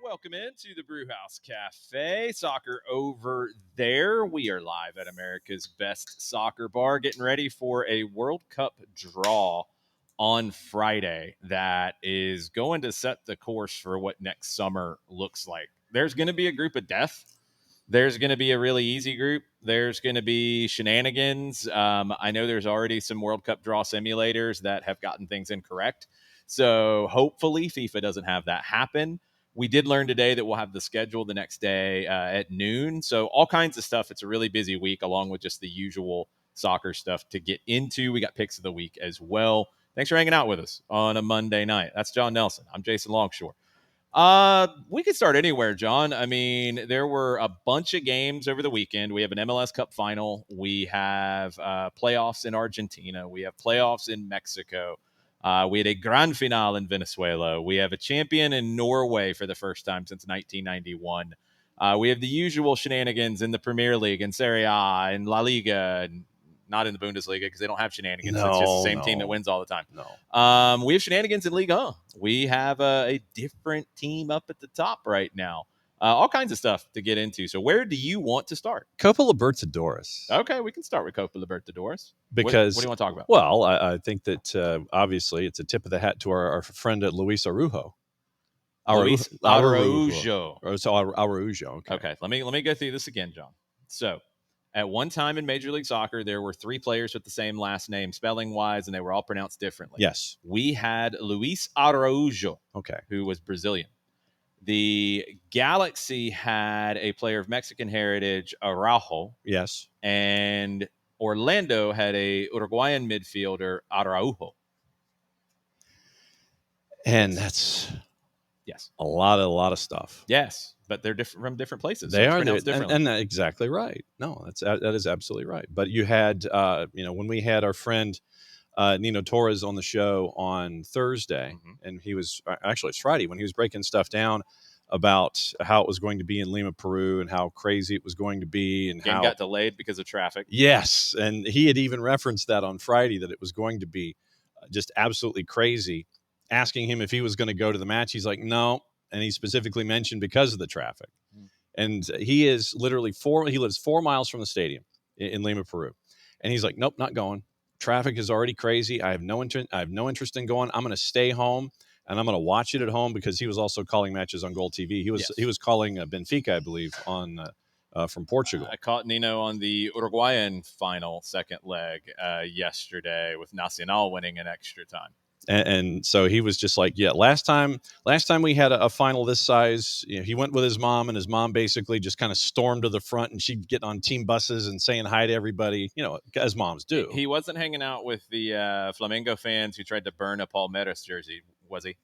Welcome into the Brewhouse Cafe. Soccer over there. We are live at America's best soccer bar, getting ready for a World Cup draw on Friday that is going to set the course for what next summer looks like. There's going to be a group of death. There's going to be a really easy group. There's going to be shenanigans. I know there's already some World Cup draw simulators that have gotten things incorrect. So hopefully FIFA doesn't have that happen. We did learn today that we'll have the schedule the next day at noon. So all kinds of stuff. It's a really busy week, along with just the usual soccer stuff to get into. We got picks of the week as well. Thanks for hanging out with us on a Monday night. That's Jon Nelson. I'm Jason Longshore. We could start anywhere, John. I mean, there were a bunch of games over the weekend. We have an MLS Cup final. We have playoffs in Argentina. We have playoffs in Mexico. We had a grand finale in Venezuela. We have a champion in Norway for the first time since 1991. We have the usual shenanigans in the Premier League and Serie A and La Liga, and not in the Bundesliga because they don't have shenanigans. It's just the same team that wins all the time. We have shenanigans in Ligue 1. We have a different team up at the top right now. All kinds of stuff to get into. So where do you want to start? Copa Libertadores. Okay, we can start with Copa Libertadores. Because what do you want to talk about? Well, I think that obviously it's a tip of the hat to our friend Luis Araujo. Luis Araujo. Araujo. Okay. Let me go through this again, John. So at one time in Major League Soccer, there were 3 players with the same last name, spelling-wise, and they were all pronounced differently. Yes. We had Luis Araujo, who was Brazilian. The Galaxy had a player of Mexican heritage, Araujo. Yes. And Orlando had a Uruguayan midfielder, Araujo. And that's a lot of stuff. Yes, but they're different from different places. They so are differently. and exactly right. No, that is absolutely right. But you had when we had our friend Nino Torres on the show on Thursday, and he was actually it's Friday when he was breaking stuff down about how it was going to be in Lima, Peru, and how crazy it was going to be, and game how got delayed because of traffic. Yes, and he had even referenced that on Friday that it was going to be just absolutely crazy. Asking him if he was going to go to the match, he's like, no, and he specifically mentioned because of the traffic. And he is literally he lives 4 miles from the stadium in Lima, Peru, and he's like, nope, not going. Traffic is already crazy. I have no interest in going. I'm going to stay home and I'm going to watch it at home, because he was also calling matches on Gold TV. He was calling Benfica, I believe, on from Portugal. I caught Nino on the Uruguayan final second leg yesterday with Nacional winning in extra time. And so he was just like, yeah, last time we had a final this size, he went with his mom, and his mom basically just kind of stormed to the front, and she'd get on team buses and saying hi to everybody, as moms do. He wasn't hanging out with the Flamengo fans who tried to burn a Palmeiras jersey, was he?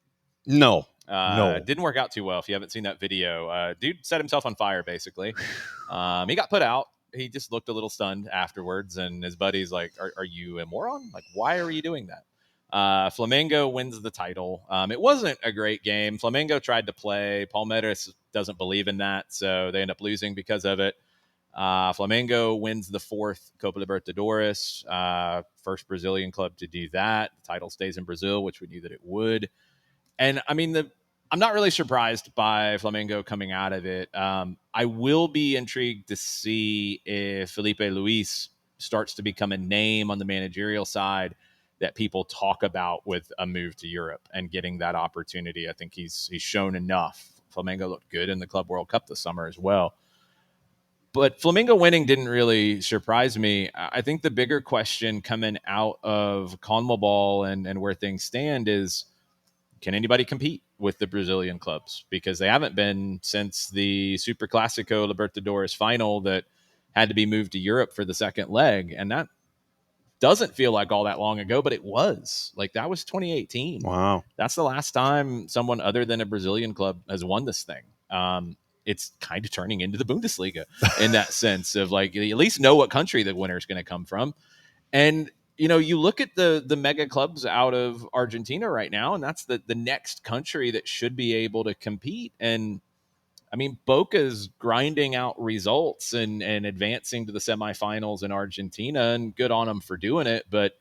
No. It didn't work out too well. If you haven't seen that video, dude set himself on fire, basically. He got put out. He just looked a little stunned afterwards, and his buddy's like, are you a moron? Like, why are you doing that? Flamengo wins the title. It wasn't a great game. Flamengo tried to play. Palmeiras doesn't believe in that, so they end up losing because of it. Flamengo wins the 4th Copa Libertadores, first Brazilian club to do that. The title stays in Brazil, which we knew that it would. And I mean, I'm not really surprised by Flamengo coming out of it. I will be intrigued to see if Felipe Luis starts to become a name on the managerial side that people talk about with a move to Europe and getting that opportunity. I think he's shown enough. Flamengo looked good in the Club World Cup this summer as well. But Flamengo winning didn't really surprise me. I think the bigger question coming out of CONMEBOL and where things stand is, can anybody compete with the Brazilian clubs? Because they haven't been since the Super Clásico Libertadores final that had to be moved to Europe for the second leg. And that doesn't feel like all that long ago, but it was. Like, that was 2018. Wow. That's the last time someone other than a Brazilian club has won this thing. It's kind of turning into the Bundesliga in that sense of, like, you at least know what country the winner is going to come from. And, you look at the mega clubs out of Argentina right now, and that's the next country that should be able to compete. And I mean, Boca's grinding out results and advancing to the semifinals in Argentina, and good on them for doing it. But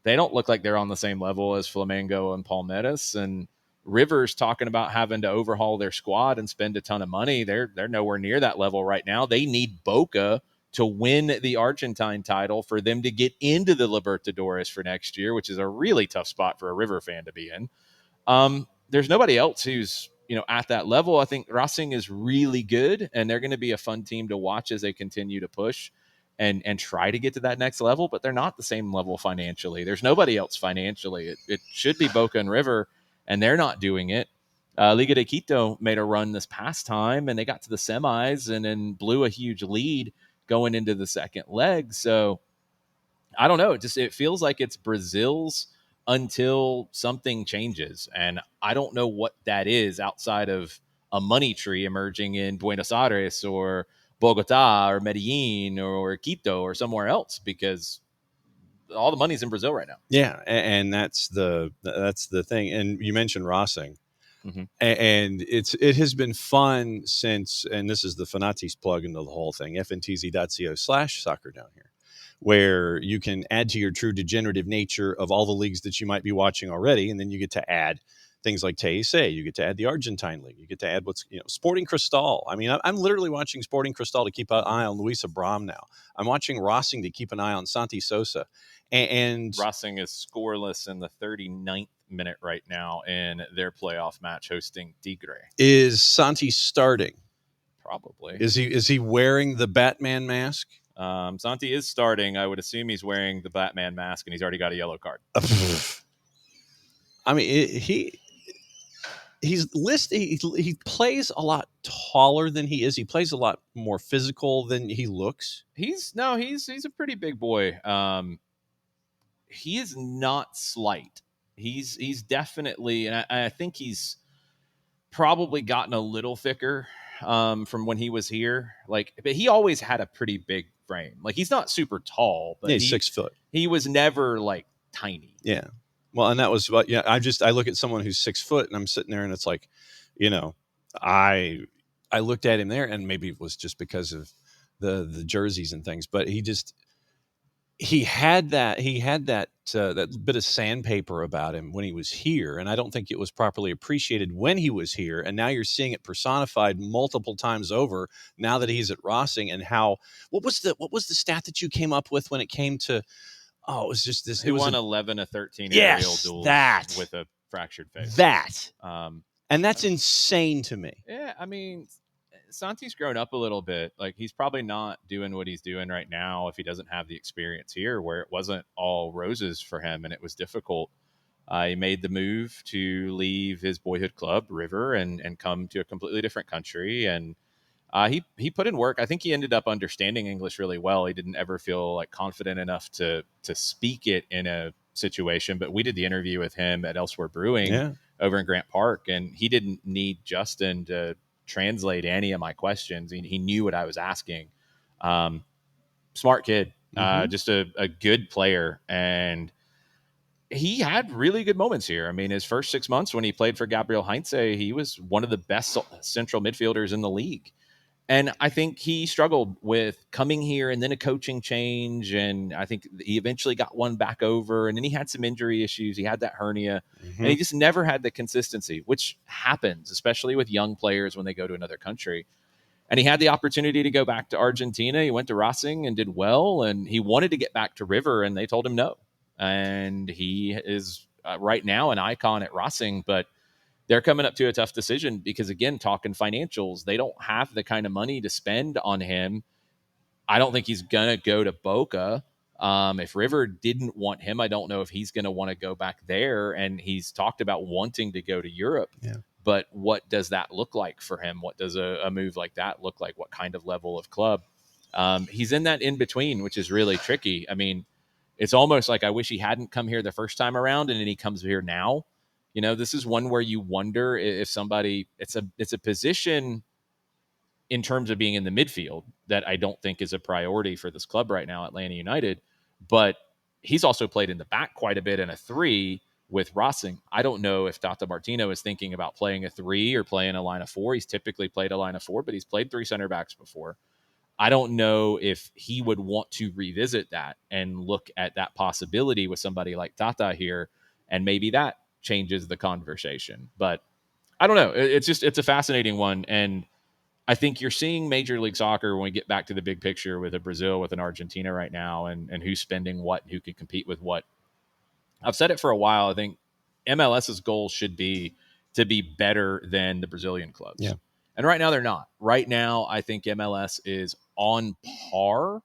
they don't look like they're on the same level as Flamengo and Palmeiras. And River's talking about having to overhaul their squad and spend a ton of money. They're nowhere near that level right now. They need Boca to win the Argentine title for them to get into the Libertadores for next year, which is a really tough spot for a River fan to be in. There's nobody else who's at that level. I think Racing is really good, and they're going to be a fun team to watch as they continue to push and try to get to that next level. But they're not the same level financially. There's nobody else financially. It should be Boca and River, and they're not doing it. Liga de Quito made a run this past time, and they got to the semis and then blew a huge lead going into the second leg. So I don't know. It feels like it's Brazil's until something changes. And I don't know what that is outside of a money tree emerging in Buenos Aires or Bogota or Medellin or Quito or somewhere else, because all the money's in Brazil right now. Yeah, and that's the thing. And you mentioned Racing, and it has been fun since. And this is the Fanatis plug into the whole thing. fntz.co/soccer down here, where you can add to your true degenerative nature of all the leagues that you might be watching already, and then you get to add things like TSA. You get to add the Argentine League. You get to add Sporting Cristal. I mean, I'm literally watching Sporting Cristal to keep an eye on Luis Abram now. I'm watching Racing to keep an eye on Santi Sosa. And Racing is scoreless in the 39th minute right now in their playoff match hosting Tigre. Is Santi starting? Probably. Is he wearing the Batman mask? Santi is starting. I would assume he's wearing the Batman mask, and he's already got a yellow card. I mean, he's listed. He plays a lot taller than he is. He plays a lot more physical than he looks. He's a pretty big boy. He is not slight. He's definitely, and I think he's probably gotten a little thicker from when he was here. But he always had a pretty big frame. Like, he's not super tall, but he's 6 foot. He was never like tiny. Yeah. Well, and that was what. Yeah, I look at someone who's 6 foot, and I'm sitting there, and it's like, I looked at him there, and maybe it was just because of the jerseys and things, but he had that bit of sandpaper about him when he was here, and I don't think it was properly appreciated when he was here. And now you're seeing it personified multiple times over now that he's at Racing. And what was the stat that you came up with when it came to? Oh, it was just this. He won 11 of 13 aerial duels with a fractured face. And that's insane to me. Yeah, I mean, Santi's grown up a little bit. Like, he's probably not doing what he's doing right now if he doesn't have the experience here, where it wasn't all roses for him and it was difficult. He made the move to leave his boyhood club, River, and come to a completely different country. And he put in work. I think he ended up understanding English really well. He didn't ever feel like confident enough to speak it in a situation. But we did the interview with him at Elsewhere Brewing over in Grant Park, and he didn't need Justin to translate any of my questions. He knew what I was asking. Smart kid, just a good player. And he had really good moments here. I mean, his first 6 months when he played for Gabriel Heinze, he was one of the best central midfielders in the league. And I think he struggled with coming here and then a coaching change. And I think he eventually got one back over. And then he had some injury issues. He had that hernia. And he just never had the consistency, which happens, especially with young players when they go to another country. And he had the opportunity to go back to Argentina. He went to Racing and did well. And he wanted to get back to River, and they told him no. And he is right now an icon at Racing. But they're coming up to a tough decision because, again, talking financials, they don't have the kind of money to spend on him. I don't think he's going to go to Boca. If River didn't want him, I don't know if he's going to want to go back there. And he's talked about wanting to go to Europe. Yeah. But what does that look like for him? What does a move like that look like? What kind of level of club? He's in that in between, which is really tricky. I mean, it's almost like I wish he hadn't come here the first time around, and then he comes here now. This is one where you wonder if somebody, it's a position in terms of being in the midfield that I don't think is a priority for this club right now, Atlanta United. But he's also played in the back quite a bit in a 3 with Rossing. I don't know if Tata Martino is thinking about playing a 3 or playing a line of 4. He's typically played a line of 4, but he's played 3 center backs before. I don't know if he would want to revisit that and look at that possibility with somebody like Tata here, and maybe that changes the conversation. But I don't know. It's a fascinating one. And I think you're seeing Major League Soccer when we get back to the big picture with a Brazil, with an Argentina right now, and who's spending what, who can compete with what. I've said it for a while. I think MLS's goal should be to be better than the Brazilian clubs. Yeah. And right now they're not. Right now, I think MLS is on par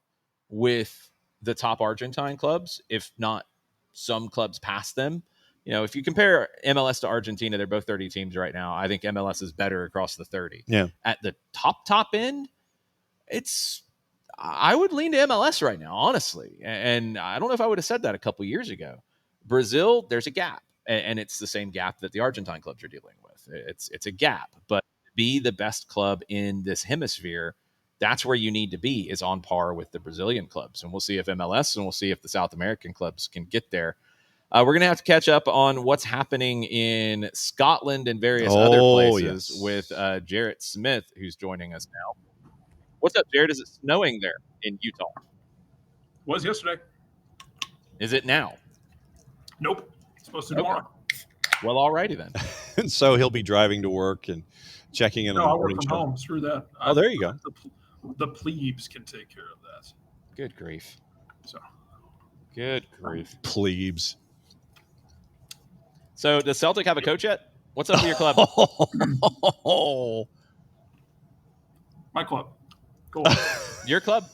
with the top Argentine clubs, if not some clubs past them. If you compare MLS to Argentina, they're both 30 teams right now. I think MLS is better across the 30. Yeah. At the top end, I would lean to MLS right now, honestly. And I don't know if I would have said that a couple years ago. Brazil, there's a gap, and it's the same gap that the Argentine clubs are dealing with. It's a gap, but to be the best club in this hemisphere, that's where you need to be, is on par with the Brazilian clubs. And we'll see if MLS and we'll see if the South American clubs can get there. We're going to have to catch up on what's happening in Scotland and various other places with Jarrett Smith, who's joining us now. What's up, Jarrett? Is it snowing there in Utah? Was yesterday. Is it now? Nope. It's supposed to tomorrow. Well, alrighty then. And so he'll be driving to work and checking in on the I work morning from show. home. Screw that. Oh, there you go. The plebes can take care of that. Good grief. So. Good grief. Plebes. So does Celtic have a coach yet? What's up with your club? My club. Cool. Your club.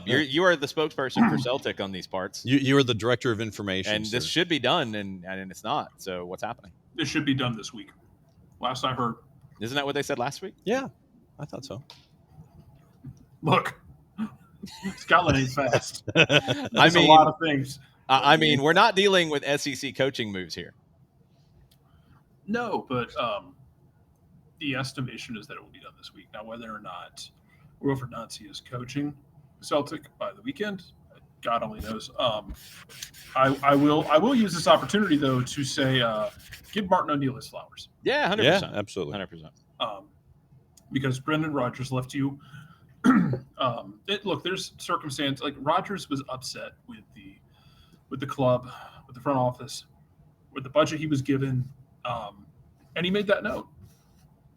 You are the spokesperson for Celtic on these parts. You are the director of information. And this should be done, and it's not. So what's happening? This should be done this week. Last I heard. Isn't that what they said last week? Yeah, I thought so. Look, Scotland ain't fast. I mean, a lot of things. I mean, we're not dealing with SEC coaching moves here. No, but the estimation is that it will be done this week. Now, whether or not Wilfred Nancy is coaching Celtic by the weekend, God only knows. I will use this opportunity though to say, give Martin O'Neill his flowers. Yeah, 100%. Yeah, absolutely, 100%. Because Brendan Rodgers left you. Look, there's circumstance like Rodgers was upset with the club, with the front office, with the budget he was given, and he made that note.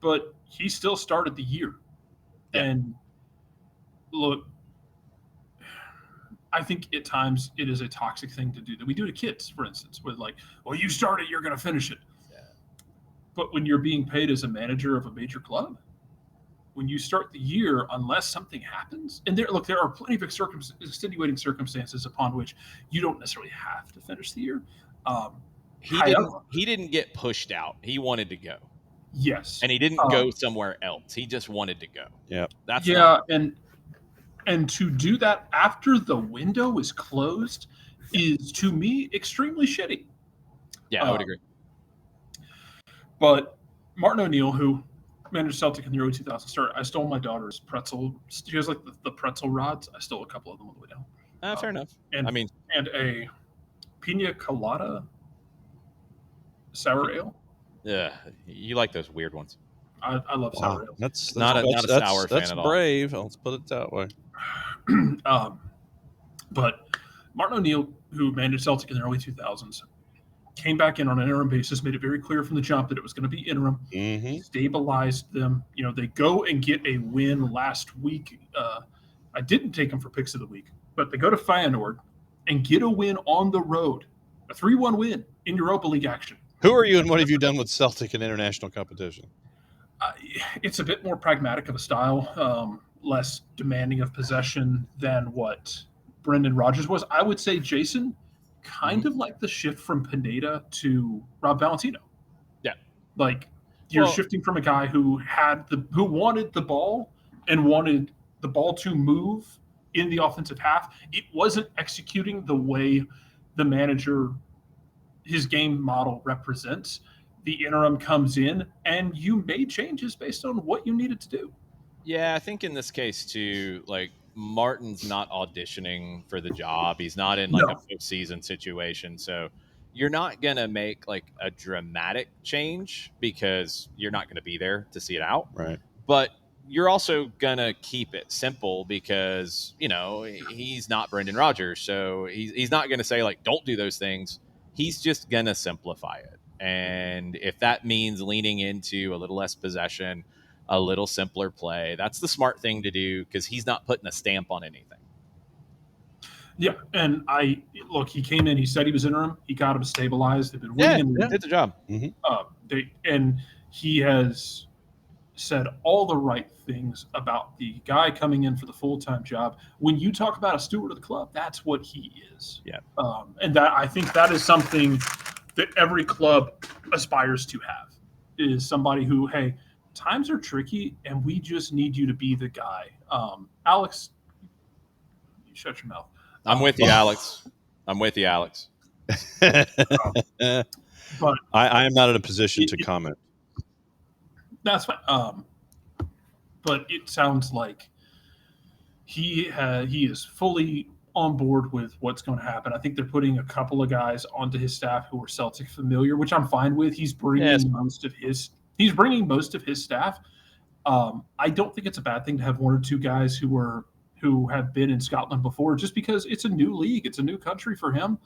But he still started the year, and look, I think at times it is a toxic thing to do that we do to kids, for instance, with like, well, you started, you're going to finish it. Yeah. But when you're being paid as a manager of a major club, when you start the year, unless something happens, and there are plenty of extenuating circumstances upon which you don't necessarily have to finish the year. He didn't get pushed out. He wanted to go. Yes. And he didn't go somewhere else. He just wanted to go. Yeah. And to do that after the window is closed is, to me, extremely shitty. Yeah, I would agree. But Martin O'Neill, who managed Celtic in the early 2000s, I stole my daughter's pretzel. She has like the pretzel rods. I stole a couple of them on the way down. Fair enough. And a pina colada sour ale. Yeah, you like those weird ones. I love sour ale. That's not a sour fan at all. That's brave. Let's put it that way. But Martin O'Neill, who managed Celtic in the early 2000s, came back in on an interim basis, made it very clear from the jump that it was going to be interim, stabilized them. They go and get a win last week. I didn't take them for picks of the week, but they go to Feyenoord and get a win on the road, a 3-1 win in Europa League action. Who are you and what have you done with Celtic in international competition? It's a bit more pragmatic of a style, less demanding of possession than what Brendan Rodgers was. I would say, Jason, kind of like the shift from Pineda to Rob Valentino. Yeah. Like you're shifting from a guy who wanted the ball and wanted the ball to move in the offensive half. It wasn't executing the way the manager, his game model represents. The interim comes in, and you made changes based on what you needed to do. Yeah, I think in this case too, like Martin's not auditioning for the job. He's not in like a postseason situation. So you're not gonna make like a dramatic change because you're not gonna be there to see it out. Right. But you're also gonna keep it simple because he's not Brendan Rodgers, so he's not gonna say like don't do those things. He's just gonna simplify it, and if that means leaning into a little less possession, a little simpler play, that's the smart thing to do because he's not putting a stamp on anything. Yeah, and he came in, he said he was interim, he got him stabilized. They've been winning. Yeah, did the job. And he has said all the right things about the guy coming in for the full-time job. When you talk about a steward of the club, that's what he is. Yeah. And that, I think that is something that every club aspires to have, is somebody who, hey, times are tricky and we just need you to be the guy. Alex, you shut your mouth. I'm with you, Alex. I'm with you, Alex. But I am not in a position to comment. That's fine. But it sounds like he is fully on board with what's going to happen. I think they're putting a couple of guys onto his staff who are Celtic familiar, which I'm fine with. He's bringing most of his staff. I don't think it's a bad thing to have one or two guys who have been in Scotland before, just because it's a new league, it's a new country for him.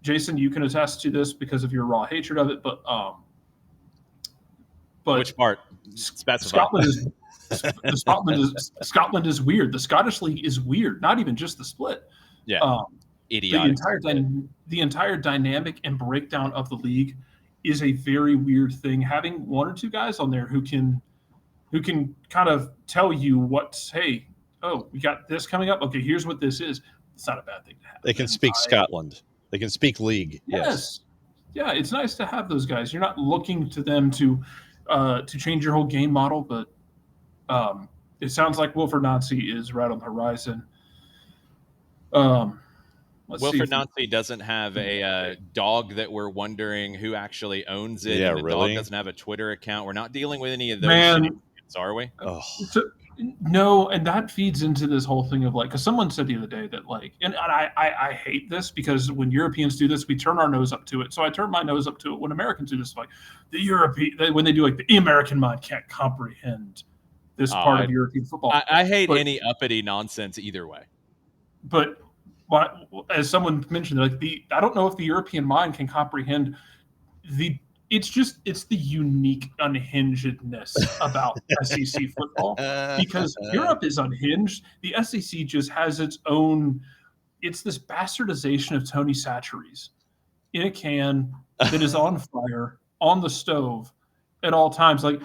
Jason, you can attest to this because of your raw hatred of it, but which part? Scotland is weird. The Scottish League is weird. Not even just the split. Yeah, idiotic. The entire dynamic and breakdown of the league is a very weird thing. Having one or two guys on there who can kind of tell you we got this coming up. Okay, here's what this is. It's not a bad thing to have. They can speak Scotland. They can speak league. Yes. Yeah, it's nice to have those guys. You're not looking to them to change your whole game model, but it sounds like Wilfred Nancy is right on the horizon. Wilfred Nancy doesn't have a dog that we're wondering who actually owns it. Yeah, and the really? dog doesn't have a Twitter account. We're not dealing with any of those shits, are we? Oh. No, and that feeds into this whole thing of like, because someone said the other day that like, and I hate this because when Europeans do this, we turn our nose up to it. So I turn my nose up to it when Americans do this. Like when they do like the American mind can't comprehend this part of European football. I hate any uppity nonsense either way. But as someone mentioned, like I don't know if the European mind can comprehend it's the unique unhingedness about SEC football, because Europe is unhinged. The SEC just has its own. It's this bastardization of Tony Chachere's in a can that is on fire on the stove at all times. Like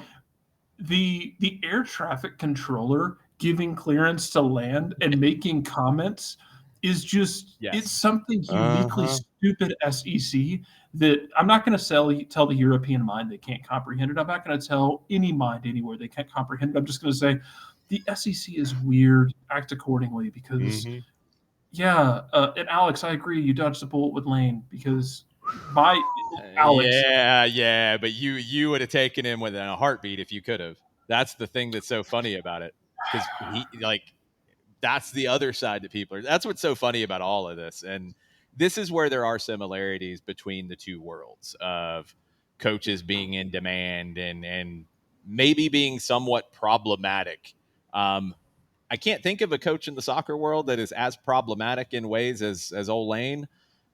the air traffic controller giving clearance to land and making comments is just it's something uniquely stupid SEC that I'm not going to tell the European mind they can't comprehend it. I'm not going to tell any mind anywhere they can't comprehend it. I'm just going to say the SEC is weird. Act accordingly, because and Alex, I agree. You dodged the bullet with Lane because Alex. Yeah, but you would have taken him within a heartbeat if you could have. That's the thing that's so funny about it, because that's the other side that that's what's so funny about all of this. And this is where there are similarities between the two worlds of coaches being in demand and maybe being somewhat problematic. I can't think of a coach in the soccer world that is as problematic in ways as old Lane.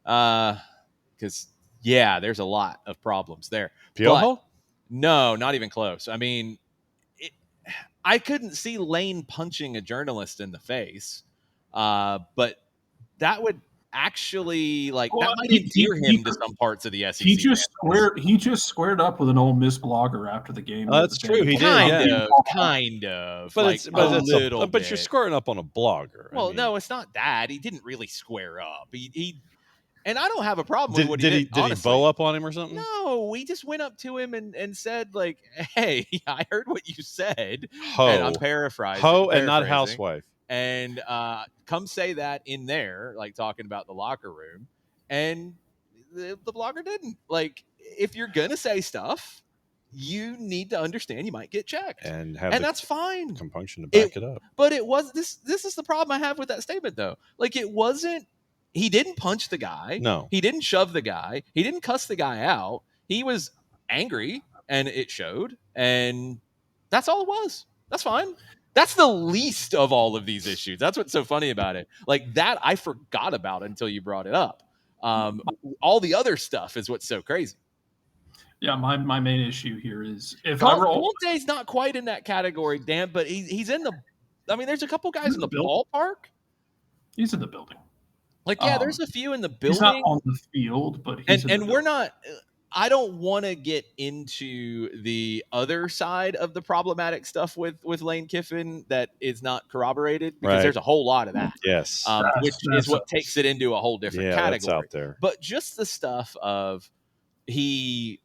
Because there's a lot of problems there. Piojo? No, not even close. I mean, I couldn't see Lane punching a journalist in the face, but that would actually that might endear him to some parts of the SEC. He just squared up with an old Miss blogger after the game. That's true. He did, kind of. But you're squaring up on a blogger. Well, no, it's not that. He didn't really square up. He and I don't have a problem with what he did. Did he bow up on him or something? No, we just went up to him and said, like, hey, I heard what you said. Ho. And I'm paraphrasing. Ho and not housewife. and come say that in there, like talking about the locker room, and the blogger didn't. Like, if you're gonna say stuff, you need to understand you might get checked, and have and the that's fine. compunction to back it up. But it was this is the problem I have with that statement, though. Like, it wasn't. He didn't punch the guy. No. He didn't shove the guy. He didn't cuss the guy out. He was angry, and it showed. And that's all it was. That's fine. That's the least of all of these issues. That's what's so funny about it. Like, that I forgot about until you brought it up. All the other stuff is what's so crazy. Yeah, my main issue here is if Conte's not quite in that category, Dan, but he's in the. I mean, there's a couple guys in the ballpark. He's in the building. Like, yeah, there's a few in the building. He's not on the field, but he's in the building. We're not. I don't want to get into the other side of the problematic stuff with Lane Kiffin that is not corroborated, because there's a whole lot of that. Yes, which is what takes it into a whole different category. That's out there. But just the stuff of he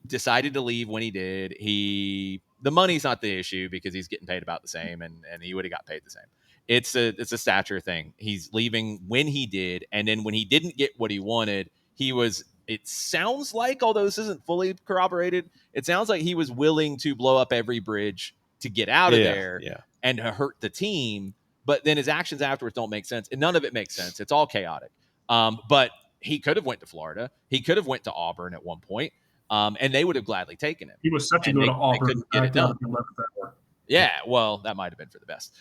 decided to leave when he did. The money's not the issue, because he's getting paid about the same, and he would have got paid the same. It's a stature thing. He's leaving when he did, and then when he didn't get what he wanted, he was. It sounds like, although this isn't fully corroborated, it sounds like he was willing to blow up every bridge to get out of there and to hurt the team. But then his actions afterwards don't make sense, and none of it makes sense. It's all chaotic. But he could have went to Florida. He could have went to Auburn at one point, and they would have gladly taken him. He was set to go to Auburn. Get it done. Yeah, well, that might have been for the best.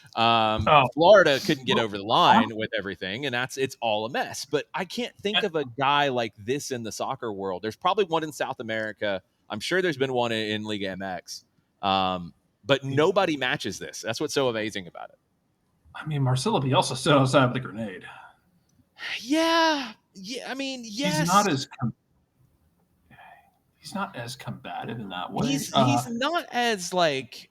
Florida couldn't get over the line with everything, and it's all a mess. But I can't think of a guy like this in the soccer world. There's probably one in South America. I'm sure there's been one in Liga MX. But nobody matches this. That's what's so amazing about it. I mean, Marcelo Bielsa set outside of the grenade. Yeah. I mean, yes. He's not as combative in that way. He's not as, like,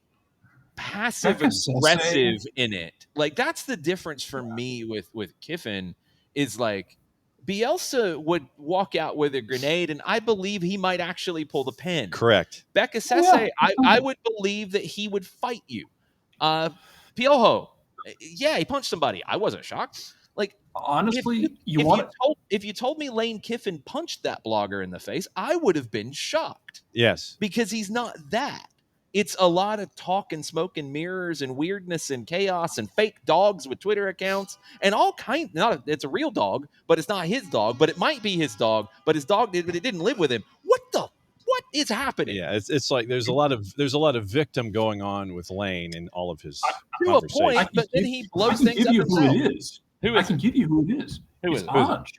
passive aggressive in it. Like, that's the difference for me with Kiffin, is like Bielsa would walk out with a grenade, and I believe he might actually pull the pin. Correct. Becca Sese, I would believe that he would fight you. Piojo, yeah, he punched somebody. I wasn't shocked. Like, honestly, if you told me Lane Kiffin punched that blogger in the face, I would have been shocked. Yes, because he's not that. It's a lot of talk and smoke and mirrors and weirdness and chaos and fake dogs with Twitter accounts and all kinds. It's a real dog, but it's not his dog. But it might be his dog. But his dog it didn't live with him. What is happening? Yeah, it's like there's a lot of victim going on with Lane and all of his to a point. But then he blows things up. Who it is? I can give you who it is. It's Ange.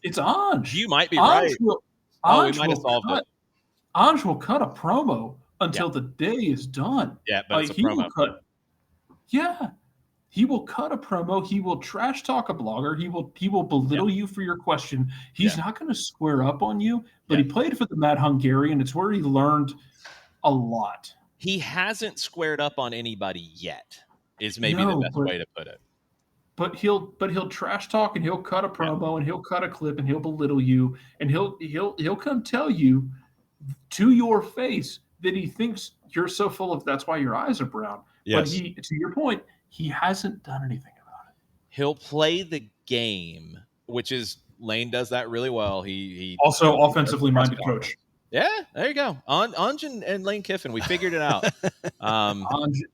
It's Ange. You might be right. We might have solved it. Ange will cut a promo until the day is done. Yeah, but it's a promo. He will cut a promo. He will trash talk a blogger. He will belittle you for your question. He's not going to square up on you, but he played for the Mad Hungarian. It's where he learned a lot. He hasn't squared up on anybody yet, is maybe the best way to put it. But he'll trash talk, and he'll cut a promo, and he'll cut a clip, and he'll belittle you, and he'll come tell you to your face that he thinks you're so full of. That's why your eyes are brown. Yes. But to your point, he hasn't done anything about it. He'll play the game, which is Lane does that really well. He also offensively minded coach. Yeah, there you go. Ange and Lane Kiffin, we figured it out.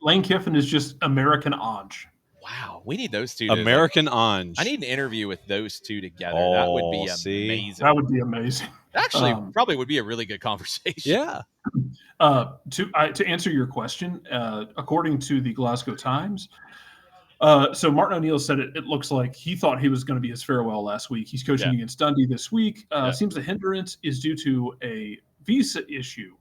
Lane Kiffin is just American Ange. Wow, we need those two. American Ange. I need an interview with those two together. That would be amazing. That would be amazing. Actually, probably would be a really good conversation. Yeah. To answer your question, according to the Glasgow Times, so Martin O'Neill said it looks like he thought he was going to be his farewell last week. He's coaching against Dundee this week. Seems the hindrance is due to a visa issue.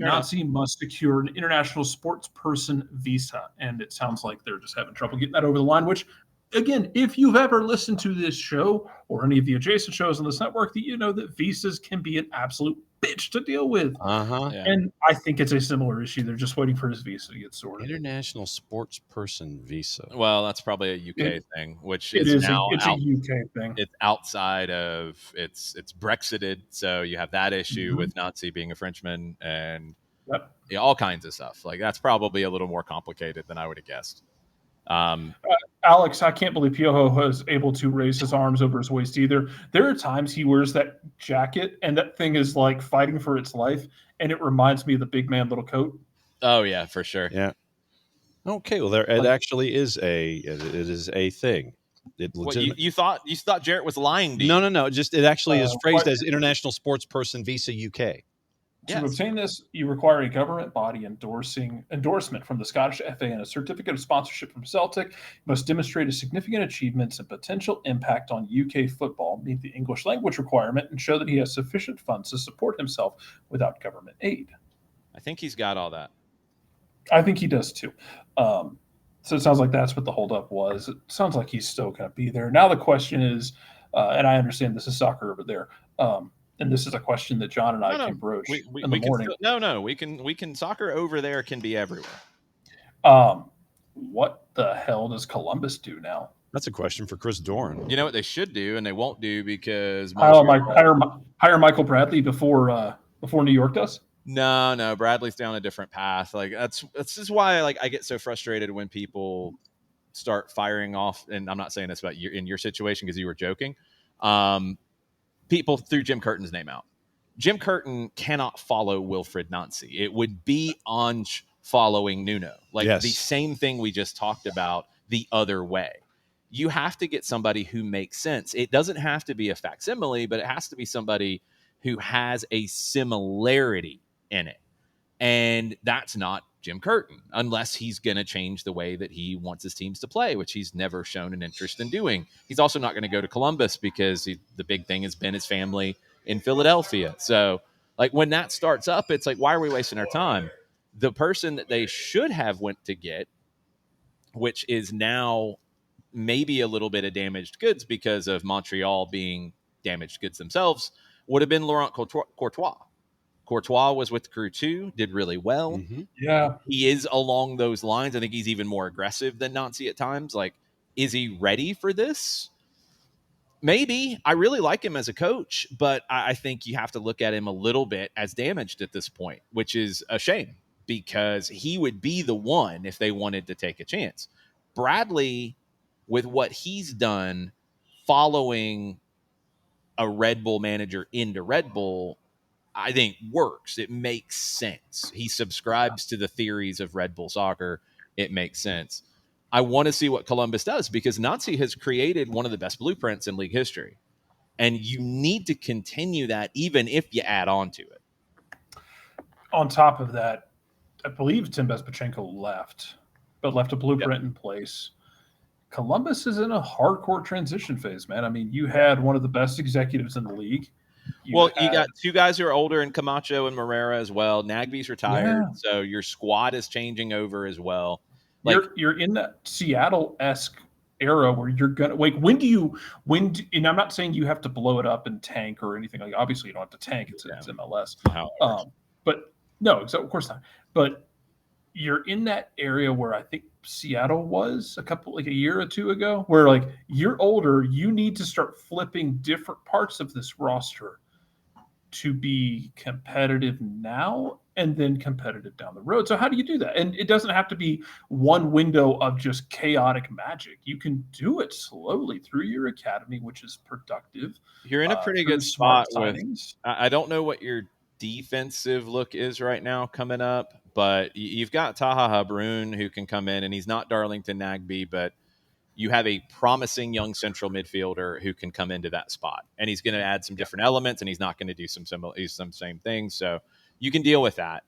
Nazi must secure an international sports person visa, and it sounds like they're just having trouble getting that over the line, which, again, if you've ever listened to this show or any of the adjacent shows on this network, that you know that visas can be an absolute bitch to deal with. And I think it's a similar issue. They're just waiting for his visa to get sorted. International sports person visa. Well, that's probably a UK thing, which is now it's a UK thing. It's outside of it's Brexited, so you have that issue with Nazi being a Frenchman, and Yep. Yeah, all kinds of stuff. Like that's probably a little more complicated than I would have guessed. Alex, I can't believe Piojo was able to raise his arms over his waist either. There are times he wears that jacket and that thing is like fighting for its life, and it reminds me of the big man, little coat. Oh yeah, for sure. Yeah. Okay. Well, it actually is a thing. It What you thought Jarrett was lying to you? No. Just it actually is phrased as International Sports Person Visa UK. To obtain this, you require a government body endorsement from the Scottish FA and a certificate of sponsorship from Celtic. You must demonstrate a significant achievements and potential impact on UK football, meet the English language requirement, and show that he has sufficient funds to support himself without government aid. I think he's got all that. I think he does too. So it sounds like that's what the holdup was. It sounds like he's still going to be there. Now the question is, and I understand this is soccer over there, and this is a question that John and I can broach in the morning. We can soccer over there can be everywhere. What the hell does Columbus do now? That's a question for Chris Dorn. You know what they should do, and they won't do because hire Michael Bradley before New York does. No, Bradley's down a different path. Like that's just why I get so frustrated when people start firing off. And I'm not saying this about you in your situation because you were joking. People threw Jim Curtin's name out. Jim Curtin cannot follow Wilfried Nancy. It would be Ange following Nuno. The same thing we just talked about the other way. You have to get somebody who makes sense. It doesn't have to be a facsimile, but it has to be somebody who has a similarity in it. And that's not Jim Curtin, unless he's going to change the way that he wants his teams to play, which he's never shown an interest in doing. He's also not going to go to Columbus because the big thing has been his family in Philadelphia. So when that starts up, it's like, why are we wasting our time? The person that they should have went to get, which is now maybe a little bit of damaged goods because of Montreal being damaged goods themselves, would have been Laurent Courtois. Courtois was with the Crew too, did really well. Mm-hmm. Yeah. He is along those lines. I think he's even more aggressive than Nancy at times. Is he ready for this? Maybe. I really like him as a coach, but I think you have to look at him a little bit as damaged at this point, which is a shame because he would be the one if they wanted to take a chance. Bradley, with what he's done following a Red Bull manager into Red Bull, I think works. It makes sense. He subscribes to the theories of Red Bull soccer. It makes sense. I want to see what Columbus does because Nancy has created one of the best blueprints in league history. And you need to continue that even if you add on to it. On top of that, I believe Tim Bezpachenko left a blueprint in place. Columbus is in a hardcore transition phase, man. I mean, you had one of the best executives in the league. You got two guys who are older in Camacho and Morera as well. Nagby's retired, so your squad is changing over as well. You're in that Seattle-esque era where you're gonna and I'm not saying you have to blow it up and tank or anything like. Obviously, you don't have to tank. It's MLS. But no, of course not. But you're in that area where I think Seattle was a year or two ago, where you're older, you need to start flipping different parts of this roster to be competitive now and then competitive down the road. So how do you do that? And it doesn't have to be one window of just chaotic magic. You can do it slowly through your academy, which is productive. You're in a pretty good spot with, I don't know what your defensive look is right now coming up, but you've got Taha Habrun who can come in, and he's not Darlington Nagby, but you have a promising young central midfielder who can come into that spot, and he's going to add some different elements, and he's not going to do some same things. So you can deal with that.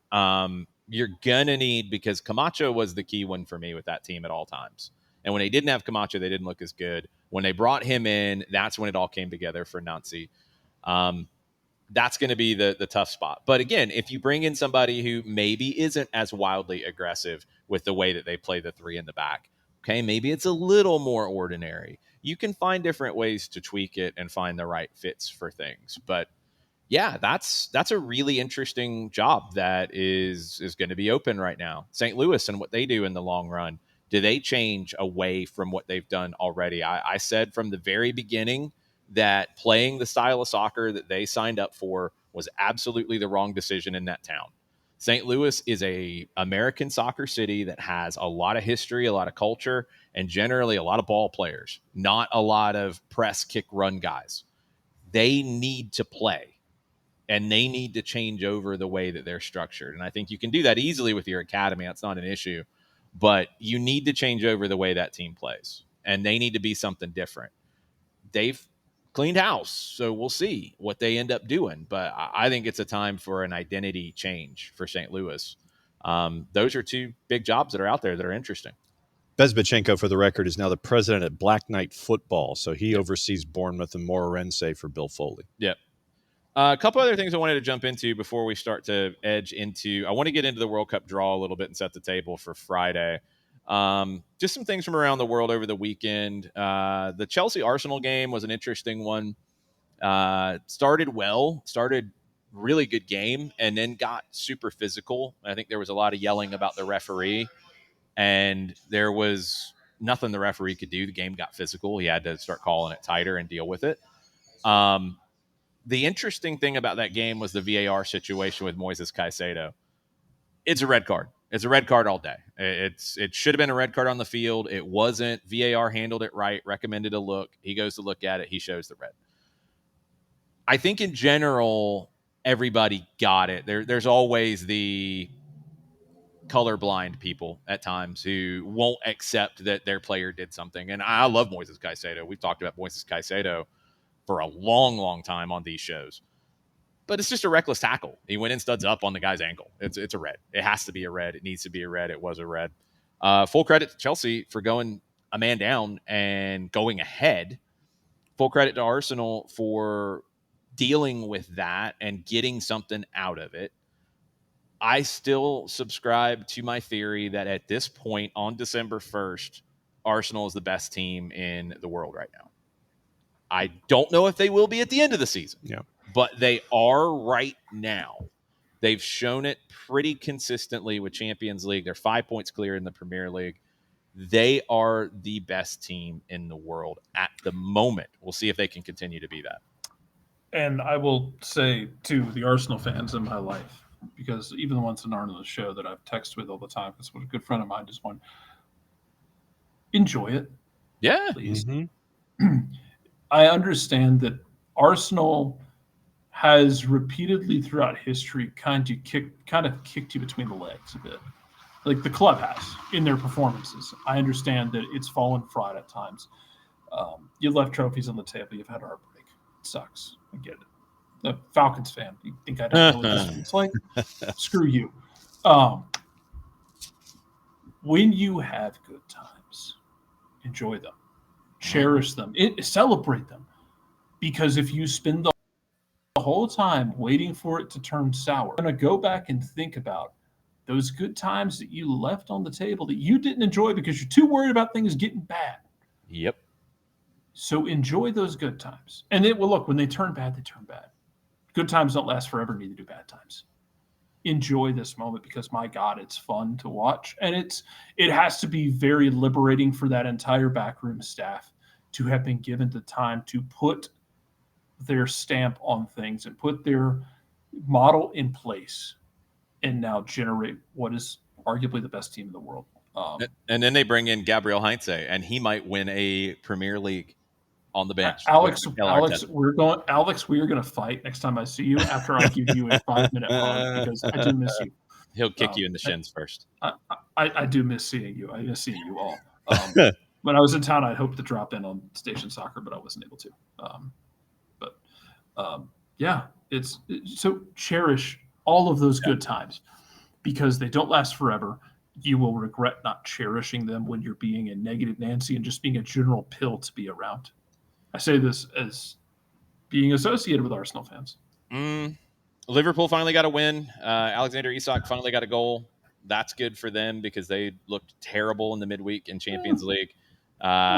You're going to need, because Camacho was the key one for me with that team at all times. And when they didn't have Camacho, they didn't look as good. When they brought him in, that's when it all came together for Nancy. That's going to be the tough spot. But again, if you bring in somebody who maybe isn't as wildly aggressive with the way that they play the three in the back, okay, maybe it's a little more ordinary. You can find different ways to tweak it and find the right fits for things. But yeah, that's a really interesting job that is going to be open right now. St. Louis and what they do in the long run. Do they change away from what they've done already? I said from the very beginning that playing the style of soccer that they signed up for was absolutely the wrong decision in that town. St. Louis is a American soccer city that has a lot of history, a lot of culture, and generally a lot of ball players, not a lot of press, kick, run guys. They need to play, and they need to change over the way that they're structured. And I think you can do that easily with your academy. That's not an issue. But you need to change over the way that team plays, and they need to be something different. They've cleaned house, so we'll see what they end up doing. But I think it's a time for an identity change for St. Louis. Those are two big jobs that are out there that are interesting. Bezbachenko, for the record, is now the president at Black Knight Football, so he oversees Bournemouth and Moreirense for Bill Foley. Yep. A couple other things I wanted to jump into before we start to edge into. I want to get into the World Cup draw a little bit and set the table for Friday. Just some things from around the world over the weekend. The Chelsea-Arsenal game was an interesting one. Started really good game, and then got super physical. I think there was a lot of yelling about the referee, and there was nothing the referee could do. The game got physical. He had to start calling it tighter and deal with it. The interesting thing about that game was the VAR situation with Moises Caicedo. It's a red card. It's a red card all day. It should have been a red card on the field. It wasn't. VAR handled it right, recommended a look. He goes to look at it. He shows the red. I think in general, everybody got it. There's always the colorblind people at times who won't accept that their player did something. And I love Moises Caicedo. We've talked about Moises Caicedo for a long, long time on these shows. But it's just a reckless tackle. He went in studs up on the guy's ankle. It's a red. It has to be a red. It needs to be a red. It was a red. Full credit to Chelsea for going a man down and going ahead. Full credit to Arsenal for dealing with that and getting something out of it. I still subscribe to my theory that at this point on December 1st, Arsenal is the best team in the world right now. I don't know if they will be at the end of the season, but they are right now. They've shown it pretty consistently with Champions League. They're 5 points clear in the Premier League. They are the best team in the world at the moment. We'll see if they can continue to be that. And I will say to the Arsenal fans in my life, because even the ones that aren't on the show that I've texted with all the time, because what a good friend of mine just won, enjoy it. Yeah. Please. Mm-hmm. I understand that Arsenal has repeatedly throughout history kind of kicked you between the legs a bit. Like the club has in their performances. I understand that it's fallen flat at times. You left trophies on the table. You've had a heartbreak. It sucks. I get it. The Falcons fan, you think I don't know what this feels like? Screw you. When you have good times, enjoy them. Cherish them. Celebrate them. Because if you spend the whole time waiting for it to turn sour, you're going to go back and think about those good times that you left on the table that you didn't enjoy because you're too worried about things getting bad. Yep. So enjoy those good times. And it will look, when they turn bad, they turn bad. Good times don't last forever, neither do bad times. Enjoy this moment because, my God, it's fun to watch. And it has to be very liberating for that entire backroom staff to have been given the time to put their stamp on things and put their model in place and now generate what is arguably the best team in the world. And then they bring in Gabriel Heinze, and he might win a Premier League on the bench. Alex, we are going to fight next time I see you after I give you a 5-minute hug because I do miss you. He'll kick you in the shins first. I do miss seeing you. I miss seeing you all. When I was in town, I'd hoped to drop in on Station Soccer, but I wasn't able to. So cherish all of those good times because they don't last forever. You will regret not cherishing them when you're being a negative Nancy and just being a general pill to be around. I say this as being associated with Arsenal fans. Liverpool finally got a win. Alexander Isak finally got a goal. That's good for them because they looked terrible in the midweek in Champions League.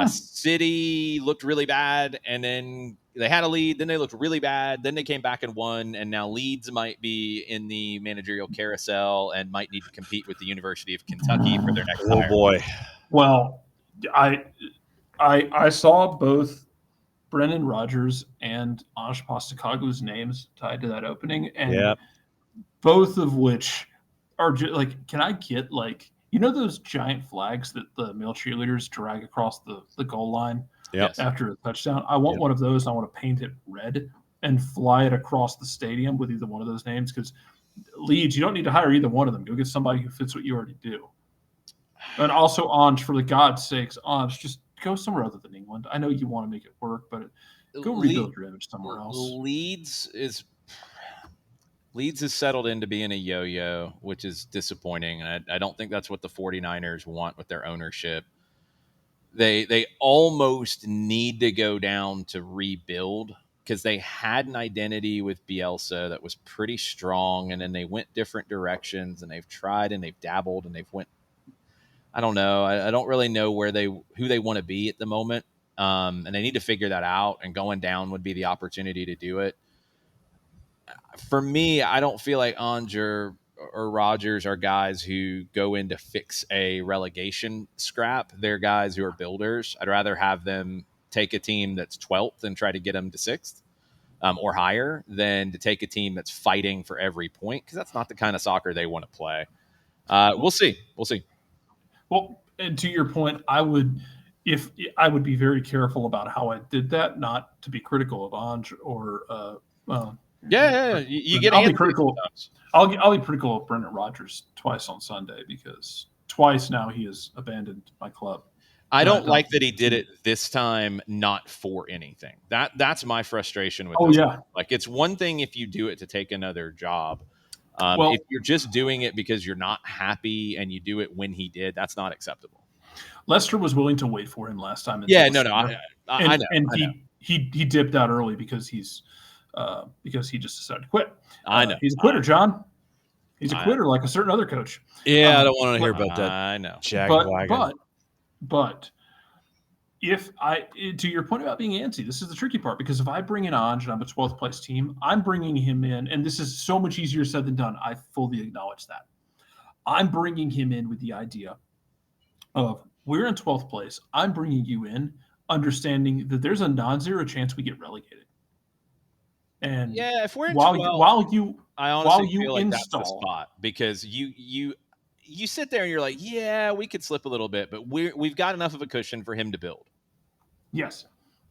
City looked really bad, and then they had a lead. Then they looked really bad. Then they came back and won, and now Leeds might be in the managerial carousel and might need to compete with the University of Kentucky for their next hire. Oh, boy. Well, I saw both Brendan Rodgers and Ange Postecoglou's names tied to that opening, and both of which like, can I get like, you know, those giant flags that the male cheerleaders drag across the goal line Yep. after a touchdown? I want one of those. I want to paint it red and fly it across the stadium with either one of those names, because Leeds, you don't need to hire either one of them. Go get somebody who fits what you already do. And also, Ange, for the God's sakes, Ange, just go somewhere other than England. I know you want to make it work, but go rebuild your image somewhere else. Leeds has settled into being a yo-yo, which is disappointing. And I don't think that's what the 49ers want with their ownership. They almost need to go down to rebuild, because they had an identity with Bielsa that was pretty strong, and then they went different directions, and they've tried and they've dabbled and they've went. I don't know. I don't really know who they want to be at the moment, and they need to figure that out. And going down would be the opportunity to do it. For me, I don't feel like Anger or Rodgers are guys who go in to fix a relegation scrap. They're guys who are builders. I'd rather have them take a team that's 12th and try to get them to 6th or higher than to take a team that's fighting for every point, because that's not the kind of soccer they want to play. We'll see. Well, and to your point, I would be very careful about how I did that, not to be critical of Ange or Yeah. You get. I'll be critical. I'll be critical of Brendan Rodgers twice on Sunday, because twice now he has abandoned my club. I don't like that he did it this time, not for anything. That's my frustration with this. Yeah. Like, it's one thing if you do it to take another job. If you're just doing it because you're not happy and you do it when he did, that's not acceptable. Leicester was willing to wait for him last time. I know. And he dipped out early because he just decided to quit. I know. He's a quitter, John. He's a quitter, like a certain other coach. Yeah, I don't want to hear about that. I know. But if to your point about being antsy, this is the tricky part, because if I bring in Ange and I'm a 12th place team, I'm bringing him in, and this is so much easier said than done. I fully acknowledge that. I'm bringing him in with the idea of, we're in 12th place. I'm bringing you in, understanding that there's a non-zero chance we get relegated. And yeah, if we're in while 12, you I honestly feel like install, that's the spot, because you sit there and you're like, yeah, we could slip a little bit, but we've got enough of a cushion for him to build. Yes,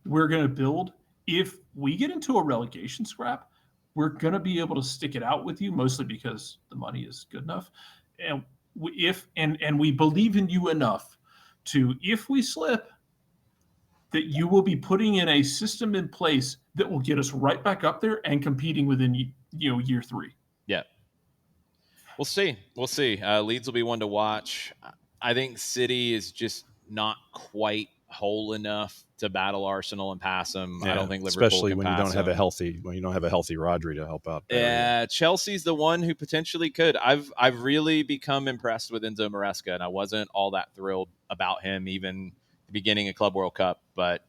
we're going to build. If we get into a relegation scrap, we're going to be able to stick it out with you, mostly because the money is good enough. And we believe in you enough to, if we slip, that you will be putting in a system in place that will get us right back up there and competing within year 3. Yeah. We'll see. Leeds will be one to watch. I think City is just not quite whole enough to battle Arsenal and pass them. Yeah, I don't think Liverpool especially can when you pass don't have them. a healthy Rodri to help out there. Yeah, Chelsea's the one who potentially could. I've really become impressed with Enzo Maresca, and I wasn't all that thrilled about him even the beginning of Club World Cup, but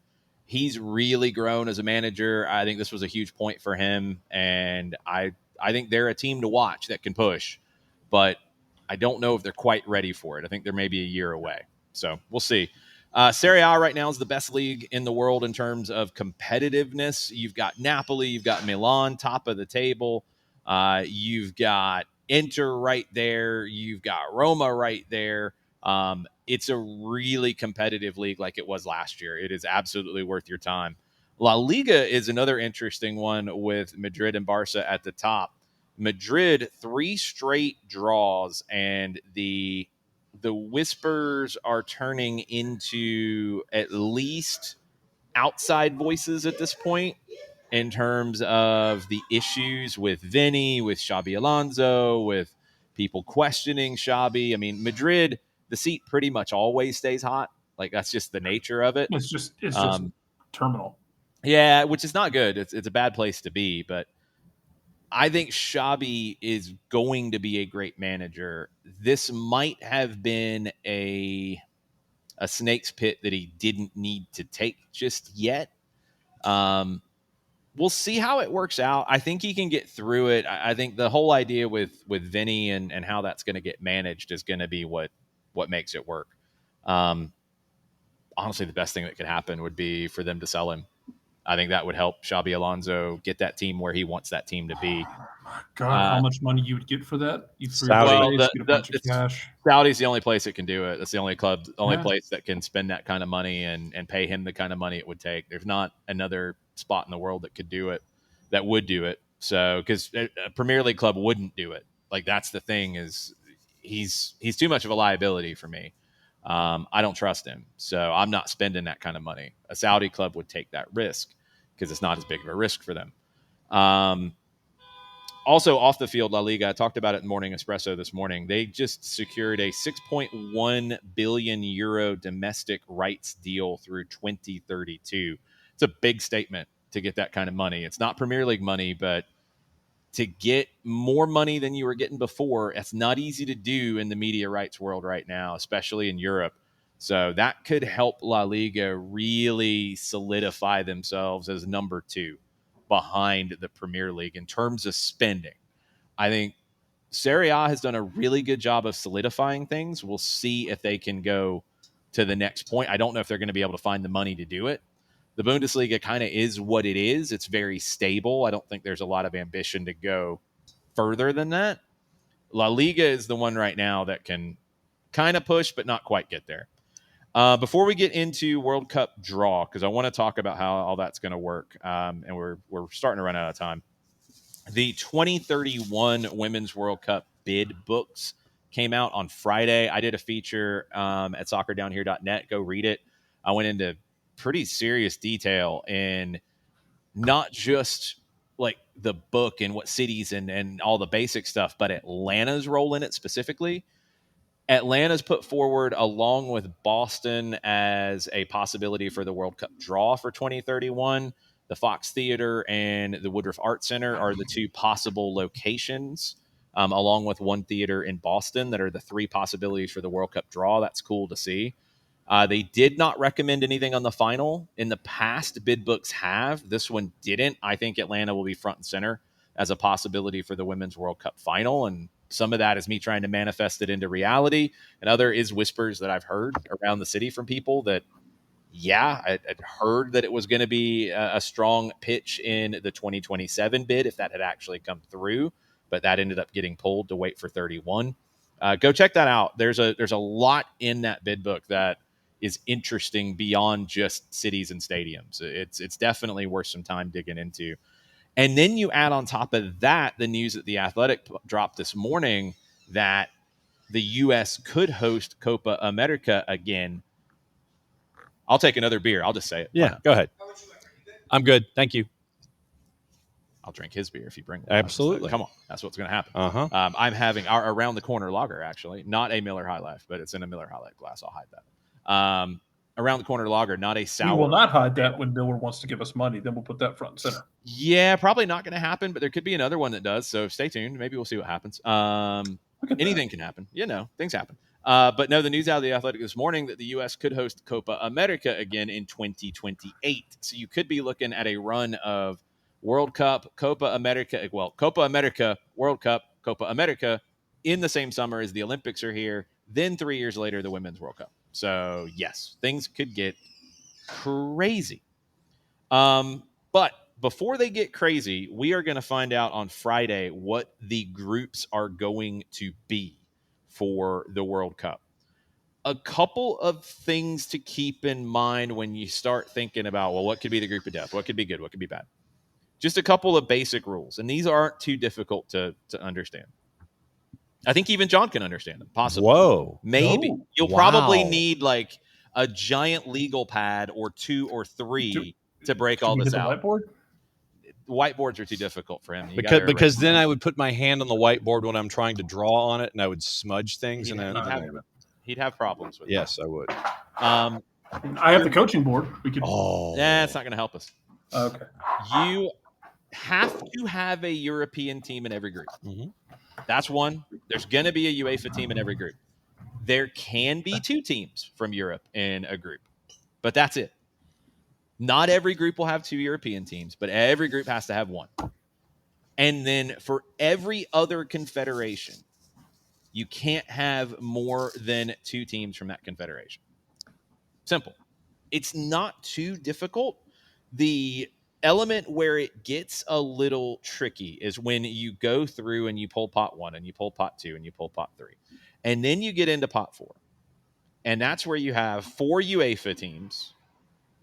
he's really grown as a manager. I think this was a huge point for him, and I think they're a team to watch that can push, but I don't know if they're quite ready for it. I think they're maybe a year away. So we'll see. Serie A right now is the best league in the world in terms of competitiveness. You've got Napoli, you've got Milan, top of the table. You've got Inter right there. You've got Roma right there. It's a really competitive league like it was last year. It is absolutely worth your time. La Liga is another interesting one with Madrid and Barca at the top. Madrid, 3 straight draws, and the whispers are turning into at least outside voices at this point in terms of the issues with Vinny, with Xabi Alonso, with people questioning Xabi. I mean, Madrid, the seat pretty much always stays hot. Like, that's just the nature of it. It's just terminal. Yeah, which is not good. It's a bad place to be, but I think Xabi is going to be a great manager. This might have been a snake's pit that he didn't need to take just yet. We'll see how it works out. I think he can get through it. I think the whole idea with Vinny and how that's going to get managed is going to be what makes it work. Honestly, the best thing that could happen would be for them to sell him. I think that would help Xabi Alonso get that team where he wants that team to be. God, how much money you would get for that? You Saudi. get a bunch of cash. Saudi's the only place that can do it. That's the only place that can spend that kind of money and pay him the kind of money it would take. There's not another spot in the world that could do it, that would do it. So, because a Premier League club wouldn't do it. Like, that's the thing, is he's too much of a liability for me. I don't trust him, so I'm not spending that kind of money. A Saudi club would take that risk because it's not as big of a risk for them. Also, off the field, La Liga, I talked about it in Morning Espresso this morning. They just secured a 6.1 billion euro domestic rights deal through 2032. It's a big statement to get that kind of money. It's not Premier League money, but to get more money than you were getting before, it's not easy to do in the media rights world right now, especially in Europe. So that could help La Liga really solidify themselves as number 2 behind the Premier League in terms of spending. I think Serie A has done a really good job of solidifying things. We'll see if they can go to the next point. I don't know if they're going to be able to find the money to do it. The Bundesliga kind of is what it is. It's very stable. I don't think there's a lot of ambition to go further than that. La Liga is the one right now that can kind of push, but not quite get there. Before we get into World Cup draw, because I want to talk about how all that's going to work, and we're starting to run out of time. The 2031 Women's World Cup bid books came out on Friday. I did a feature at soccerdownhere.net. Go read it. I went into pretty serious detail in not just like the book and what cities and all the basic stuff, but Atlanta's role in it specifically. Atlanta's put forward, along with Boston, as a possibility for the World Cup draw for 2031. The Fox Theater and the Woodruff Art Center are the 2 possible locations, along with one theater in Boston, that are the 3 possibilities for the World Cup draw. That's cool to see. They did not recommend anything on the final. In the past, bid books have. This one didn't. I think Atlanta will be front and center as a possibility for the Women's World Cup final, and some of that is me trying to manifest it into reality, and other is whispers that I've heard around the city from people that, I'd heard that it was going to be a strong pitch in the 2027 bid if that had actually come through, but that ended up getting pulled to wait for 31. Go check that out. There's a lot in that bid book that is interesting beyond just cities and stadiums. It's definitely worth some time digging into. And then you add on top of that the news that The Athletic dropped this morning that the U.S. could host Copa America again. I'll take another beer. I'll just say it. Yeah, go ahead. I'm good. Thank you. I'll drink his beer if you bring one. Absolutely. Come on. That's what's going to happen. Uh-huh. I'm having our Around the Corner lager, actually. Not a Miller High Life, but it's in a Miller High Life glass. I'll hide that. Around the Corner lager, not a sour. We will not hide that when Miller wants to give us money. Then we'll put that front and center. Yeah, probably not going to happen, but there could be another one that does. So stay tuned. Maybe we'll see what happens. Anything can happen. Things happen. But no, the news out of The Athletic this morning that the U.S. could host Copa America again in 2028. So you could be looking at a run of World Cup, Copa America, World Cup, Copa America in the same summer as the Olympics are here. Then 3 years later, the Women's World Cup. So yes, things could get crazy. But before they get crazy, we are going to find out on Friday what the groups are going to be for the World Cup. A couple of things to keep in mind when you start thinking about, well, what could be the group of death? What could be good? What could be bad? Just a couple of basic rules. And these aren't too difficult to understand. I think even John can understand them, possibly. Whoa. Maybe. You'll probably need like a giant legal pad or 2 or 3 to break all this out. Whiteboard? Whiteboards are too difficult for him. Because then I would put my hand on the whiteboard when I'm trying to draw on it, and I would smudge things. He'd have problems with Yes, I would. I have the coaching board. We could. It's not going to help us. Okay. You have to have a European team in every group. Mm-hmm. That's one. There's going to be a UEFA team in every group. There can be 2 teams from Europe in a group, but that's it. Not every group will have 2 European teams, but every group has to have 1. And then for every other confederation, you can't have more than 2 teams from that confederation. Simple. It's not too difficult. The element where it gets a little tricky is when you go through and you pull pot 1 and you pull pot 2 and you pull pot 3. And then you get into pot 4. And that's where you have 4 UEFA teams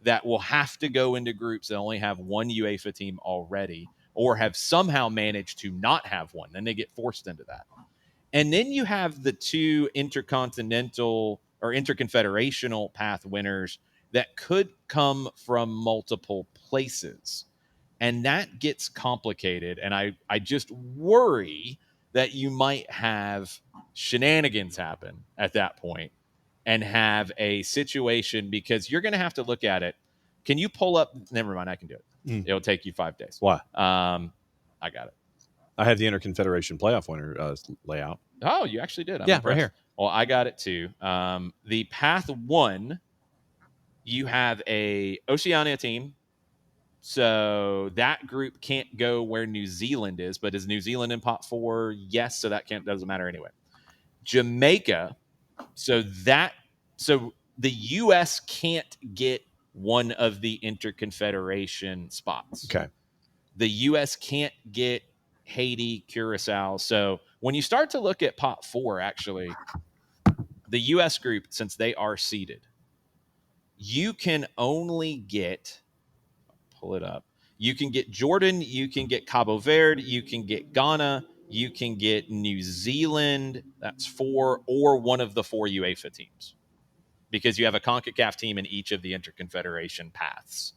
that will have to go into groups that only have one UEFA team already or have somehow managed to not have one. Then they get forced into that. And then you have the 2 intercontinental or interconfederational path winners that could come from multiple places. And that gets complicated. And I just worry that you might have shenanigans happen at that point and have a situation, because you're going to have to look at it. Can you pull up? Never mind, I can do it. It'll take you 5 days. Why? I got it. I have the Interconfederation playoff winner layout. Oh, you actually did. I'm yeah, impressed. Right here. Well, I got it too. The path 1, you have a Oceania team. So that group can't go where New Zealand is, but is New Zealand in pot 4? Yes. So that doesn't matter anyway. Jamaica. So the U.S. can't get one of the interconfederation spots. Okay. The U.S. can't get Haiti, Curacao. So when you start to look at pot 4, actually, the U.S. group, since they are seeded, you can only get, pull it up, you can get Jordan, you can get Cabo Verde, you can get Ghana, you can get New Zealand, that's 4, or one of the 4 UEFA teams, because you have a CONCACAF team in each of the interconfederation paths.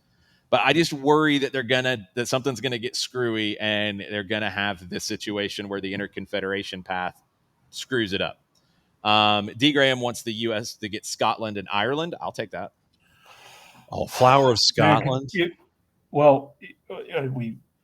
But I just worry that something's gonna get screwy, and they're gonna have this situation where the interconfederation path screws it up. D. Graham wants the U.S. to get Scotland and Ireland. I'll take that. Oh, Flower of Scotland.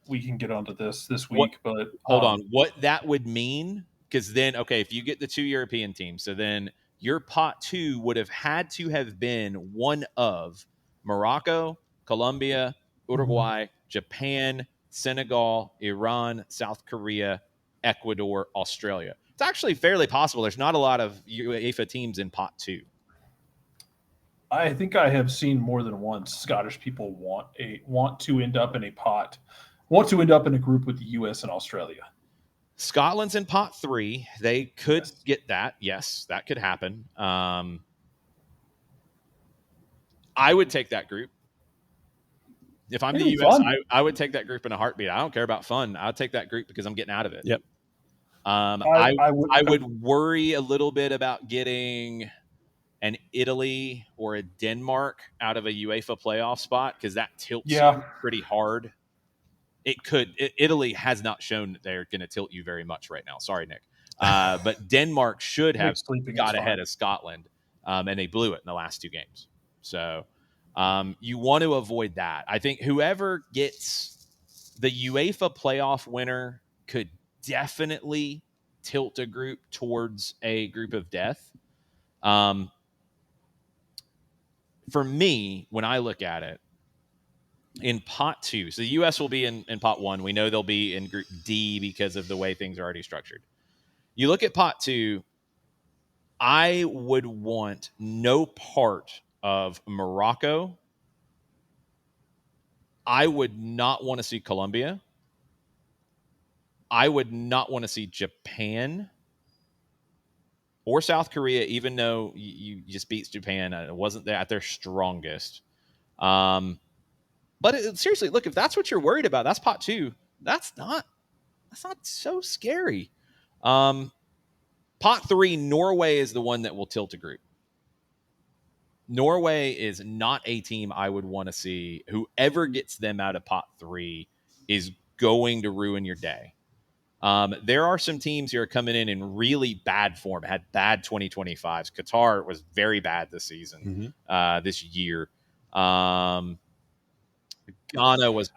We can get onto this week, but hold on. What that would mean, because then, okay, if you get the 2 European teams, so then your pot 2 would have had to have been one of Morocco, Colombia, Uruguay, Japan, Senegal, Iran, South Korea, Ecuador, Australia. It's actually fairly possible. There's not a lot of UEFA teams in pot 2. I think I have seen more than once Scottish people want to end up in a group with the U.S. and Australia. Scotland's in pot 3. They could get that. Yes, that could happen. I would take that group. If I'm the U.S., I would take that group in a heartbeat. I don't care about fun. I'll take that group because I'm getting out of it. Yep. I would worry a little bit about getting an Italy or a Denmark out of a UEFA playoff spot, because that tilts you pretty hard. It could. Italy has not shown that they're going to tilt you very much right now. Sorry, Nick. But Denmark should have got ahead of Scotland, and they blew it in the last 2 games. So you want to avoid that. I think whoever gets the UEFA playoff winner could definitely tilt a group towards a group of death. For me, when I look at it, in pot 2, so the U.S. will be in pot 1. We know they'll be in group D because of the way things are already structured. You look at pot 2, I would want no part of Morocco. I would not want to see Colombia. I would not want to see Japan or South Korea, even though you just beat Japan. It wasn't at their strongest. But seriously, look, if that's what you're worried about, that's pot 2. That's not so scary. Pot 3, Norway is the one that will tilt a group. Norway is not a team I would want to see. Whoever gets them out of pot 3 is going to ruin your day. There are some teams here coming in really bad form, had bad 2025s. Qatar was very bad this season, this year. Ghana was.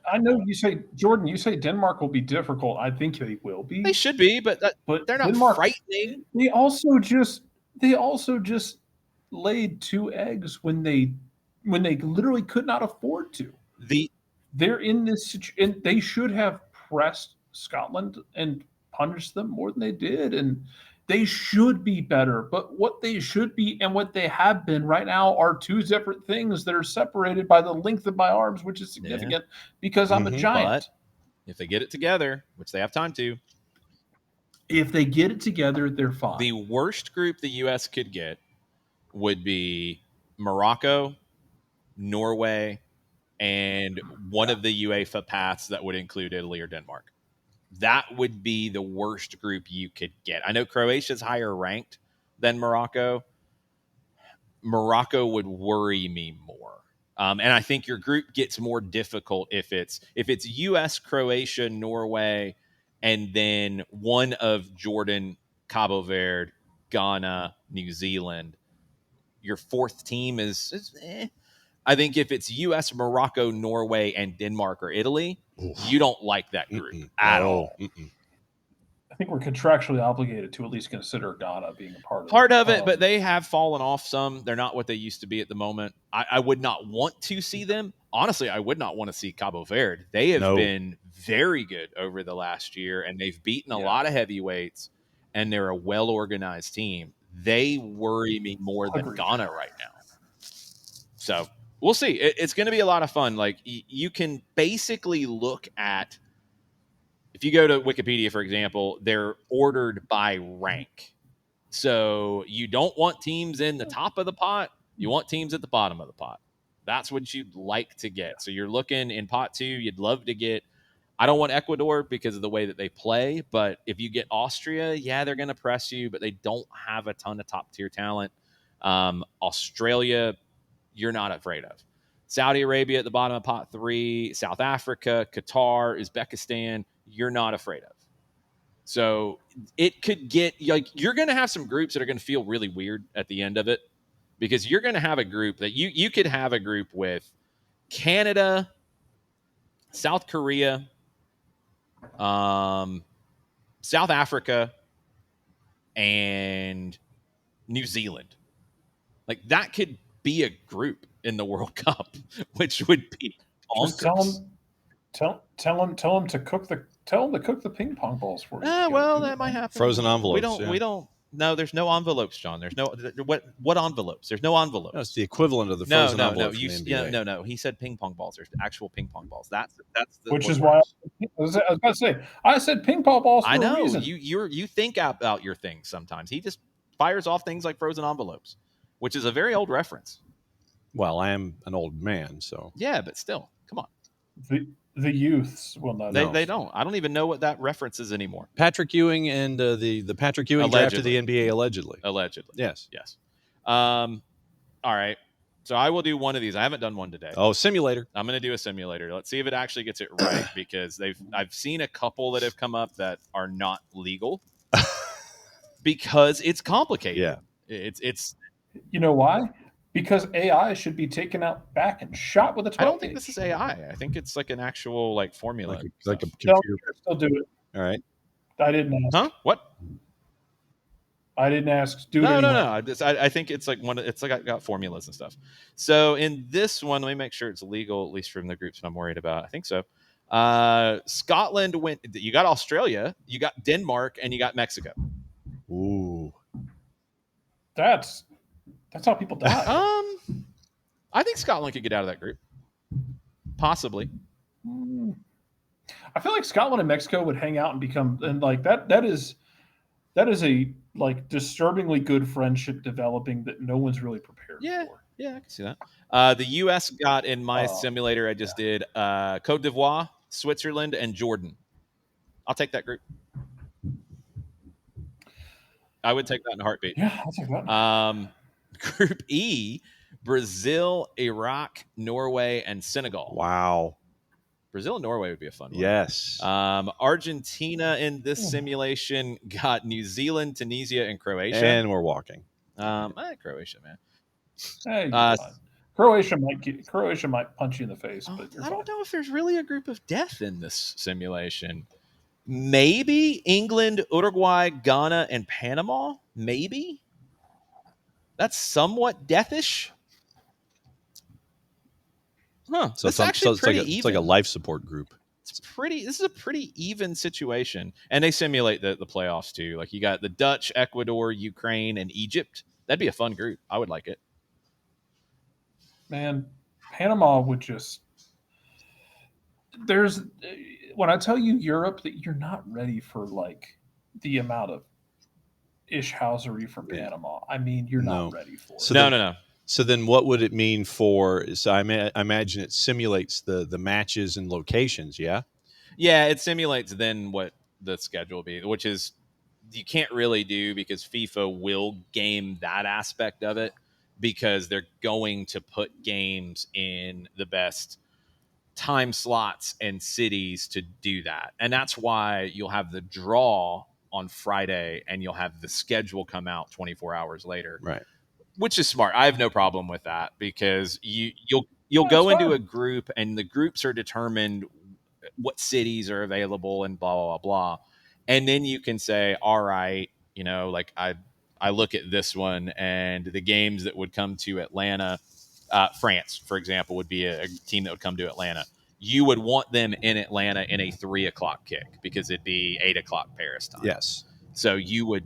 I know you say, Jordan, you say Denmark will be difficult. I think they will be. They should be, but they're not Denmark, frightening. They also just laid 2 eggs when they literally could not afford to. They're in this, and they should have pressed Scotland and punished them more than they did. And They should be better, but what they should be and what they have been right now are two separate things that are separated by the length of my arms, which is significant because I'm a giant. But if they get it together, which they have time to, if they get it together, they're fine. The worst group the U.S. could get would be Morocco, Norway, and one of the UEFA paths that would include Italy or Denmark. That would be the worst group you could get. I know Croatia's higher ranked than Morocco. Morocco would worry me more. And I think your group gets more difficult if it's U.S., Croatia, Norway, and then one of Jordan, Cabo Verde, Ghana, New Zealand. Your fourth team is I think if it's U.S., Morocco, Norway, and Denmark or Italy, you don't like that group at all. I think we're contractually obligated to at least consider Ghana being a part of it, but they have fallen off some. They're not what they used to be at the moment. I would not want to see them. Honestly, I would not want to see Cabo Verde. They have been very good over the last year, and they've beaten a lot of heavyweights, and they're a well-organized team. They worry me more than Ghana right now. So we'll see. It's going to be a lot of fun. Like, you can basically look at, if you go to Wikipedia, for example, they're ordered by rank. So you don't want teams in the top of the pot. You want teams at the bottom of the pot. That's what you'd like to get. So you're looking in pot 2, you'd love to get, I don't want Ecuador because of the way that they play, but if you get Austria, yeah, they're going to press you, but they don't have a ton of top tier talent. Australia, you're not afraid of. Saudi Arabia at the bottom of pot 3, South Africa, Qatar, Uzbekistan, you're not afraid of. So it could get, like, you're going to have some groups that are going to feel really weird at the end of it, because you're going to have a group that you could have a group with Canada, South Korea, South Africa, and New Zealand. Like, that could be a group in the World Cup, which would be bonkers. Tell them to cook the ping pong balls for you. Well, that might happen. Frozen envelopes. We don't. No, there's no envelopes, John. There's no what envelopes? There's no envelopes. No, it's the equivalent of the frozen envelope. No. He said ping pong balls. There's actual ping pong balls. That's which is why I was about to say I said ping pong balls. For I know a reason. you think about your things sometimes. He just fires off things like frozen envelopes, which is a very old reference. Well, I am an old man, so yeah, but still, come on. The youths will not know. They don't. I don't even know what that reference is anymore. Patrick Ewing and the Patrick Ewing draft to the NBA allegedly. Yes. All right. So I will do one of these. I haven't done one today. Oh, simulator. I'm going to do a simulator. Let's see if it actually gets it right, because I've seen a couple that have come up that are not legal because it's complicated. Yeah. It's you know why? Because AI should be taken out back and shot with a 12 I don't think this is AI. I think it's like an actual formula. Like a computer. Still do it. All right. I didn't ask. Huh? What? I didn't ask. No. I think it's like it's like I got formulas and stuff. So in this one, let me make sure it's legal, at least from the groups I'm worried about. I think so. Scotland went. You got Australia, you got Denmark, and you got Mexico. Ooh. That's how people die. I think Scotland could get out of that group. Possibly. I feel like Scotland and Mexico would hang out and become, and like that is a like disturbingly good friendship developing that no one's really prepared for. Yeah, I can see that. The U.S. got in my simulator I just did Cote d'Ivoire, Switzerland, and Jordan. I'll take that group. I would take that in a heartbeat. Yeah, I'll take that. Group E, Brazil, Iraq, Norway, and Senegal. Wow. Brazil and Norway would be a fun one. Yes. Argentina in this simulation got New Zealand, Tunisia, and Croatia. And we're walking. Croatia, man. Hey, Croatia might punch you in the face. But I don't know if there's really a group of death in this simulation. Maybe England, Uruguay, Ghana, and Panama. Maybe. That's somewhat deathish. Huh. So it's actually pretty even. It's like a life support group. This is a pretty even situation, and they simulate the playoffs too. Like, you got the Dutch, Ecuador, Ukraine, and Egypt. That'd be a fun group. I would like it. Man, Panama would just. There's when I tell you Europe that you're not ready for like the amount of ishhousery from Panama. I mean, you're not ready for it. So no. So then, what would it mean for? So I imagine it simulates the matches and locations. Yeah. Yeah, it simulates then what the schedule will be, which is you can't really do because FIFA will game that aspect of it because they're going to put games in the best time slots and cities to do that. And that's why you'll have the draw on Friday and you'll have the schedule come out 24 hours later. Right. Which is smart. I have no problem with that because you'll go into a group and the groups are determined what cities are available and blah, blah, blah, blah. And then you can say, all right, like I look at this one and the games that would come to Atlanta, France, for example, would be a team that would come to Atlanta. You would want them in Atlanta in a 3:00 kick because it'd be 8:00 Paris time. Yes. So you would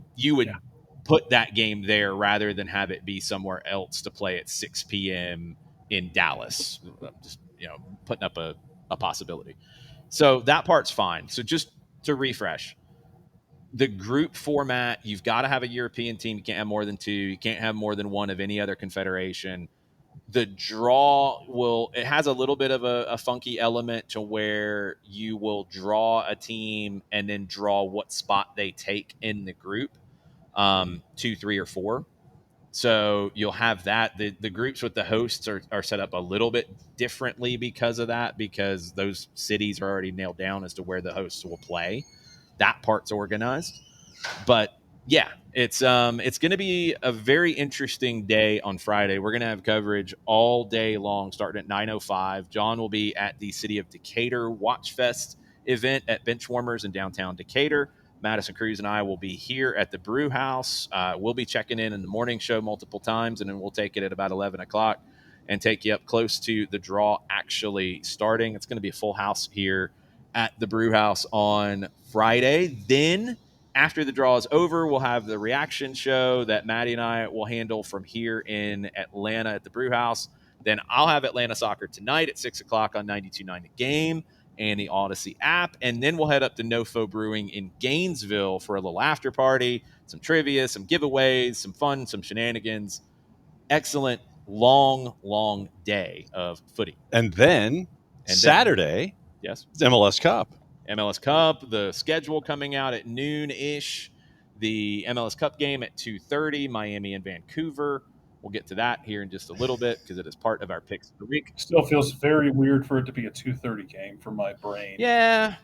put that game there rather than have it be somewhere else to play at 6 p.m. in Dallas. Just putting up a possibility. So that part's fine. So just to refresh, the group format, you've got to have a European team. You can't have more than two. You can't have more than one of any other confederation. The draw it has a little bit of a funky element to where you will draw a team and then draw what spot they take in the group, 2, 3, or 4. So you'll have that. The groups with the hosts are set up a little bit differently because of that, because those cities are already nailed down as to where the hosts will play. That part's organized. But yeah, it's going to be a very interesting day on Friday. We're going to have coverage all day long, starting at 9:05. John will be at the City of Decatur Watch Fest event at Benchwarmers in downtown Decatur. Madison Cruz and I will be here at the Brew House. We'll be checking in the morning show multiple times, and then we'll take it at about 11 o'clock and take you up close to the draw actually starting. It's going to be a full house here at the Brew House on Friday. Then after the draw is over, we'll have the reaction show that Maddie and I will handle from here in Atlanta at the Brew House. Then I'll have Atlanta Soccer tonight at 6 o'clock on 92.9 The Game and the Odyssey app. And then we'll head up to NoFo Brewing in Gainesville for a little after party, some trivia, some giveaways, some fun, some shenanigans. Excellent, long day of footy. And then Saturday, yes, it's MLS Cup. MLS Cup, the schedule coming out at noon-ish. The MLS Cup game at 2:30, Miami and Vancouver. We'll get to that here in just a little bit because it is part of our picks of the week. Still feels very weird for it to be a 2:30 game for my brain. Yeah.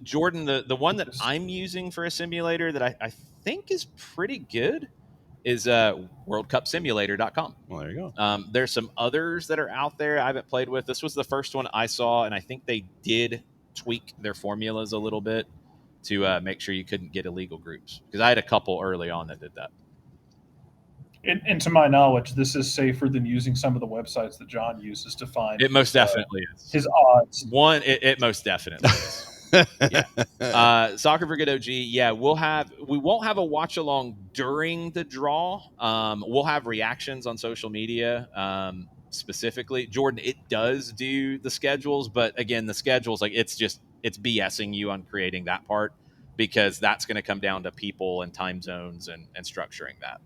Jordan, the one that I'm using for a simulator that I think is pretty good is worldcupsimulator.com. Well, there you go. There's some others that are out there I haven't played with. This was the first one I saw, and I think they did tweak their formulas a little bit to make sure you couldn't get illegal groups, because I had a couple early on that did that. And to my knowledge, this is safer than using some of the websites that John uses to find. It most definitely is. His odds. It most definitely is. Yeah. Soccer for Good OG. Yeah, we won't have a watch along during the draw. We'll have reactions on social media. Specifically, Jordan, it does do the schedules, but again, the schedules, like, it's BSing you on creating that part, because that's going to come down to people and time zones and structuring that.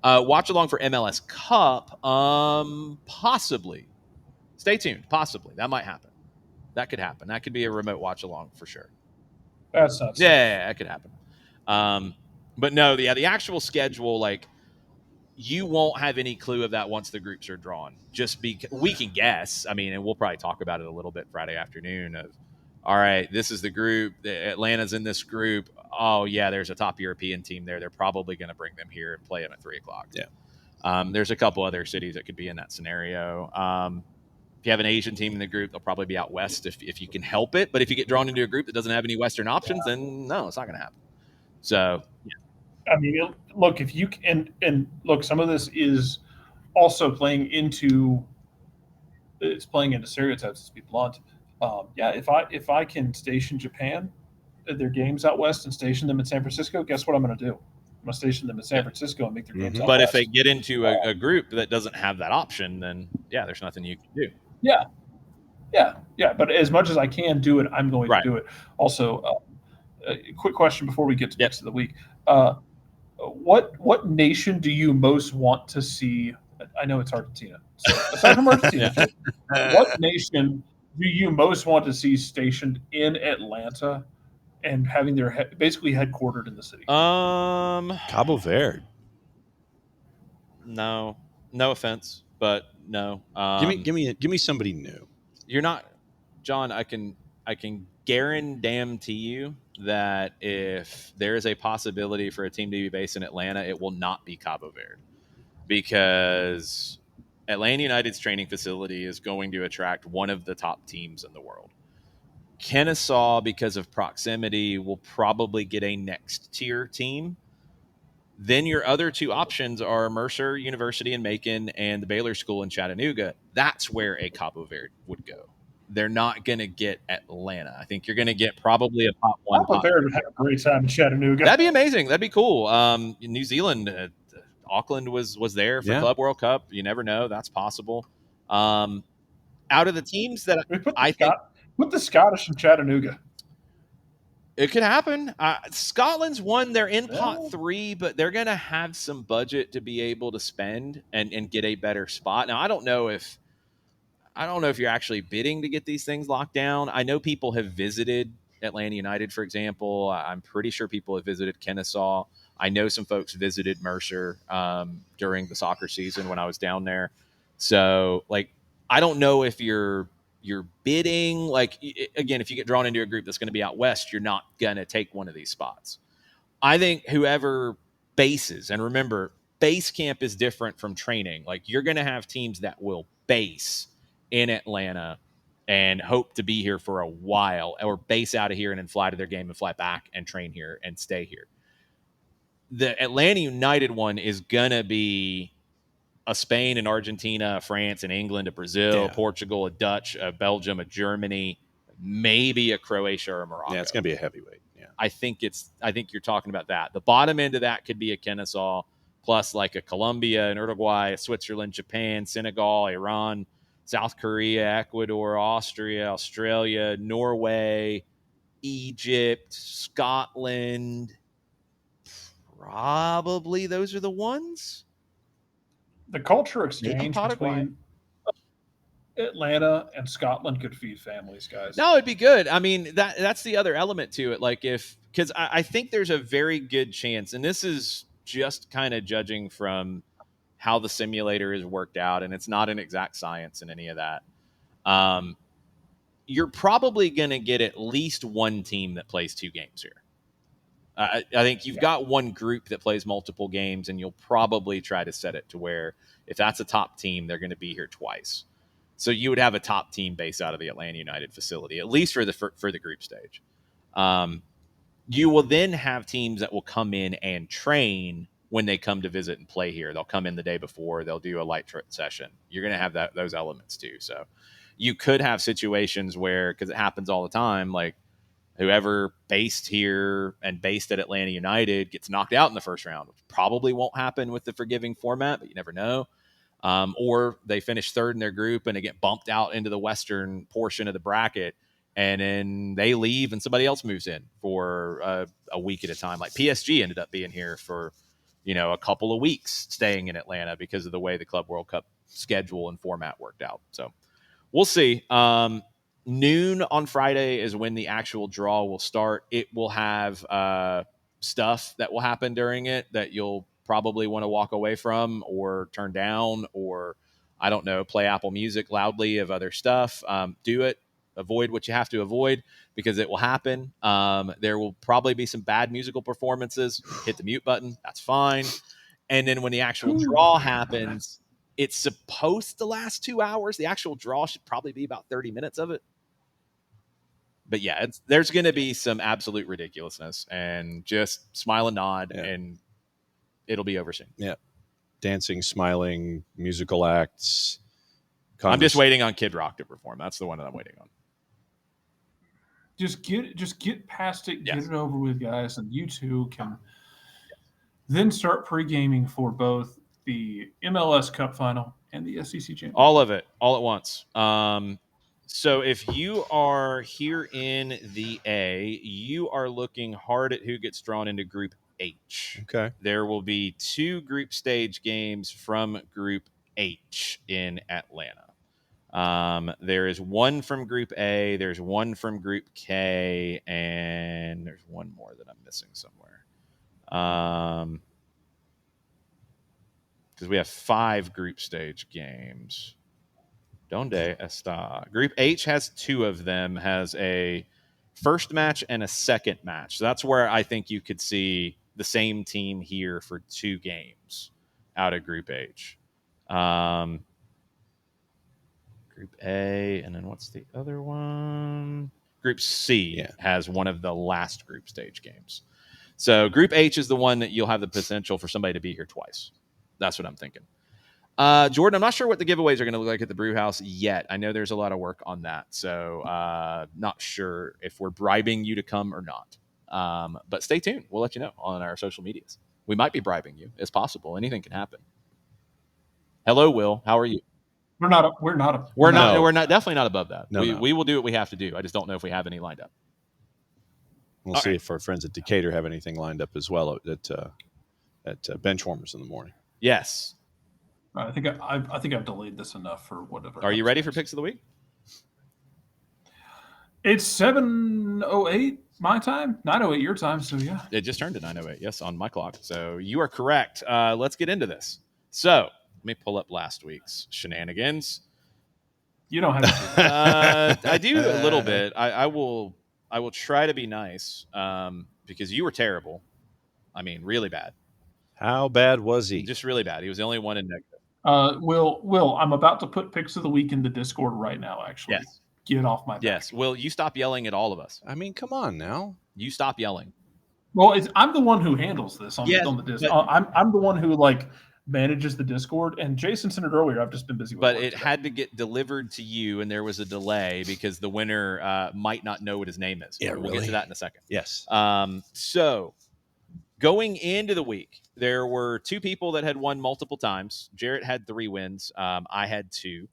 Watch along for MLS Cup, possibly. Stay tuned. Possibly that might happen. That could happen. That could be a remote watch along for sure. That's not. Yeah, that could happen. But no, the actual schedule, like, you won't have any clue of that once the groups are drawn. Just because we can guess. I mean, and we'll probably talk about it a little bit Friday afternoon. Of, all right, this is the group. Atlanta's in this group. Oh yeah, there's a top European team there. They're probably going to bring them here and play them at 3 o'clock. Yeah. There's a couple other cities that could be in that scenario. If you have an Asian team in the group, they'll probably be out west if you can help it. But if you get drawn into a group that doesn't have any Western options, then no, it's not going to happen. So, yeah. I mean, look, if you can, and look, some of this is also playing into stereotypes, to be blunt. If I can station Japan their games out west and station them in San Francisco, guess what I'm going to do? I'm going to station them in San Francisco and make their games out But west. if they get into a group that doesn't have that option, then yeah, there's nothing you can do. Yeah. But as much as I can do it, I'm going to do it. Also, a quick question before we get to picks of the week. What nation do you most want to see? I know it's Argentina. So aside from Argentina, what nation do you most want to see stationed in Atlanta and having their basically headquartered in the city? Cabo Verde. No offense, but no. Give me somebody new. You're not, John. I can guarantee you that if there is a possibility for a team to be based in Atlanta, it will not be Cabo Verde, because Atlanta United's training facility is going to attract one of the top teams in the world. Kennesaw, because of proximity, will probably get a next tier team. Then your other two options are Mercer University in Macon and the Baylor School in Chattanooga. That's where a Cabo Verde would go. They're not going to get Atlanta. I think you're going to get probably a top one. Cabo Verde would have a great time in Chattanooga. That'd be amazing. That'd be cool. New Zealand, Auckland was there for Club World Cup. You never know. That's possible. Out of the teams that I think, put the Scottish in Chattanooga. It could happen. Scotland's one. They're in pot 3, but they're going to have some budget to be able to spend and get a better spot. Now, I don't know if you're actually bidding to get these things locked down. I know people have visited Atlanta United, for example. I'm pretty sure people have visited Kennesaw. I know some folks visited Mercer during the soccer season when I was down there. So, I don't know if you're bidding. Again, if you get drawn into a group that's going to be out west, you're not going to take one of these spots. I think whoever bases, and remember, base camp is different from training. You're going to have teams that will base in Atlanta and hope to be here for a while, or base out of here and then fly to their game and fly back and train here and stay here. The Atlanta United one is going to be a Spain and Argentina, France and England, a Brazil, Portugal, a Dutch, a Belgium, a Germany, maybe a Croatia or a Morocco. Yeah, it's going to be a heavyweight. Yeah, I think you're talking about that. The bottom end of that could be a Kennesaw, plus a Colombia and Uruguay, a Switzerland, Japan, Senegal, Iran, South Korea, Ecuador, Austria, Australia, Norway, Egypt, Scotland. Probably those are the ones. The culture exchange between Atlanta and Scotland could feed families, guys. No, it'd be good. I mean, that's the other element to it. Because I think there's a very good chance, and this is just kind of judging from how the simulator is worked out, and it's not an exact science in any of that. You're probably going to get at least one team that plays 2 games here. I think you've got one group that plays multiple games, and you'll probably try to set it to where if that's a top team, they're going to be here twice. So you would have a top team based out of the Atlanta United facility, at least for the group stage. You will then have teams that will come in and train when they come to visit and play here. They'll come in the day before. They'll do a light session. You're going to have those elements too. So you could have situations where, because it happens all the time, whoever based here and based at Atlanta United gets knocked out in the first round, which probably won't happen with the forgiving format, but you never know. Or they finish third in their group and they get bumped out into the western portion of the bracket, and then they leave and somebody else moves in for a week at a time. Like PSG ended up being here for, a couple of weeks staying in Atlanta because of the way the Club World Cup schedule and format worked out. So we'll see. Noon on Friday is when the actual draw will start. It will have stuff that will happen during it that you'll probably want to walk away from or turn down, or I don't know, play Apple Music loudly of other stuff. Do it. Avoid what you have to avoid because it will happen. There will probably be some bad musical performances. Hit the mute button. That's fine. And then when the actual draw happens, it's supposed to last 2 hours. The actual draw should probably be about 30 minutes of it. But yeah, there's going to be some absolute ridiculousness, and just smile and nod, and it'll be over soon. Yeah. Dancing, smiling, musical acts. I'm just waiting on Kid Rock to perform. That's the one that I'm waiting on. Just get past it, Yes. get it over with, guys, and you two can then start pre-gaming for both the MLS Cup final and the SEC Championship. All of it, all at once. So if you are here in the A, you are looking hard at who gets drawn into Group H. Okay. There will be 2 group stage games from Group H in Atlanta. There is one from Group A, there's one from Group K, and there's one more that I'm missing somewhere. Because we have 5 group stage games. Donde está? Group H has 2 of them, has a first match and a second match. So that's where I think you could see the same team here for 2 games out of Group H. Group A, and then what's the other one? Group C has one of the last group stage games. So Group H is the one that you'll have the potential for somebody to be here twice. That's what I'm thinking. Jordan, I'm not sure what the giveaways are going to look like at the brew house yet. I know there's a lot of work on that. So not sure if we're bribing you to come or not. But stay tuned. We'll let you know on our social medias. We might be bribing you. It's possible. Anything can happen. Hello, Will. How are you? We're not definitely not above that. No. We will do what we have to do. I just don't know if we have any lined up. We'll see if our friends at Decatur have anything lined up as well at Benchwarmers in the morning. Yes. I think I've delayed this enough for whatever. Are you ready for picks of the week? It's 7:08 my time, 9:08 your time. So yeah, it just turned to 9:08. Yes, on my clock. So you are correct. Let's get into this. So let me pull up last week's shenanigans. You don't have to do that. I do a little bit. I will try to be nice because you were terrible. I mean, really bad. How bad was he? Just really bad. He was the only one in negative. Will, I'm about to put picks of the week in the Discord right now, actually. Yes. Get off my back. Yes. Will, you stop yelling at all of us. I mean, come on now. You stop yelling. Well, I'm the one who handles this on the Discord. I'm the one who manages the Discord, and Jason sent it earlier. I've just been busy with But work it today. had to get delivered to you, and there was a delay because the winner might not know what his name is. Yeah, We'll get to that in a second. Yes. So going into the week, there were 2 people that had won multiple times. Jarrett had 3 wins. I had 2.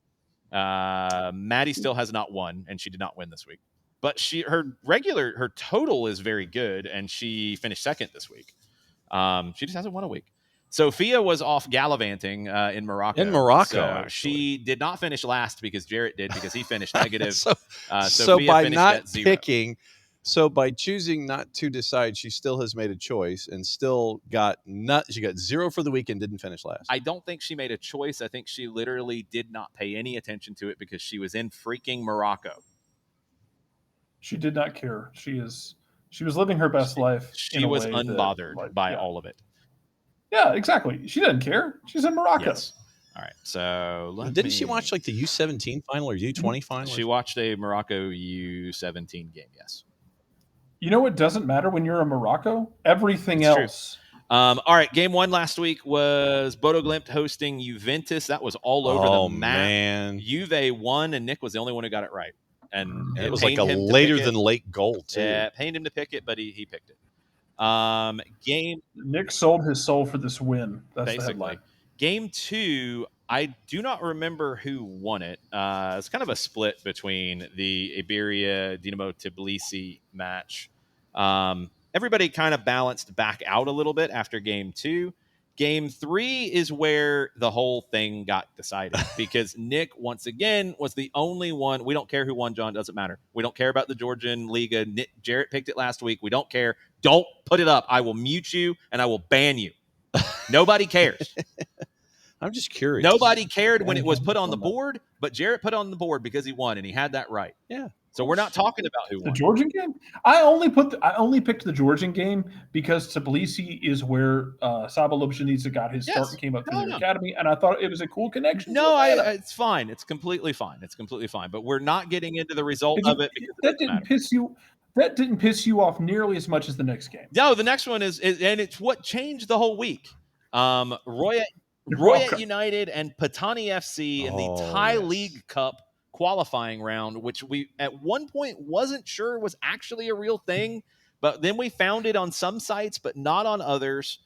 Maddie still has not won, and she did not win this week. But her total is very good, and she finished second this week. She just hasn't won a week. Sophia was off gallivanting in Morocco. So she did not finish last because Jarrett did, because he finished negative. So by not picking, so by choosing not to decide, she still has made a choice and still she got 0 for the week and didn't finish last. I don't think she made a choice. I think she literally did not pay any attention to it because she was in freaking Morocco. She did not care. She was living her best life. She was unbothered by all of it. Yeah, exactly. She doesn't care. She's in Morocco. Yes. All right. So didn't she watch the U17 final or U20 final? She watched a Morocco U17 game. Yes. You know what doesn't matter when you're in Morocco? Everything else. True. All right. Game 1 last week was Bodo Glimt hosting Juventus. That was all over the map. Man. Juve won, and Nick was the only one who got it right. And it was like a later than late goal too. Yeah, it pained him to pick it, but he picked it. Nick sold his soul for this win. That's basically the headline. Game 2, I do not remember who won it. It's kind of a split between the Iberia Dinamo Tbilisi match. Everybody kind of balanced back out a little bit after game 2. Game 3 is where the whole thing got decided because Nick, once again, was the only one. We don't care who won, John. Doesn't matter. We don't care about the Georgian Liga. Jarrett picked it last week. We don't care. Don't put it up. I will mute you and I will ban you. Nobody cares. I'm just curious. Nobody cared when it was put on the board, but Jarrett put it on the board because he won and he had that right. Yeah. So we're not talking about who won. The Georgian game? I only picked the Georgian game because Tbilisi is where Saba Lobjanidze got his start and came up through the academy, and I thought it was a cool connection. No, it's fine. It's completely fine. But we're not getting into the result of it because that didn't piss you. That didn't piss you off nearly as much as the next game. No, the next one is and it's what changed the whole week. Royal United and Patani FC in the Thai League Cup qualifying round, which we at one point wasn't sure was actually a real thing, but then we found it on some sites, but not on others.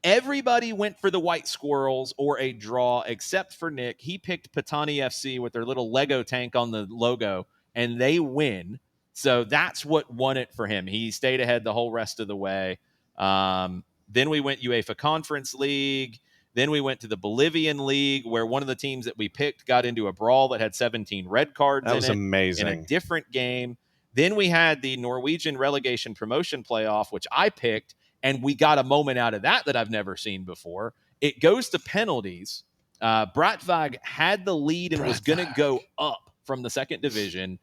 Everybody went for the White Squirrels or a draw except for Nick. He picked Patani FC with their little Lego tank on the logo, and they win. So that's what won it for him. He stayed ahead the whole rest of the way. Then we went UEFA Conference League. Then we went to the Bolivian League, where one of the teams that we picked got into a brawl that had 17 red cards That was amazing. in a different game. Then we had the Norwegian relegation promotion playoff, which I picked, and we got a moment out of that I've never seen before. It goes to penalties. Bratvag had the lead and was going to go up from the second division.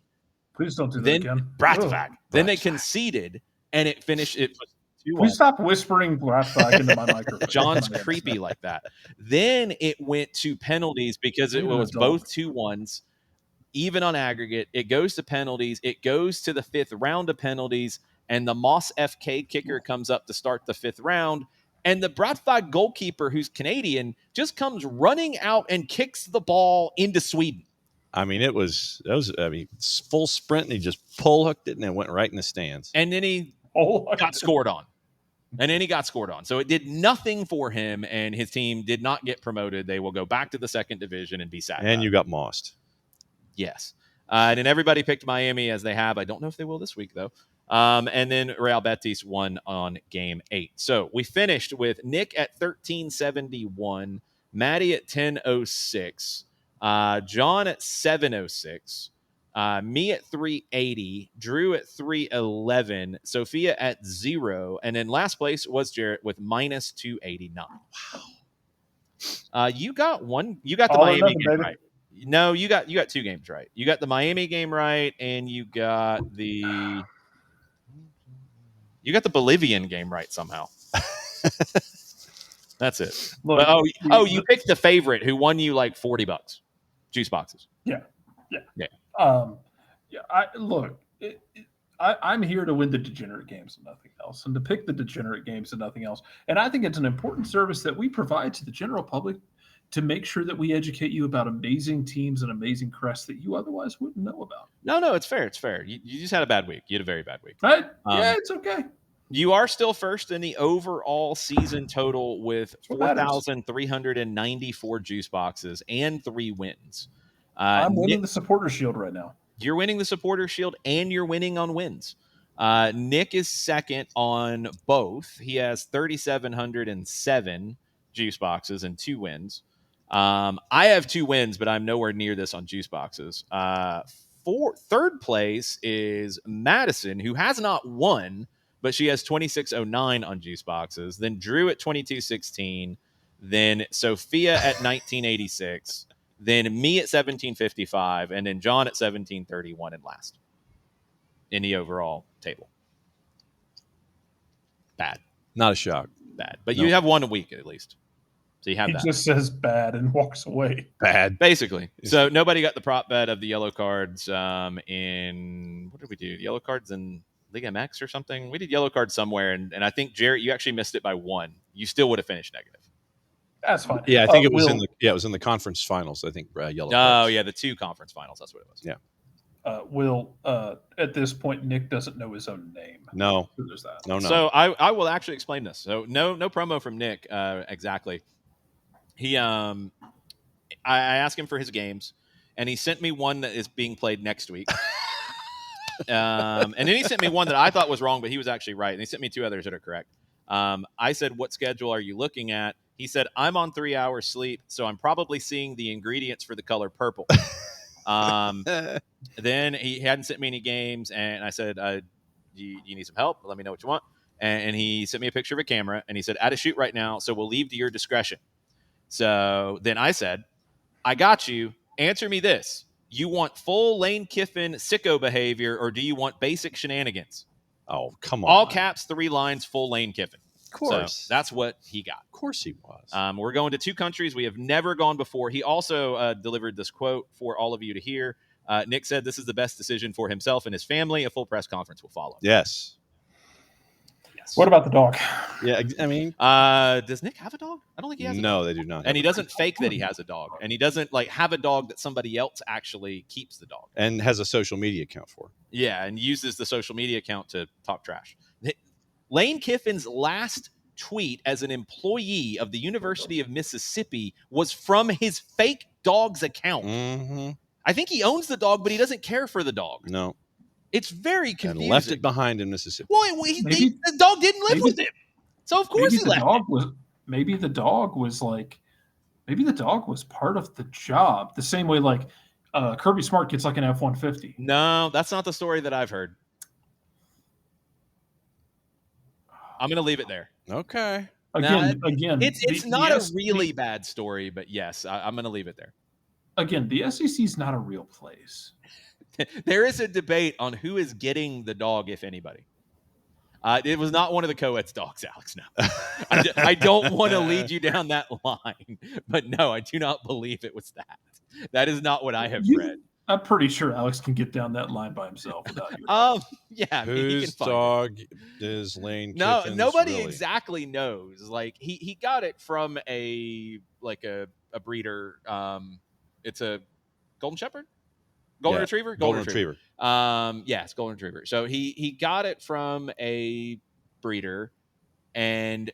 Please don't do that again. Bratvag. Then they conceded, and it finished. It was 2-1. Please stop whispering Bratvag into my microphone. John's creepy like that. Then it went to penalties because it was both 2-1s, even on aggregate. It goes to penalties. It goes to the fifth round of penalties. And the Moss FK kicker comes up to start the fifth round. And the Bratvag goalkeeper, who's Canadian, just comes running out and kicks the ball into Sweden. I mean, it was full sprint, and he just pull hooked it, and it went right in the stands. And then he got scored on. So it did nothing for him, and his team did not get promoted. They will go back to the second division and be sad. And you got mossed. Yes. And then everybody picked Miami, as they have. I don't know if they will this week, though. And then Real Betis won on game 8. So we finished with Nick at 1371, Maddie at 1006, John at 706, me at 380, Drew at 311, Sophia at 0, and then last place was Jarrett with minus 289. Wow. You got the Miami game right. No, you got 2 games right. You got the Miami game right, and you got the Bolivian game right somehow. That's it. Look, you picked the favorite who won you like $40 juice boxes. Yeah. I'm here to win the degenerate games and nothing else, and to pick the degenerate games and nothing else. And I think it's an important service that we provide to the general public to make sure that we educate you about amazing teams and amazing crests that you otherwise wouldn't know about. No, it's fair. It's fair. You just had a bad week. You had a very bad week. Right? Yeah, it's okay. You are still first in the overall season total with 4,394 juice boxes and 3 wins. I'm winning the Supporter Shield right now. You're winning the Supporter Shield, and you're winning on wins. Nick is second on both. He has 3,707 juice boxes and 2 wins. I have 2 wins, but I'm nowhere near this on juice boxes. Third place is Madison, who has not won, but she has 2609 on juice boxes. Then Drew at 2216. Then Sophia at 1986. Then me at 1755. And then John at 1731 and last in the overall table. Bad. Not a shock. Bad. But you have 1 a week at least. So you have that. He just says bad and walks away. Bad. Basically. So nobody got the prop bet of the yellow cards in – what did we do? Yellow cards in Liga MX or something? We did yellow cards somewhere, and I think, Jarrett, you actually missed it by 1. You still would have finished negative. That's fine. Yeah, I think it was it was in the conference finals, I think, yellow cards. Oh, yeah, the 2 conference finals. That's what it was. Yeah. At this point, Nick doesn't know his own name. No. So there's that. No. So I will actually explain this. So no promo from Nick exactly. He I asked him for his games, and he sent me one that is being played next week. And then he sent me one that I thought was wrong, but he was actually right. And he sent me 2 others that are correct. I said, what schedule are you looking at? He said, I'm on 3 hours sleep, so I'm probably seeing the ingredients for the color purple. Then he hadn't sent me any games, and I said, you need some help? Let me know what you want. And he sent me a picture of a camera, and he said, at a shoot right now, so we'll leave to your discretion. So then I said, I got you. Answer me this. You want full Lane Kiffin sicko behavior, or do you want basic shenanigans? Oh, come on. All caps, 3 lines, full Lane Kiffin. Of course. So that's what he got. Of course he was. We're going to 2 countries we have never gone before. He also delivered this quote for all of you to hear. Nick said this is the best decision for himself and his family. A full press conference will follow. Yes. Yes. What about the dog? Yeah, I mean, does Nick have a dog? I don't think he has a dog. no, they do not. And he doesn't fake that he has a dog. And he doesn't like have a dog that somebody else actually keeps the dog. And has a social media account for. Yeah, and uses the social media account to talk trash. Lane Kiffin's last tweet as an employee of the University of Mississippi was from his fake dog's account. Mm-hmm. I think he owns the dog, but he doesn't care for the dog. No. It's very confusing. And left it behind in Mississippi. Well, the dog didn't live with him. So, of course, he left it. Maybe the dog was part of the job. The same way like Kirby Smart gets like an F-150. No, that's not the story that I've heard. I'm going to leave it there. Okay. Again, it's not a really bad story, but yes, I'm going to leave it there. Again, the SEC is not a real place. There is a debate on who is getting the dog, if anybody. It was not one of the co-ed's dogs, Alex. No, I don't want to lead you down that line, but no, I do not believe it was that. That is not what I have read. I'm pretty sure Alex can get down that line by himself without you. Yeah. Whose dog is Lane Kiffin's? Nobody really? exactly knows. Like he got it from a breeder. It's a Golden Shepherd, Golden Retriever, Golden Retriever. It's Golden Retriever. So he got it from a breeder, and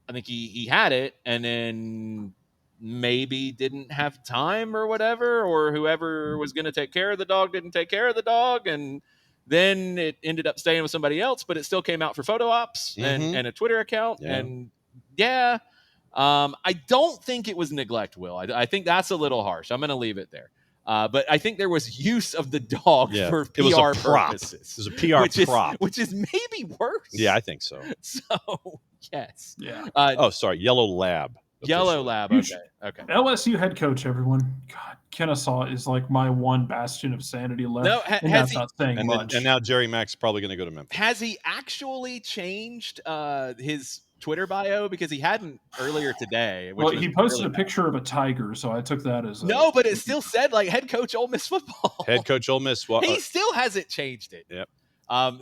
I think he had it, and then maybe didn't have time or whatever, or whoever was going to take care of the dog didn't take care of the dog, and then it ended up staying with somebody else, but it still came out for photo ops and a Twitter account. Yeah. And I don't think it was neglect, Will. I think that's a little harsh. I'm going to leave it there. But I think there was use of the dog for PR purposes. It was a PR prop. Which is maybe worse. Yeah, I think so. So, yes. Yeah. Sorry. Yellow Lab. Yellow Lab. Okay. LSU head coach, everyone. God, Kennesaw is like my one bastion of sanity left. No, that's not saying much. And now Jerry Mack's probably going to go to Memphis. Has he actually changed his Twitter bio? Because he hadn't earlier today. Well, he posted a picture of a tiger, so I took that as no, but it still said like head coach Ole Miss football. Head coach Ole Miss. Well, he still hasn't changed it. Yep.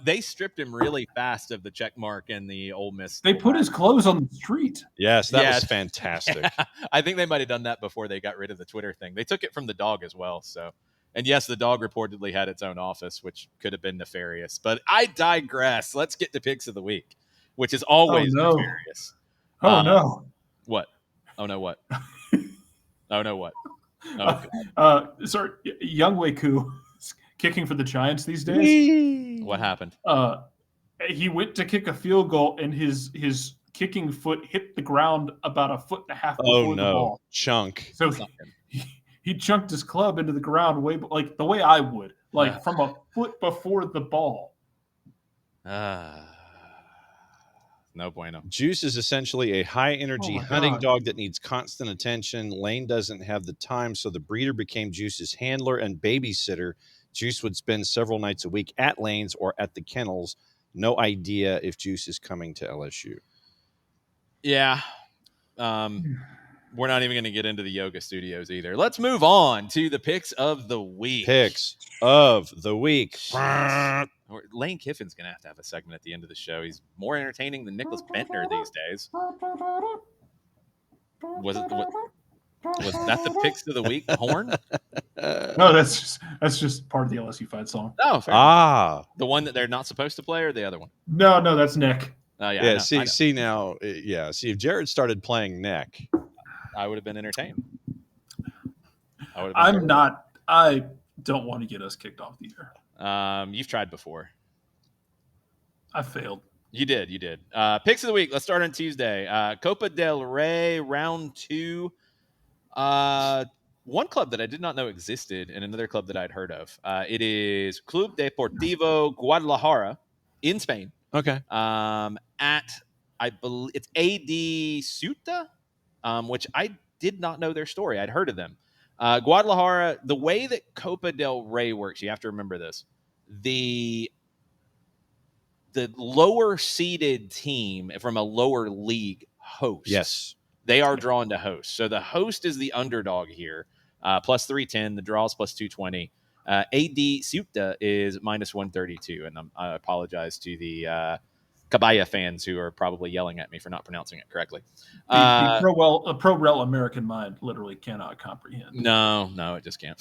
They stripped him really fast of the check mark and the Ole Miss. They put his clothes on the street. Yes, that was fantastic. Yeah, I think they might have done that before they got rid of the Twitter thing. They took it from the dog as well. So, and yes, the dog reportedly had its own office, which could have been nefarious. But I digress. Let's get to picks of the week, which is always nefarious. Oh no! What? Oh no! What? Oh no! What? Oh, sorry, Young Wei-Koo kicking for the Giants these days. What happened? He went to kick a field goal, and his kicking foot hit the ground about a foot and a half before the ball. Chunk. So he chunked his club into the ground like the way I would, like from a foot before the ball. No bueno. Juice is essentially a high-energy hunting dog that needs constant attention. Lane doesn't have the time, so the breeder became Juice's handler and babysitter. Juice would spend several nights a week at Lane's or at the kennels. No idea if Juice is coming to LSU. Yeah. We're not even going to get into the yoga studios either. Let's move on to the picks of the week. Picks of the week. Lane Kiffin's going to have a segment at the end of the show. He's more entertaining than Nicholas Bentner these days. Was that the picks of the week? The horn? No, that's just part of the LSU fight song. Oh, fair. The one that they're not supposed to play, or the other one? No, that's Nick. Oh yeah. Yeah. See now. Yeah. See, if Jarrett started playing Nick, I would have been entertained. I don't want to get us kicked off the air. You've tried before. I failed. You did. Picks of the week. Let's start on Tuesday. Copa del Rey, round 2. One club that I did not know existed and another club that I'd heard of. It is Club Deportivo Guadalajara in Spain. Okay. At, I believe, it's AD Ceuta, which I did not know their story. I'd heard of them. Guadalajara, the way that Copa del Rey works, you have to remember this. The lower seeded team from a lower league hosts. Yes. They are drawn to host. So the host is the underdog here, plus 310. The draw is plus 220. AD Ceuta is minus 132. And I apologize to the Cabaya fans who are probably yelling at me for not pronouncing it correctly. The pro-rel American mind literally cannot comprehend. No, it just can't.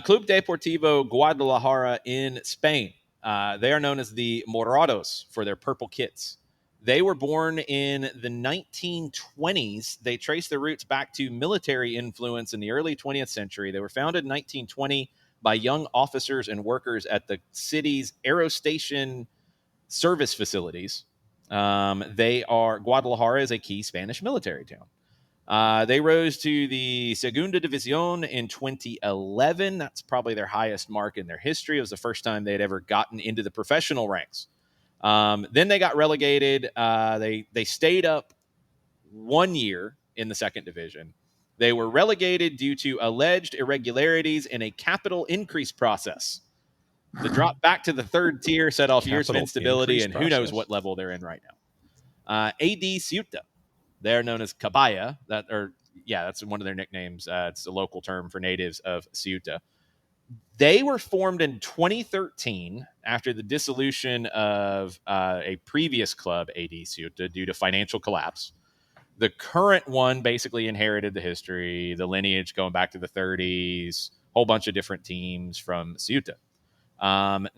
Club Deportivo Guadalajara in Spain. They are known as the Morados for their purple kits. They were born in the 1920s. They trace their roots back to military influence in the early 20th century. They were founded in 1920 by young officers and workers at the city's aerostation service facilities. Guadalajara is a key Spanish military town. They rose to the Segunda División in 2011. That's probably their highest mark in their history. It was the first time they had ever gotten into the professional ranks. Then they got relegated. They stayed up 1 year in the second division. They were relegated due to alleged irregularities in a capital increase process. The drop back to the third tier set off years of instability, and who knows what level they're in right now. AD Ceuta. They're known as Cabaya. That's one of their nicknames. It's a local term for natives of Ceuta. They were formed in 2013 after the dissolution of a previous club, AD Ceuta, due to financial collapse. The current one basically inherited the history, the lineage going back to the 30s, whole bunch of different teams from Ceuta.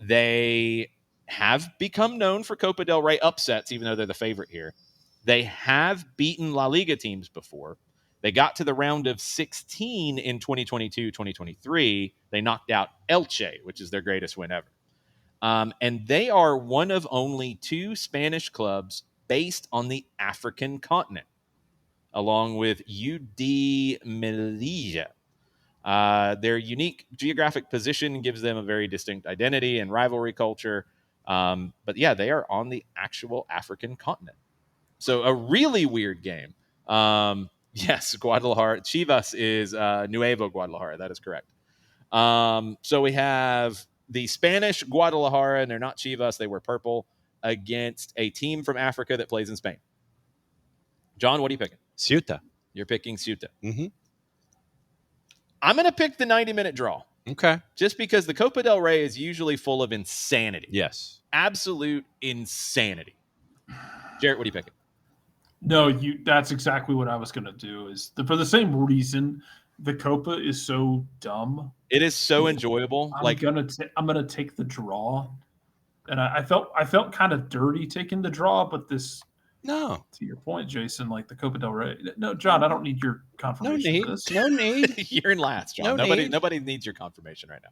They have become known for Copa del Rey upsets, even though they're the favorite here. They have beaten La Liga teams before. They got to the round of 16 in 2022-2023. They knocked out Elche, which is their greatest win ever. And they are one of only two Spanish clubs based on the African continent, along with UD Melilla. Their unique geographic position gives them a very distinct identity and rivalry culture. But yeah, they are on the actual African continent. So a really weird game. Yes, Guadalajara. Chivas is Nuevo Guadalajara. That is correct. So we have the Spanish Guadalajara, and they're not Chivas. They wear purple against a team from Africa that plays in Spain. John, what are you picking? Ceuta. You're picking Ceuta. Mm-hmm. I'm going to pick the 90-minute draw. Okay. Just because the Copa del Rey is usually full of insanity. Yes. Absolute insanity. Jarrett, what are you picking? No, that's exactly what I was going to do. For the same reason, the Copa is so dumb. It is so enjoyable. I'm gonna take the draw, and I felt kind of dirty taking the draw, but this. No. To your point, Jason, like the Copa del Rey. No, John, I don't need your confirmation. No need. You're in last, John. Nobody needs your confirmation right now.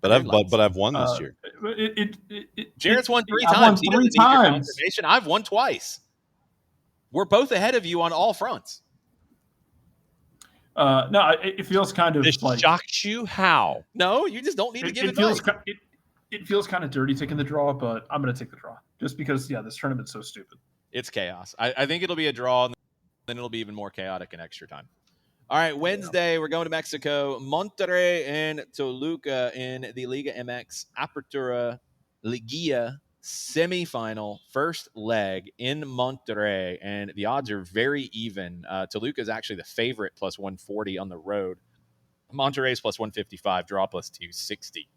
But I've won this year. Jarrett's won 3 times. He doesn't need your confirmation. I've won twice. We're both ahead of you on all fronts. No, it feels kind of this like shocks you. How? No, you just don't need to give it. It feels kind of dirty taking the draw, but I'm going to take the draw just because this tournament's so stupid. It's chaos. I think it'll be a draw, and then it'll be even more chaotic in extra time. All right, Wednesday, we're going to Mexico. Monterrey and Toluca in the Liga MX Apertura Liguilla semifinal, first leg in Monterrey, and the odds are very even. Toluca is actually the favorite, plus 140 on the road. Monterrey's plus 155, draw plus 260.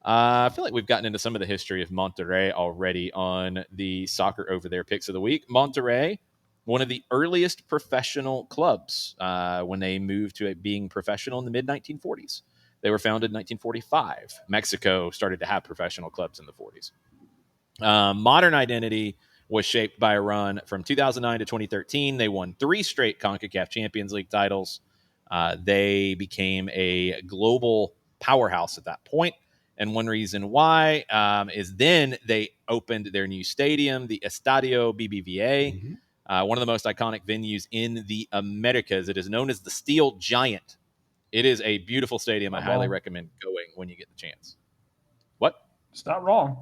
I feel like we've gotten into some of the history of Monterrey already on the Soccer Over There Picks of the Week. Monterrey, one of the earliest professional clubs when they moved to being professional in the mid-1940s. They were founded in 1945. Mexico started to have professional clubs in the 40s. Modern identity was shaped by a run from 2009 to 2013. They won 3 straight CONCACAF Champions League titles. They became a global powerhouse at that point. And one reason why is then they opened their new stadium, the Estadio BBVA, one of the most iconic venues in the Americas. It is known as the Steel Giant. It is a beautiful stadium. I highly recommend going when you get the chance. What? It's not wrong.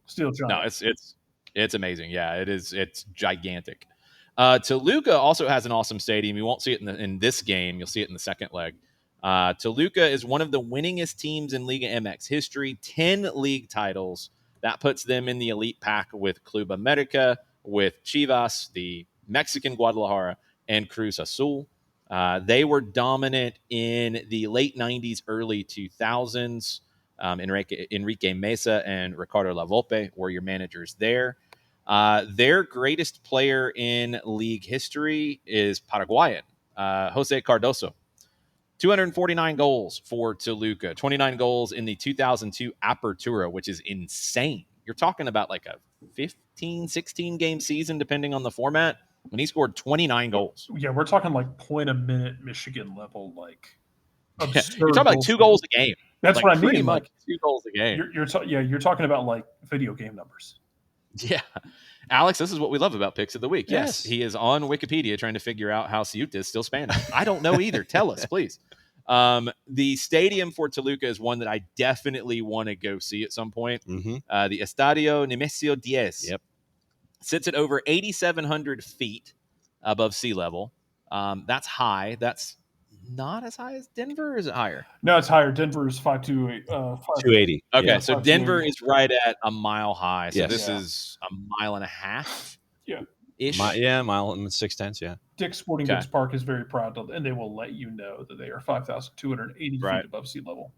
Steel Giant. No, it's amazing. Yeah, it is. It's gigantic. Toluca also has an awesome stadium. You won't see it in this game. You'll see it in the second leg. Toluca is one of the winningest teams in Liga MX history, 10 league titles. That puts them in the elite pack with Club America, with Chivas, the Mexican Guadalajara, and Cruz Azul. They were dominant in the late 90s, early 2000s. Enrique Mesa and Ricardo Lavolpe were your managers there. Their greatest player in league history is Paraguayan, Jose Cardoso. 249 goals for Toluca, 29 goals in the 2002 Apertura, which is insane. You're talking about like a 15, 16 game season, depending on the format, when he scored 29 goals. Yeah, we're talking like point a minute Michigan level, like absurd. You're talking about like 2 goals a game. That's like what I mean. Pretty much like 2 goals a game. You're talking about like video game numbers. Yeah. Alex, this is what we love about Picks of the Week. Yes, he is on Wikipedia trying to figure out how Ceuta is still Spanish. I don't know either. Tell us, please. The stadium for Toluca is one that I definitely want to go see at some point. Mm-hmm. The Estadio Nemesio 10. Yep. Sits at over 8,700 feet above sea level. That's high. That's not as high as Denver, or is it higher? No, it's higher. Denver is 528. 280. Okay, Yeah. so Denver is right at a mile high. So Yes. this is a mile and a half. Yeah. Ish. Mile and 6/10. Yeah. Dick's Sporting Goods Park is very proud to, and they will let you know that they are 5,280 feet above sea level.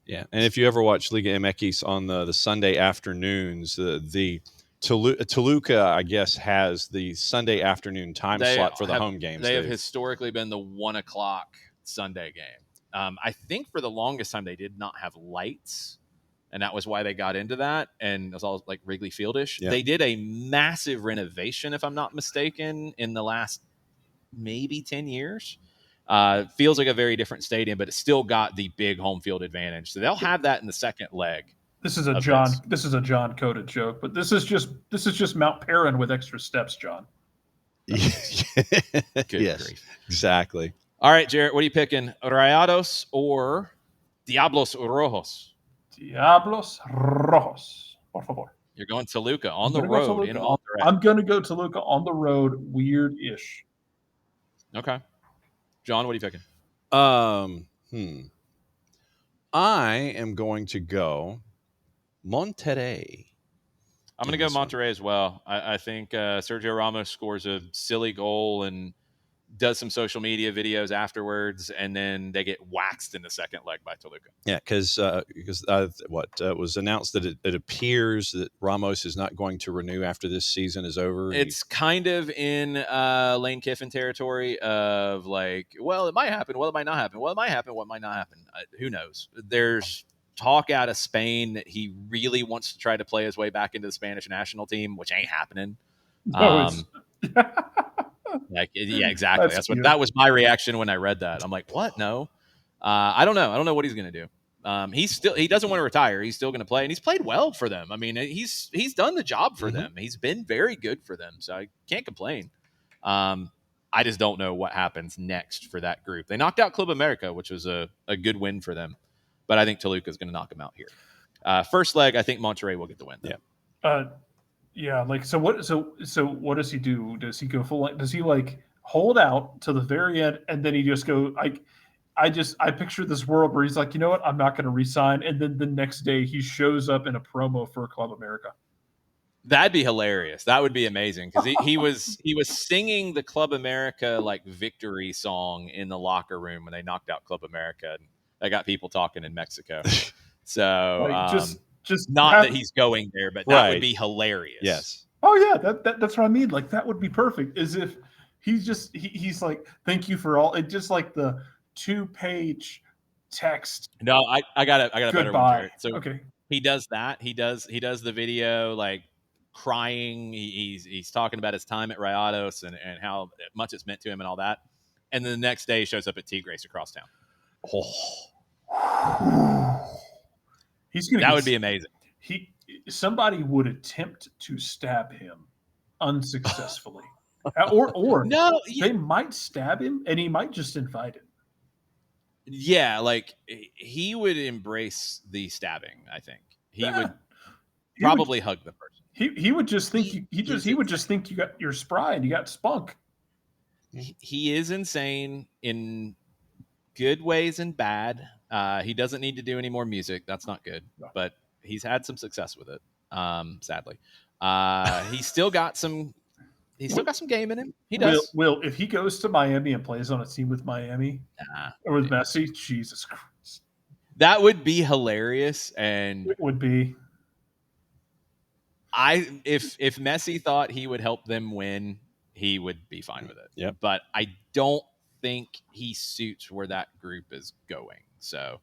Yeah, and if you ever watch Liga MX on the Sunday afternoons, the Toluca, I guess, has the Sunday afternoon time slot for the home games. They have historically been the 1 o'clock Sunday game. I think for the longest time they did not have lights, and that was why they got into that. And it was all like Wrigley Fieldish. Yeah. They did a massive renovation, if I'm not mistaken, in the last maybe 10 years. Feels like a very different stadium, but it still got the big home field advantage. So they'll have that in the second leg. This is a John coded joke, but this is just Mount Perrin with extra steps, John. Yes, grief. Exactly. All right, Jarrett, what are you picking? Rayados or Diablos Rojos? Diablos Rojos, por favor. You're going Toluca on the road in Monterrey. I'm going to go Toluca on the road, weird-ish. Okay. John, what are you picking? I am going to go Monterrey. I'm going to go Monterrey as well. I think Sergio Ramos scores a silly goal and does some social media videos afterwards, and then they get waxed in the second leg by Toluca. Yeah, because it was announced that it appears that Ramos is not going to renew after this season is over. It's kind of in Lane Kiffin territory of like, well, it might happen, well, it might not happen, well, it might happen, what might not happen. Who knows? There's talk out of Spain that he really wants to try to play his way back into the Spanish national team, which ain't happening. Yeah, exactly. That was my reaction when I read that. I'm like, what? No, I don't know. I don't know what he's going to do. He doesn't want to retire. He's still going to play, and he's played well for them. I mean, he's done the job for them. He's been very good for them, so I can't complain. I just don't know what happens next for that group. They knocked out Club America, which was a good win for them, but I think Toluca is going to knock them out here. First leg, I think Monterrey will get the win. Yeah. Yeah, like so. What does he do? Does he go full? Does he like hold out to the very end, and then he just go? I picture this world where he's like, you know what? I'm not going to resign, and then the next day he shows up in a promo for Club America. That'd be hilarious. That would be amazing because he was singing the Club America like victory song in the locker room when they knocked out Club America, and that got people talking in Mexico. So Just that he's going there, but that would be hilarious. Yes. Oh yeah, that's what I mean. Like that would be perfect. Is if he's like, thank you for all. It's just like the 2-page text. No, I got a better one. So okay, he does that. He does the video like crying. He's talking about his time at Rayados and how much it's meant to him and all that. And then the next day he shows up at Tigres across town. That would be amazing. Somebody would attempt to stab him unsuccessfully, or no, they might stab him and he might just invite it. Yeah, like he would embrace the stabbing. I think he would probably hug the person. He would just think he would just think you're spry and you got spunk. He is insane in good ways and bad. He doesn't need to do any more music. That's not good, but he's had some success with it. Sadly, he's still got some game in him. He does. Will if he goes to Miami and plays on a team with Miami or with Messi, Jesus Christ, that would be hilarious. And it would be. If Messi thought he would help them win, he would be fine with it. Yep. But I don't think he suits where that group is going. So,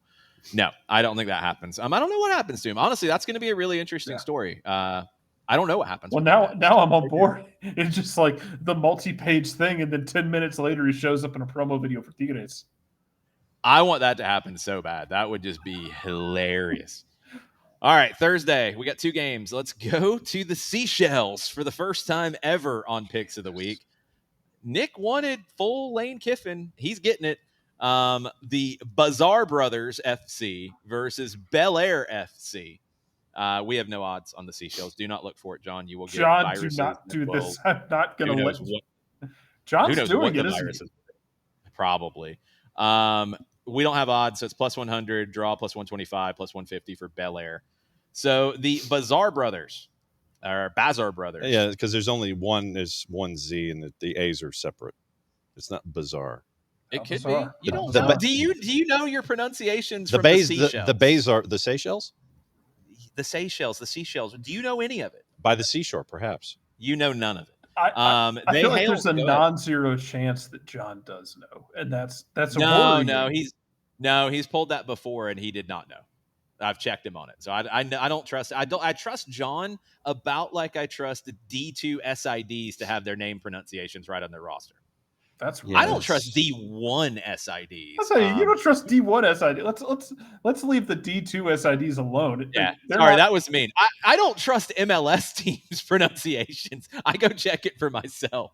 no, I don't think that happens. I don't know what happens to him. Honestly, that's going to be a really interesting story. I don't know what happens. Well, now I'm on board. It's just like the multi-page thing, and then 10 minutes later, he shows up in a promo video for Tigres. I want that to happen so bad. That would just be hilarious. All right, Thursday, we got 2 games. Let's go to the Seashells for the first time ever on Picks of the Week. Nick wanted full Lane Kiffin. He's getting it. The Bazaar Brothers FC versus Bel Air FC. We have no odds on the Seashells. Do not look for it, John. You will get viruses. Do not do this. I'm not going to let John's who knows doing what the virus is. Probably. We don't have odds, so it's plus 100, draw plus 125, plus 150 for Bel Air. So the Bazaar Brothers, or Bazaar Brothers. Yeah, because there's only one. There's one Z, and the A's are separate. It's not bizarre. It could Bazaar. be. You don't know. Do you know your pronunciations the from Bays, the Seashells? The Bays are the Seychelles? The Seashells. Do you know any of it? By the seashore, perhaps. You know none of it. I feel like there's a non-zero chance that John does know, and that's he's pulled that before, and he did not know. I've checked him on it, so I don't trust. I trust John about like I trust the D2 SIDs to have their name pronunciations right on their roster. I don't trust D1 SIDs. I'll tell you, you don't trust D1 SID. Let's leave the D2 SIDs alone. Yeah, sorry, that was mean. I don't trust MLS teams' pronunciations. I go check it for myself.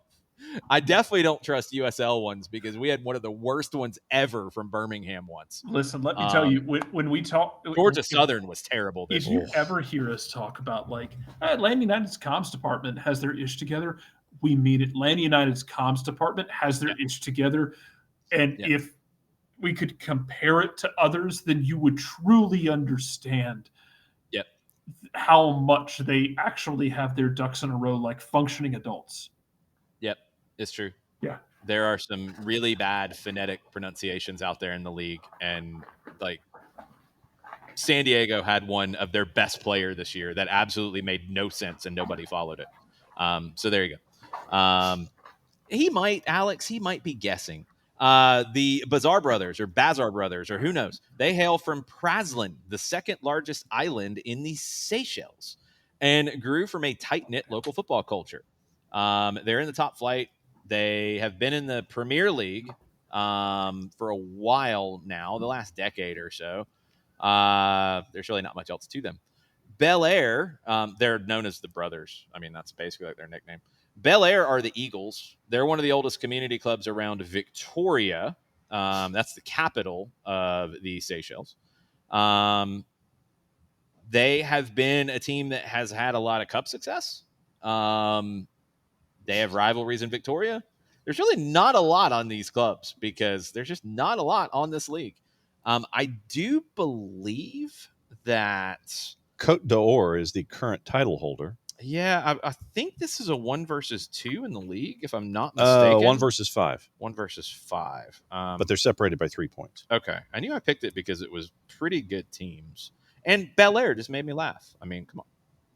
I definitely don't trust USL ones because we had one of the worst ones ever from Birmingham once. Listen, let me tell you, when we talk, Georgia Southern was terrible. If you ever hear us talk about like Atlanta United's comms department has their ish together, we mean it. Atlanta United's comms department has their ish together, and if we could compare it to others, then you would truly understand how much they actually have their ducks in a row like functioning adults. Yep, it's true. Yeah. There are some really bad phonetic pronunciations out there in the league, and like San Diego had one of their best player this year that absolutely made no sense and nobody followed it. So there you go. He might be guessing. The Bazaar Brothers or who knows, they hail from Praslin, the second largest island in the Seychelles, and grew from a tight-knit local football culture. They're in the top flight. They have been in the Premier League for a while now, the last decade or so. There's really not much else to them. Bel Air, they're known as the Brothers. I mean, that's basically like their nickname. Bel Air are the Eagles. They're one of the oldest community clubs around Victoria. That's the capital of the Seychelles. They have been a team that has had a lot of cup success. They have rivalries in Victoria. There's really not a lot on these clubs because there's just not a lot on this league. I do believe that Côte d'Or is the current title holder. Yeah, I think this is a 1 versus 2 in the league, if I'm not mistaken. 1 versus 5. 1 versus 5. But they're separated by 3 points. Okay. I knew I picked it because it was pretty good teams. And Bel Air just made me laugh. I mean, come on.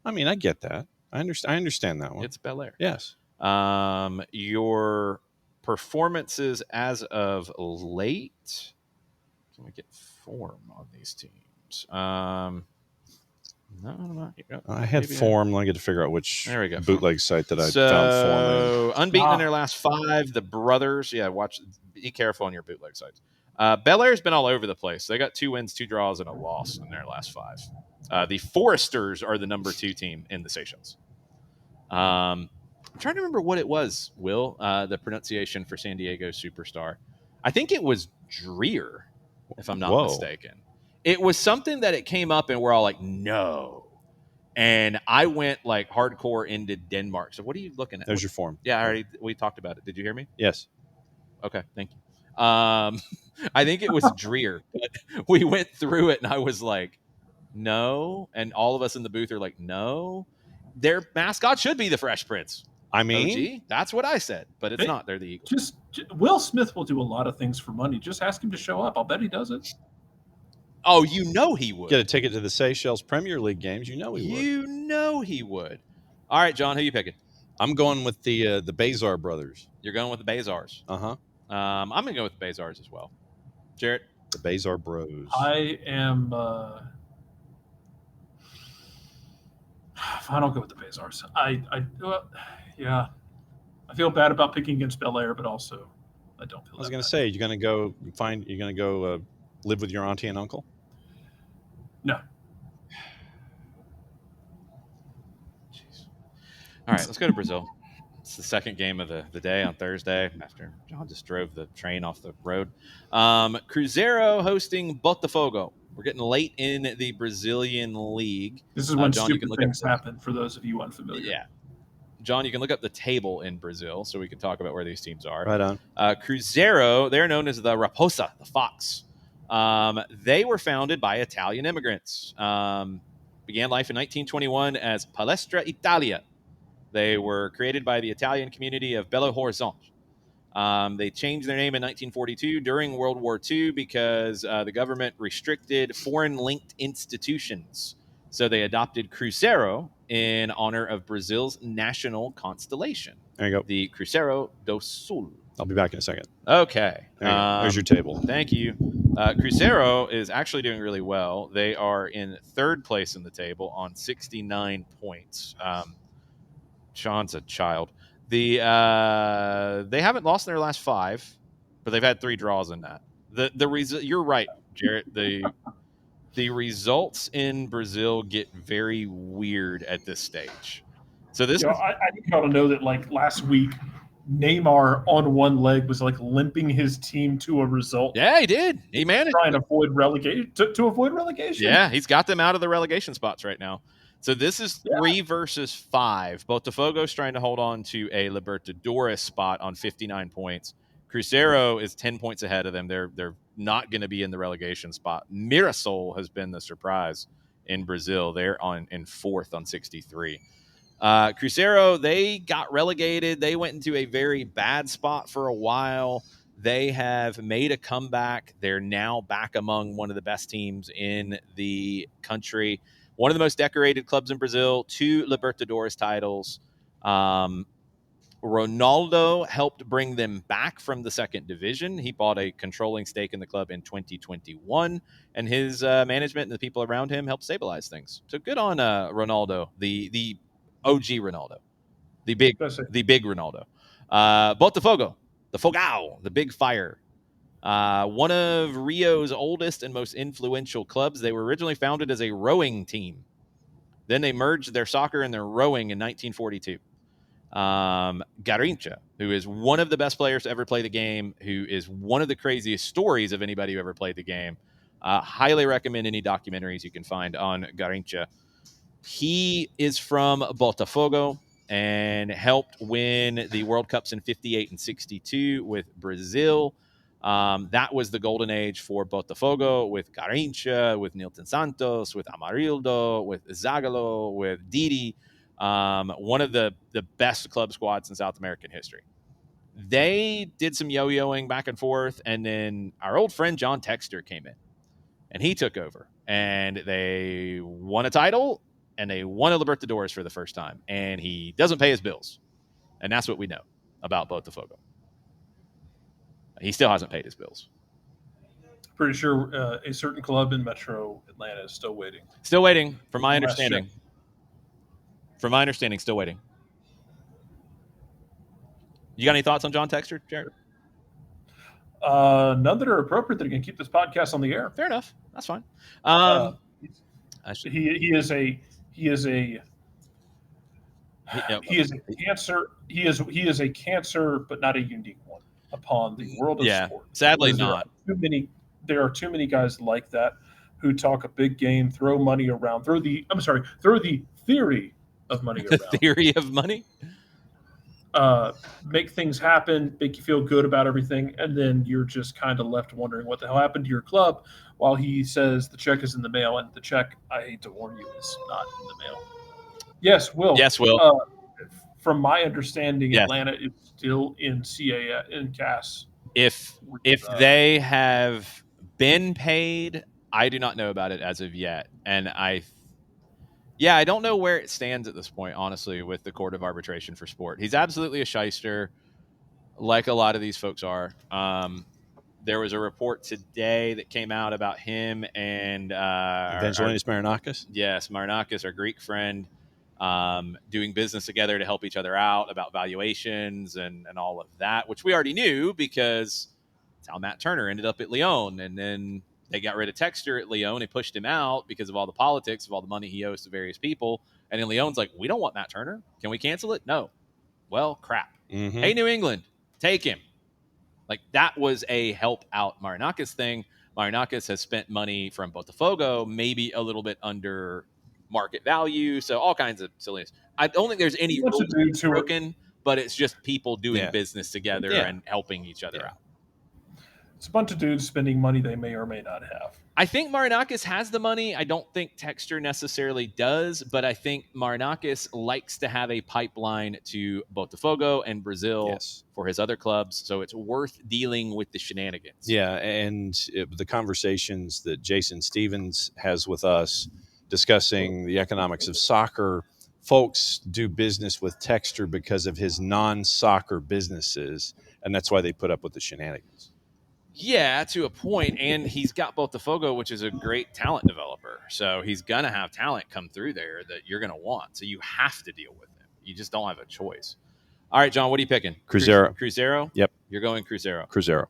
I mean, I get that. I understand that one. It's Bel Air. Yes. Your performances as of late. Can we get form on these teams? No, not yet. I had form. I get to figure out which bootleg site that I found form in. Unbeaten in their last 5. The Brothers. Yeah, be careful on your bootleg sites. Bel Air's been all over the place. They got 2 wins, 2 draws, and a loss in their last 5. The Foresters are the number 2 team in the Seychelles. I'm trying to remember what it was, Will, the pronunciation for San Diego Superstar. I think it was Dreer, if I'm not mistaken. It was something that it came up and we're all like, no. And I went like hardcore into Denmark. So what are you looking at? There's your form. Yeah, we talked about it. Did you hear me? Yes. Okay, thank you. I think it was Dreer. But we went through it and I was like, no. And all of us in the booth are like, no. Their mascot should be the Fresh Prince. I mean, OG, that's what I said, but it's not. They're the Eagles. Just Will Smith will do a lot of things for money. Just ask him to show up. I'll bet he does it. Oh, you know he would. Get a ticket to the Seychelles Premier League games. You know he would. You know he would. All right, John, who you picking? I'm going with the Bazar brothers. You're going with the Bazars. Uh-huh. I'm going to go with the Bazars as well. Jarrett? The Bazar bros. I am. I don't go with the Bazars. Yeah. I feel bad about picking against Bel Air, but also I don't feel. I was going to say, you're going to go live with your auntie and uncle? No. Jeez. All right, let's go to Brazil. It's the second game of the day on Thursday after John just drove the train off the road. Cruzeiro hosting Botafogo. We're getting late in the Brazilian league. This is when John, stupid things happen for those of you unfamiliar. Yeah. John, you can look up the table in Brazil so we can talk about where these teams are. Right on. Cruzeiro, they're known as the Raposa, the Fox. They were founded by Italian immigrants. Began life in 1921 as Palestra Italia. They were created by the Italian community of Belo Horizonte. They changed their name in 1942 during World War II because the government restricted foreign-linked institutions. So they adopted Cruzeiro in honor of Brazil's national constellation. There you go. The Cruzeiro do Sul. I'll be back in a second. Okay. There's your table. Thank you. Cruzeiro is actually doing really well. They are in third place in the table on 69 points. Sean's a child. They haven't lost in their last 5, but they've had 3 draws in that. You're right, Jarrett. The results in Brazil get very weird at this stage. So this, I need y'all to know that like last week, Neymar on one leg was like limping his team to a result. Yeah, he did. He managed trying to avoid relegation. To avoid relegation. Yeah, he's got them out of the relegation spots right now. So this is 3 versus 5. Botafogo's trying to hold on to a Libertadores spot on 59 points. Cruzeiro is 10 points ahead of them. They're not going to be in the relegation spot. Mirassol has been the surprise in Brazil. They're in 4th on 63. Cruzeiro, they got relegated. They went into a very bad spot for a while. They have made a comeback. They're now back among one of the best teams in the country. One of the most decorated clubs in Brazil, 2 Libertadores titles. Ronaldo helped bring them back from the second division. He bought a controlling stake in the club in 2021, and his management and the people around him helped stabilize things. So good on Ronaldo, the OG Ronaldo, the big Ronaldo. Botafogo, the Fogão, the big fire. One of Rio's oldest and most influential clubs. They were originally founded as a rowing team. Then they merged their soccer and their rowing in 1942. Garrincha, who is one of the best players to ever play the game, who is one of the craziest stories of anybody who ever played the game. Highly recommend any documentaries you can find on Garrincha. He is from Botafogo and helped win the World Cups in 58 and 62 with Brazil. That was the golden age for Botafogo with Garrincha, with Nilton Santos, with Amarildo, with Zagallo, with Didi. One of the best club squads in South American history. They did some yo-yoing back and forth, and then our old friend John Textor came in, and he took over, and they won a title, and they won a Libertadores for the first time, and he doesn't pay his bills, and that's what we know about Botafogo. He still hasn't paid his bills. Pretty sure a certain club in Metro Atlanta is still waiting. Still waiting, from my understanding. From my understanding, still waiting. You got any thoughts on John Textor, Jarrett? None that are appropriate that can keep this podcast on the air. Fair enough. That's fine. He is a cancer. He is a cancer, but not a unique one upon the world of sport. Sadly not. There are too many guys like that who talk a big game, throw money around, throw the theory of money around. The theory of money? Make things happen, make you feel good about everything, and then you're just kind of left wondering what the hell happened to your club while he says the check is in the mail, and the check, I hate to warn you, is not in the mail. Yes, Will. Yes, Will. From my understanding, Atlanta is still in CAS. If they have been paid, I do not know about it as of yet, and Yeah, I don't know where it stands at this point, honestly, with the Court of Arbitration for Sport. He's absolutely a shyster, like a lot of these folks are. There was a report today that came out about him and Evangelos Marinakis. Yes, Marinakis, our Greek friend, doing business together to help each other out about valuations and all of that, which we already knew because it's how Matt Turner ended up at Lyon. And then they got rid of Texter at Lyon. They pushed him out because of all the politics of all the money he owes to various people. And then Lyon's like, we don't want Matt Turner. Can we cancel it? No. Well, crap. Mm-hmm. Hey, New England, take him. Like, that was a help out Marinakis thing. Marinakis has spent money from Botafogo, maybe a little bit under market value. So all kinds of silliness. I don't think there's any rules broken, but it's just people doing business together and helping each other out. It's a bunch of dudes spending money they may or may not have. I think Marinakis has the money. I don't think Texter necessarily does, but I think Marinakis likes to have a pipeline to Botafogo and Brazil for his other clubs, so it's worth dealing with the shenanigans. Yeah, and the conversations that Jason Stevens has with us discussing the economics of soccer, folks do business with Texter because of his non-soccer businesses, and that's why they put up with the shenanigans. Yeah, to a point, and he's got Botafogo, which is a great talent developer. So he's going to have talent come through there that you're going to want. So you have to deal with him. You just don't have a choice. All right, John, what are you picking? Cruzeiro. Cruzeiro? Yep. You're going Cruzeiro. Cruzeiro.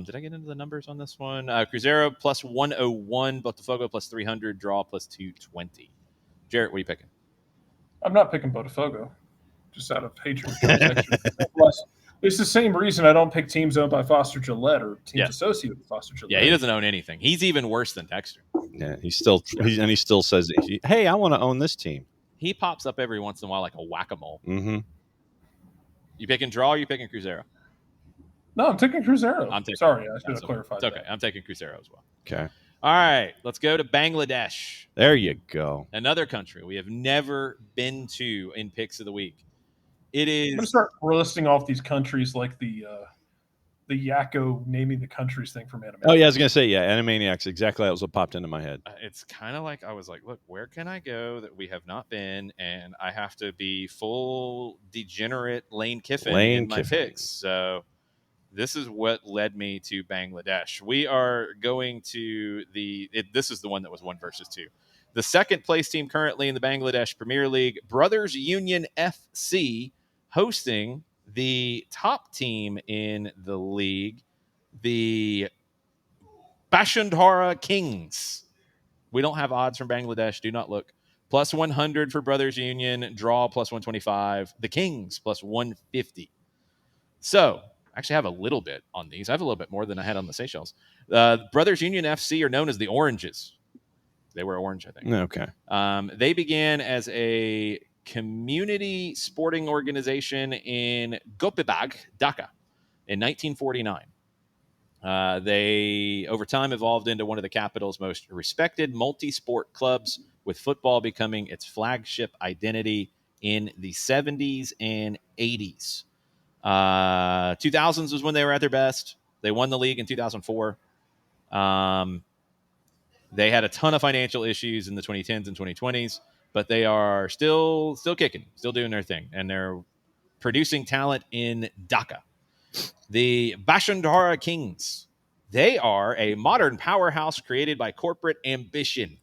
Did I get into the numbers on this one? Cruzeiro plus 101, Botafogo plus 300, draw plus 220. Jarrett, what are you picking? I'm not picking Botafogo, just out of hatred. Plus, it's the same reason I don't pick teams owned by Foster Gillette or teams associated with Foster Gillette. Yeah, he doesn't own anything. He's even worse than Texter. Yeah, he still says, "Hey, I want to own this team." He pops up every once in a while like a whack-a-mole. Mm-hmm. You picking draw or you picking Cruzeiro? No, I'm taking Cruzeiro. Sorry, I should have clarified. It's okay. I'm taking Cruzeiro as well. Okay. All right, let's go to Bangladesh. There you go. Another country we have never been to in Picks of the Week. It is. I'm going to start listing off these countries like the Yakko naming the countries thing from Animaniacs. Oh, yeah, I was going to say, Animaniacs. Exactly. That was what popped into my head. It's kind of like I was like, look, where can I go that we have not been? And I have to be full degenerate Lane Kiffin in my picks. So this is what led me to Bangladesh. We are going to this is the one that was 1 versus 2. The second place team currently in the Bangladesh Premier League, Brothers Union FC, hosting the top team in the league, the Bashundhara Kings. We don't have odds from Bangladesh. Do not look. Plus 100 for Brothers Union, draw plus 125. The Kings plus 150. So, I actually have a little bit on these. I have a little bit more than I had on the Seychelles. Brothers Union FC are known as the Oranges. They were orange, I think. Okay. They began as a community sporting organization in Gopibag, Dhaka, in 1949. They, over time, evolved into one of the capital's most respected multi-sport clubs, with football becoming its flagship identity in the 70s and 80s. 2000s was when they were at their best. They won the league in 2004. They had a ton of financial issues in the 2010s and 2020s, but they are still kicking, still doing their thing, and they're producing talent in Dhaka. The Bashundhara Kings, they are a modern powerhouse created by corporate ambition.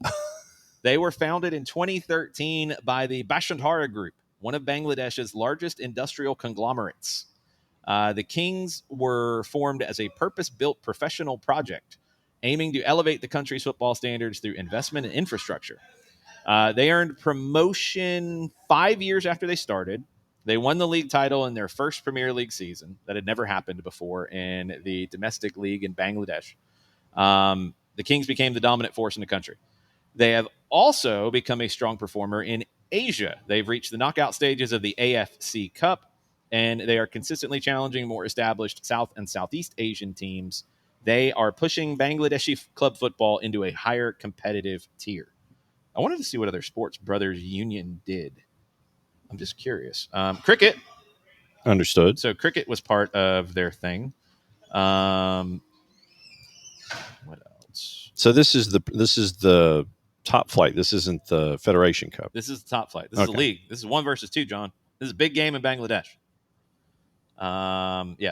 They were founded in 2013 by the Bashundhara Group, one of Bangladesh's largest industrial conglomerates. The Kings were formed as a purpose-built professional project aiming to elevate the country's football standards through investment in infrastructure. They earned promotion 5 years after they started. They won the league title in their first Premier League season. That had never happened before in the domestic league in Bangladesh. The Kings became the dominant force in the country. They have also become a strong performer in Asia. They've reached the knockout stages of the AFC Cup, and they are consistently challenging more established South and Southeast Asian teams. They are pushing Bangladeshi club football into a higher competitive tier. I wanted to see what other sports Brothers Union did. I'm just curious. Cricket. Understood. So cricket was part of their thing. What else? So this is the Top Flight. This isn't the Federation Cup. This is the Top Flight. This is a league. This is 1 versus 2, John. This is a big game in Bangladesh.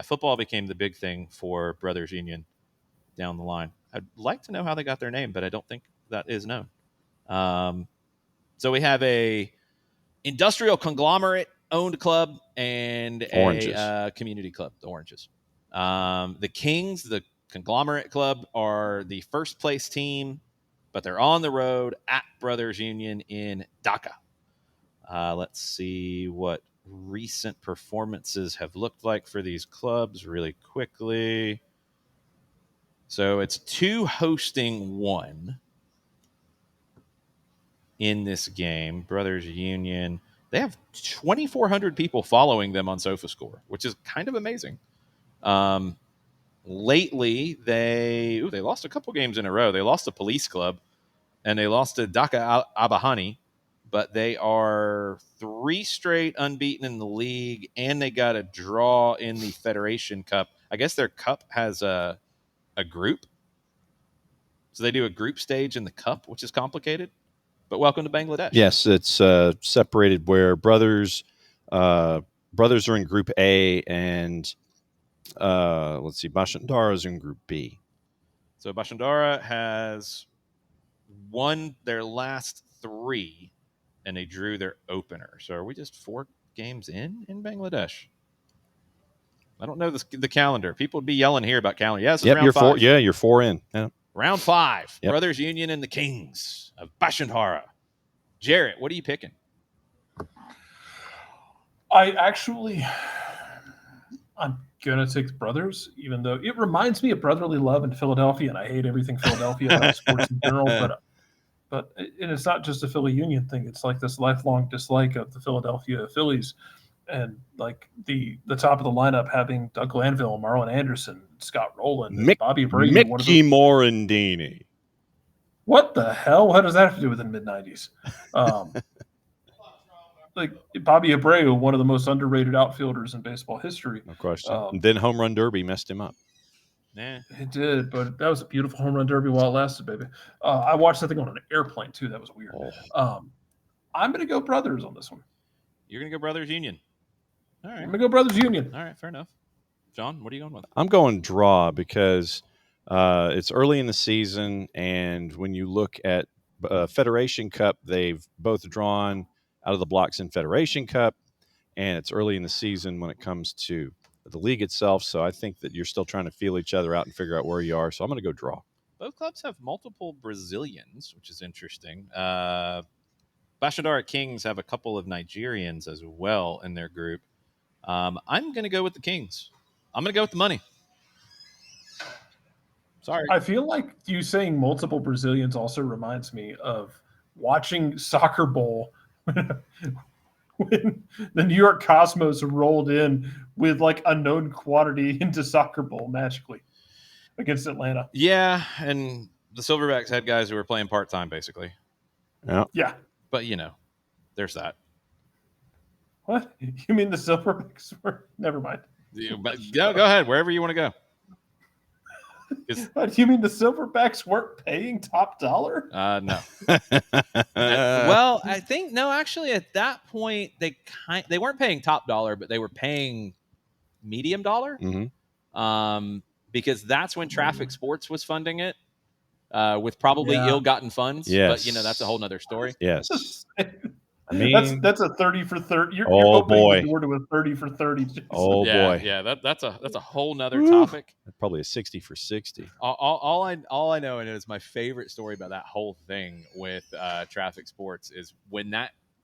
Football became the big thing for Brothers Union down the line. I'd like to know how they got their name, but I don't think that is known. So we have a industrial conglomerate owned club and a community club, the Oranges. The Kings, the conglomerate club, are the first place team, but they're on the road at Brothers Union in Dhaka. Let's see what recent performances have looked like for these clubs really quickly. So it's 2 hosting 1 in this game. Brothers Union, they have 2,400 people following them on SofaScore, which is kind of amazing. Lately, they lost a couple games in a row. They lost to Police Club, and they lost to Dhaka Abahani, but they are 3 straight unbeaten in the league, and they got a draw in the Federation Cup. I guess their cup has a group. So they do a group stage in the cup, which is complicated. But welcome to Bangladesh. Yes, it's separated where brothers are in Group A, and let's see, Bashundara is in Group B. So Bashundara has won their last 3, and they drew their opener. So are we just 4 games in Bangladesh? I don't know the calendar. People would be yelling here about calendar. Yes, yep, round you're 5. 4. Yeah, you're 4 in. Yeah. Round 5. Yep. Brothers Union and the Kings of Bashundara. Jarrett, what are you picking? I'm going to take the Brothers, even though it reminds me of brotherly love in Philadelphia, and I hate everything Philadelphia about sports in general. But and it's not just a Philly Union thing. It's like this lifelong dislike of the Philadelphia Phillies, and like the top of the lineup having Doug Glanville, Marlon Anderson, Scott Rowland, Bobby Brady, Mickey Morandini. What the hell? What does that have to do with the mid-'90s? Like Bobby Abreu, one of the most underrated outfielders in baseball history. No question. Then Home Run Derby messed him up. Yeah, it did, but that was a beautiful home run derby while it lasted, baby. I watched that thing on an airplane too. That was weird. I'm going to go Brothers on this one. You're going to go Brothers Union. All right. I'm going to go Brothers Union. All right, fair enough. John, what are you going with? I'm going draw because it's early in the season, and when you look at Federation Cup, they've both drawn out of the blocks in Federation Cup, and it's early in the season when it comes to the league itself. So I think that you're still trying to feel each other out and figure out where you are. So I'm going to go draw. Both clubs have multiple Brazilians, which is interesting. Bashundara Kings have a couple of Nigerians as well in their group. I'm going to go with the Kings. I'm going to go with the money. Sorry. I feel like you saying multiple Brazilians also reminds me of watching Soccer Bowl when the New York Cosmos rolled in with like a known quantity into Soccer Bowl magically against Atlanta. Yeah, and the Silverbacks had guys who were playing part-time basically. Yeah. But, there's that. What? You mean the Silverbacks were? Never mind. Go ahead, wherever you want to go. What, do you mean the Silverbacks weren't paying top dollar? No. Well, I think actually at that point they weren't paying top dollar, but they were paying medium dollar. Mm-hmm. Because that's when Traffic Sports was funding it with probably ill-gotten funds. Yes. But that's a whole nother story. Yes. I mean, that's a 30 for 30. You're boy, the door to a 30 for 30. Boy, yeah. That's a whole nother topic. Probably a 60 for 60. All I know, and it is my favorite story about that whole thing with Traffic Sports is when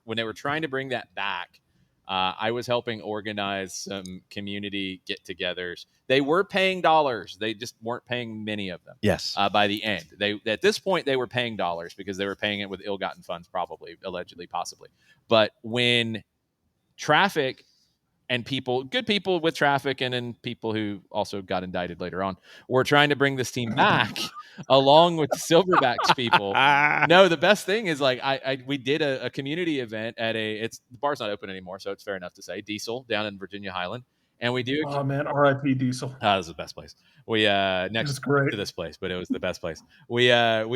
they were trying to bring that back. I was helping organize some community get-togethers. They were paying dollars. They just weren't paying many of them. Yes. By the end, at this point they were paying dollars because they were paying it with ill-gotten funds, probably, allegedly, possibly. But when Traffic and good people with Traffic, and then people who also got indicted later on, were trying to bring this team back along with the Silverbacks people. No, the best thing is we did a community event at the bar's not open anymore, so it's fair enough to say, Diesel down in Virginia Highland. And we do. Oh man, R.I.P. Diesel. That was the best place. We next great. to this place, but it was the best place. We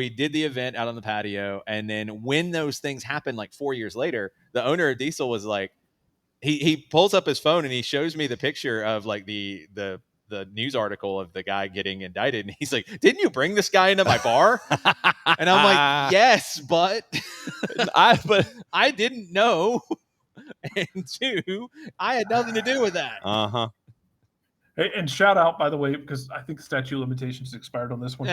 did the event out on the patio, and then when those things happened, like 4 years later, the owner of Diesel was like, he pulls up his phone and he shows me the picture of like the news article of the guy getting indicted, and he's like, "Didn't you bring this guy into my bar?" And I'm like, "Yes, but I didn't know." And two, I had nothing to do with that. Uh-huh. Hey, and shout out, by the way, because I think statute of limitations expired on this one.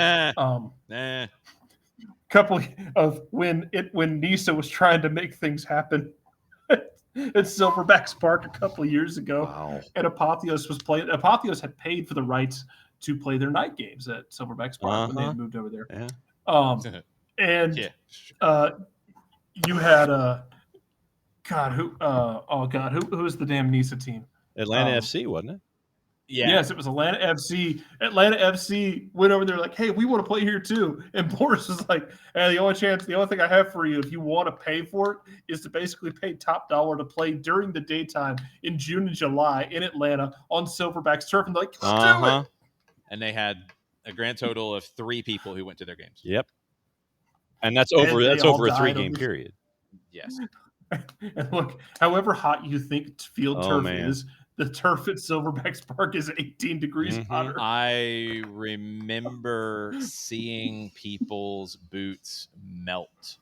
Couple of when Nisa was trying to make things happen at Silverbacks Park a couple of years ago, Wow. and Apotheos was playing. Apotheos had paid for the rights to play their night games at Silverbacks Park when they had moved over there. Yeah. And you had who was the damn Nisa team? Atlanta FC, wasn't it? Yeah. Yes, it was Atlanta FC. Atlanta FC went over there like, "Hey, we want to play here too." And Boris was like, "Hey, the only thing I have for you, if you want to pay for it, is to basically pay top dollar to play during the daytime in June and July in Atlanta on Silverbacks turf." And they're like, "Let's do it." And they had a grand total of 3 people who went to their games. Yep. And that's over a 3-game period. Yes. And look, however hot you think field turf is, the turf at Silverbacks Park is 18 degrees hotter. I remember seeing people's boots melt.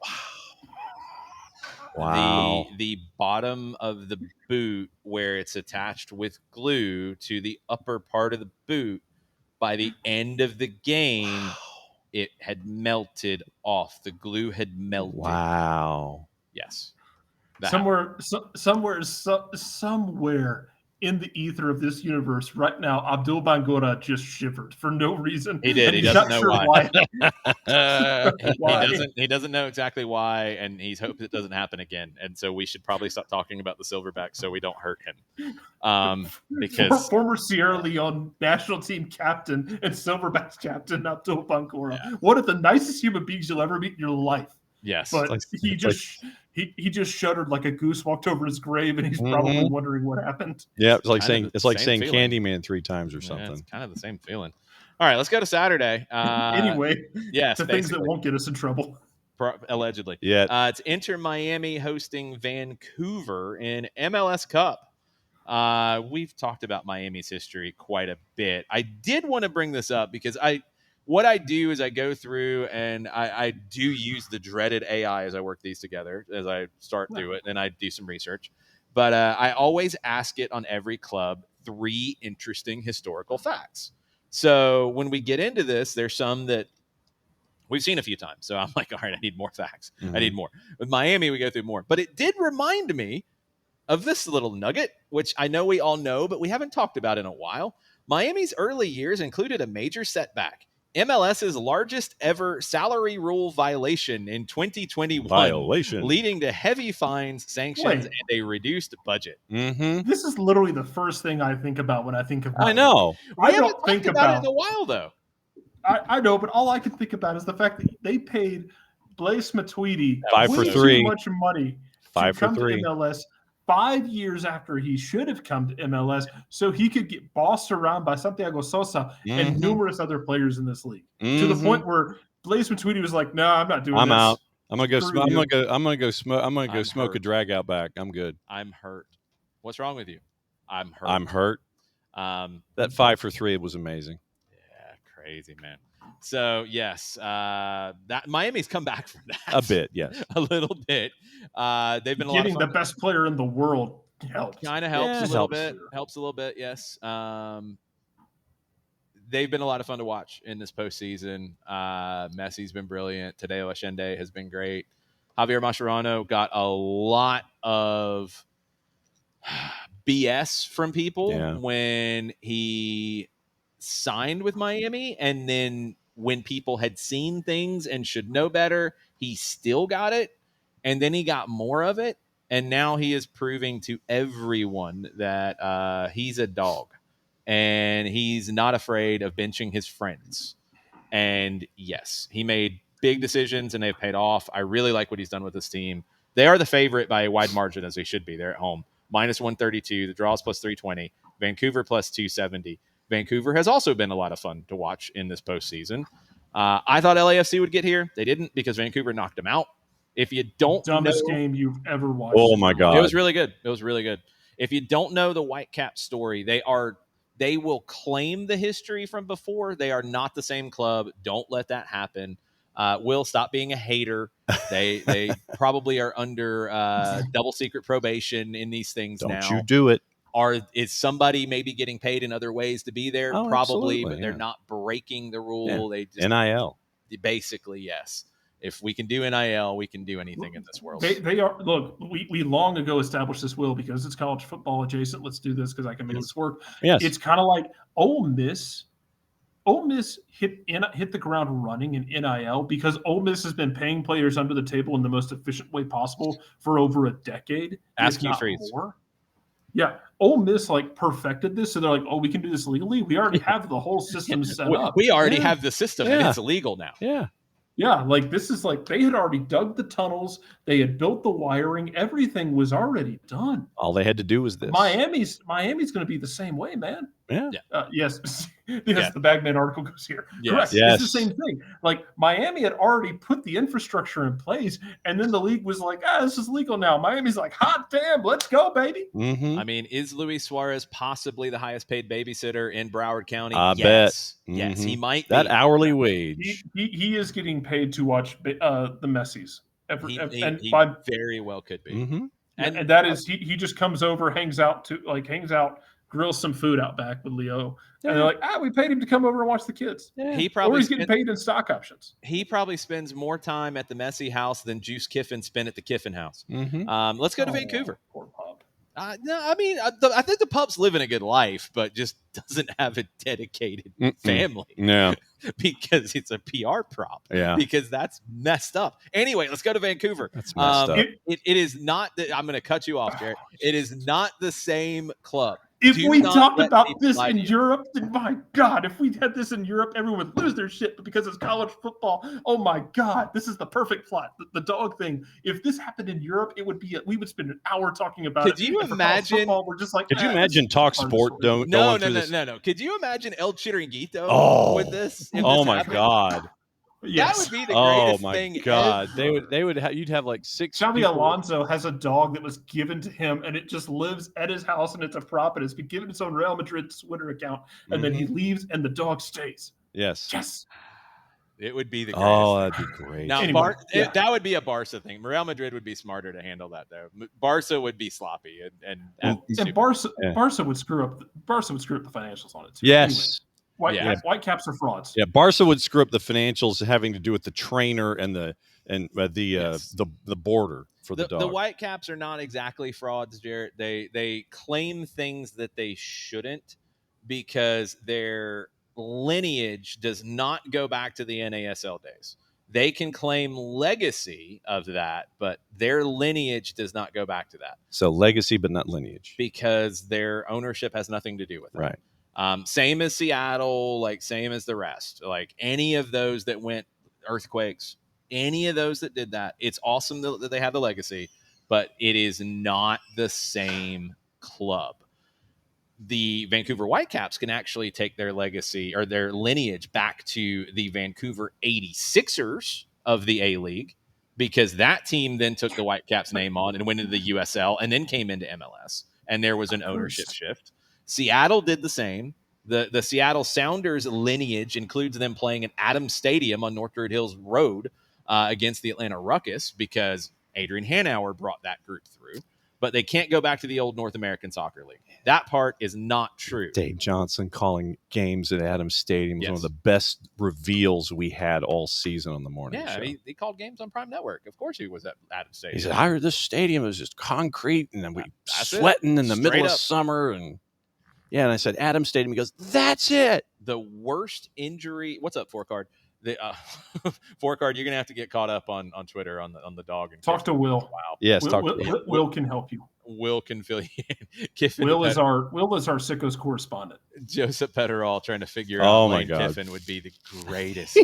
Wow. The bottom of the boot, where it's attached with glue to the upper part of the boot, by the end of the game, it had melted off. The glue had melted. Wow. Yes. Somewhere in the ether of this universe right now, Abdul Bangura just shivered for no reason. He did. He doesn't know why. Why. He doesn't know exactly why, and he hopes it doesn't happen again. And so we should probably stop talking about the Silverbacks so we don't hurt him. Because former Sierra Leone national team captain and Silverbacks captain Abdul Bangura, one of the nicest human beings you'll ever meet in your life. Yes, but he just shuddered like a goose walked over his grave, and he's probably wondering what happened. Yeah, it's like saying Candyman 3 times or something. It's kind of the same feeling. All right, let's go to Saturday. Anyway, yes, the things that won't get us in trouble. Allegedly, yeah. It's Inter Miami hosting Vancouver in MLS Cup. We've talked about Miami's history quite a bit. I did want to bring this up because what I do is I go through and I do use the dreaded AI as I work these together, as I start through it, and I do some research. But I always ask it on every club 3 interesting historical facts. So when we get into this, there's some that we've seen a few times. So I'm like, all right, I need more facts. I need more. With Miami, we go through more. But it did remind me of this little nugget, which I know we all know, but we haven't talked about in a while. Miami's early years included a major setback. MLS's largest ever salary rule violation in 2021, leading to heavy fines, sanctions, and a reduced budget. This is literally the first thing I think about when I think of. I know. I don't think about it in a while, though. I know, but all I can think about is the fact that they paid Blaise Matuidi 5 for 3 too much money 5 to for come 3 to MLS 5 years after he should have come to MLS, so he could get bossed around by Santiago Sosa and numerous other players in this league, to the point where Blaise Matuidi was like, "No, I'm not doing this. I'm out. I'm gonna go smoke a drag out back. I'm good. I'm hurt. What's wrong with you? I'm hurt. I'm hurt. That 5 for 3 was amazing. Yeah, crazy, man. So yes, that Miami's come back from that a bit. Yes, a little bit. They've been getting the best player in the world helps. Kind of helps a little bit. Helps a little bit. Yes. They've been a lot of fun to watch in this postseason. Messi's been brilliant. Tadeo Ashende has been great. Javier Mascherano got a lot of BS from people when he signed with Miami, and then when people had seen things and should know better, he still got it, and then he got more of it, and now he is proving to everyone that he's a dog and he's not afraid of benching his friends. And yes, he made big decisions and they've paid off. I really like what he's done with this team. They are the favorite by a wide margin, as they should be. They're at home. -132. The draw is +320. Vancouver plus 270. Vancouver has also been a lot of fun to watch in this postseason. I thought LAFC would get here. They didn't because Vancouver knocked them out. If you don't dumbest know, game you've ever watched. Oh my God. it was really good. It was really good. If you don't know the Whitecaps story, they will claim the history from before. They are not the same club. Don't let that happen. Will, stop being a hater. They probably are under double secret probation in these things Don't now. you do it. Is somebody maybe getting paid in other ways to be there? Oh, Probably, absolutely, but they're yeah. not breaking the rule. Yeah. They just NIL. basically, yes. If we can do NIL, we can do anything in this world. They are. Look, we long ago established this, Will, because it's college football adjacent. Let's do this because I can make this work. Yes. It's kind of like Ole Miss. Ole Miss hit the ground running in NIL because Ole Miss has been paying players under the table in the most efficient way possible for over a decade. Ask if you, not Freeze. more. Yeah, Ole Miss perfected this, so they're like, "Oh, we can do this legally. We already have the whole system set up. We already Yeah. have the system, and Yeah. it's illegal now." Yeah. Yeah, this is they had already dug the tunnels, they had built the wiring, everything was already done. All they had to do was this. Miami's going to be the same way, man. Yeah. Yes, Yeah. the Bagman article goes here. Yes. Correct. Yes. It's the same thing. Miami had already put the infrastructure in place, and then the league was like, this is legal now. Miami's like, hot damn, let's go, baby. Mm-hmm. I mean, is Luis Suarez possibly the highest paid babysitter in Broward County? I Yes. bet. Yes, he Mhm. might That be. hourly wage. He is getting paid to watch the Messies. He very well could be. Mm-hmm. And that is he just comes over, hangs out, grills some food out back with Leo. And they're like, we paid him to come over and watch the kids. Yeah. He Or probably he's getting paid in stock options. He probably spends more time at the Messi house than Juice Kiffin spent at the Kiffin house. Mm-hmm. Let's go to Vancouver. Poor pup. No, I mean, I think the pup's living a good life, but just doesn't have a dedicated family Yeah. because it's a PR prop. Yeah. Because that's messed up. Anyway, let's go to Vancouver. That's messed up. It is not that I'm going to cut you off, Jarrett. It is not the same club. If Do we not talked let about people this lie in to you. Europe, then my God, if we had this in Europe, everyone would lose their shit. But because it's college football, oh my God, this is the perfect plot. The dog thing. If this happened in Europe, we would spend an hour talking about it. Could you And for college imagine- football, we're just like, Could you this imagine is Talk part of the Sport story. don't No. going through this? Could you imagine El Chiringuito Oh. with this? If Oh this my happened? God. Yes. That would be the Oh greatest my thing God. ever. They would you'd have like 6 Xavi people. Alonso has a dog that was given to him, and it just lives at his house, and it's a prop, and it's been given its own Real Madrid Twitter account, and then he leaves, and the dog stays. Yes. Yes. It would be the greatest. Oh, thing. that'd be great. Now, Anyway, yeah. that would be a Barca thing. Real Madrid would be smarter to handle that, though. Barca would be sloppy and And stupid. Barca would screw up. Barca would screw up the financials on it too. Yes. Anyway, Whitecaps are frauds. Yeah, Barca would screw up the financials having to do with the trainer and the Yes. border for the dog. The Whitecaps are not exactly frauds, Jarrett. They claim things that they shouldn't because their lineage does not go back to the NASL days. They can claim legacy of that, but their lineage does not go back to that So legacy, but not lineage. because their ownership has nothing to do with it. Right. Same as Seattle, same as the rest. Any of those that went earthquakes, any of those that did that, it's awesome that they have the legacy, but it is not the same club. The Vancouver Whitecaps can actually take their legacy or their lineage back to the Vancouver 86ers of the A-League because that team then took the Whitecaps name on and went into the USL and then came into MLS, and there was an ownership shift. Seattle did the same. The Seattle Sounders lineage includes them playing at Adams Stadium on North Druid Hills Road against the Atlanta Ruckus because Adrian Hanauer brought that group through. But they can't go back to the old North American Soccer League. That part is not true. Dave Johnson calling games at Adams Stadium was Yes. one of the best reveals we had all season on the morning Yeah, show. he called games on Prime Network. Of course he was at Adams Stadium. He said, "I heard this stadium is just concrete, and then we That's it. sweating in the Straight middle up. of summer." And yeah, and I said, "Adams Stadium." He goes, "That's it." The worst injury. What's up, Four Card? The Four Card. You're gonna have to get caught up on Twitter on the dog. And Talk to Will. Wow. Yes, Will can help you. Will can fill you in. Kiffin Will is our Sickos correspondent. Joseph Petterall trying to figure Oh out my Lane God. Kiffin would be the greatest.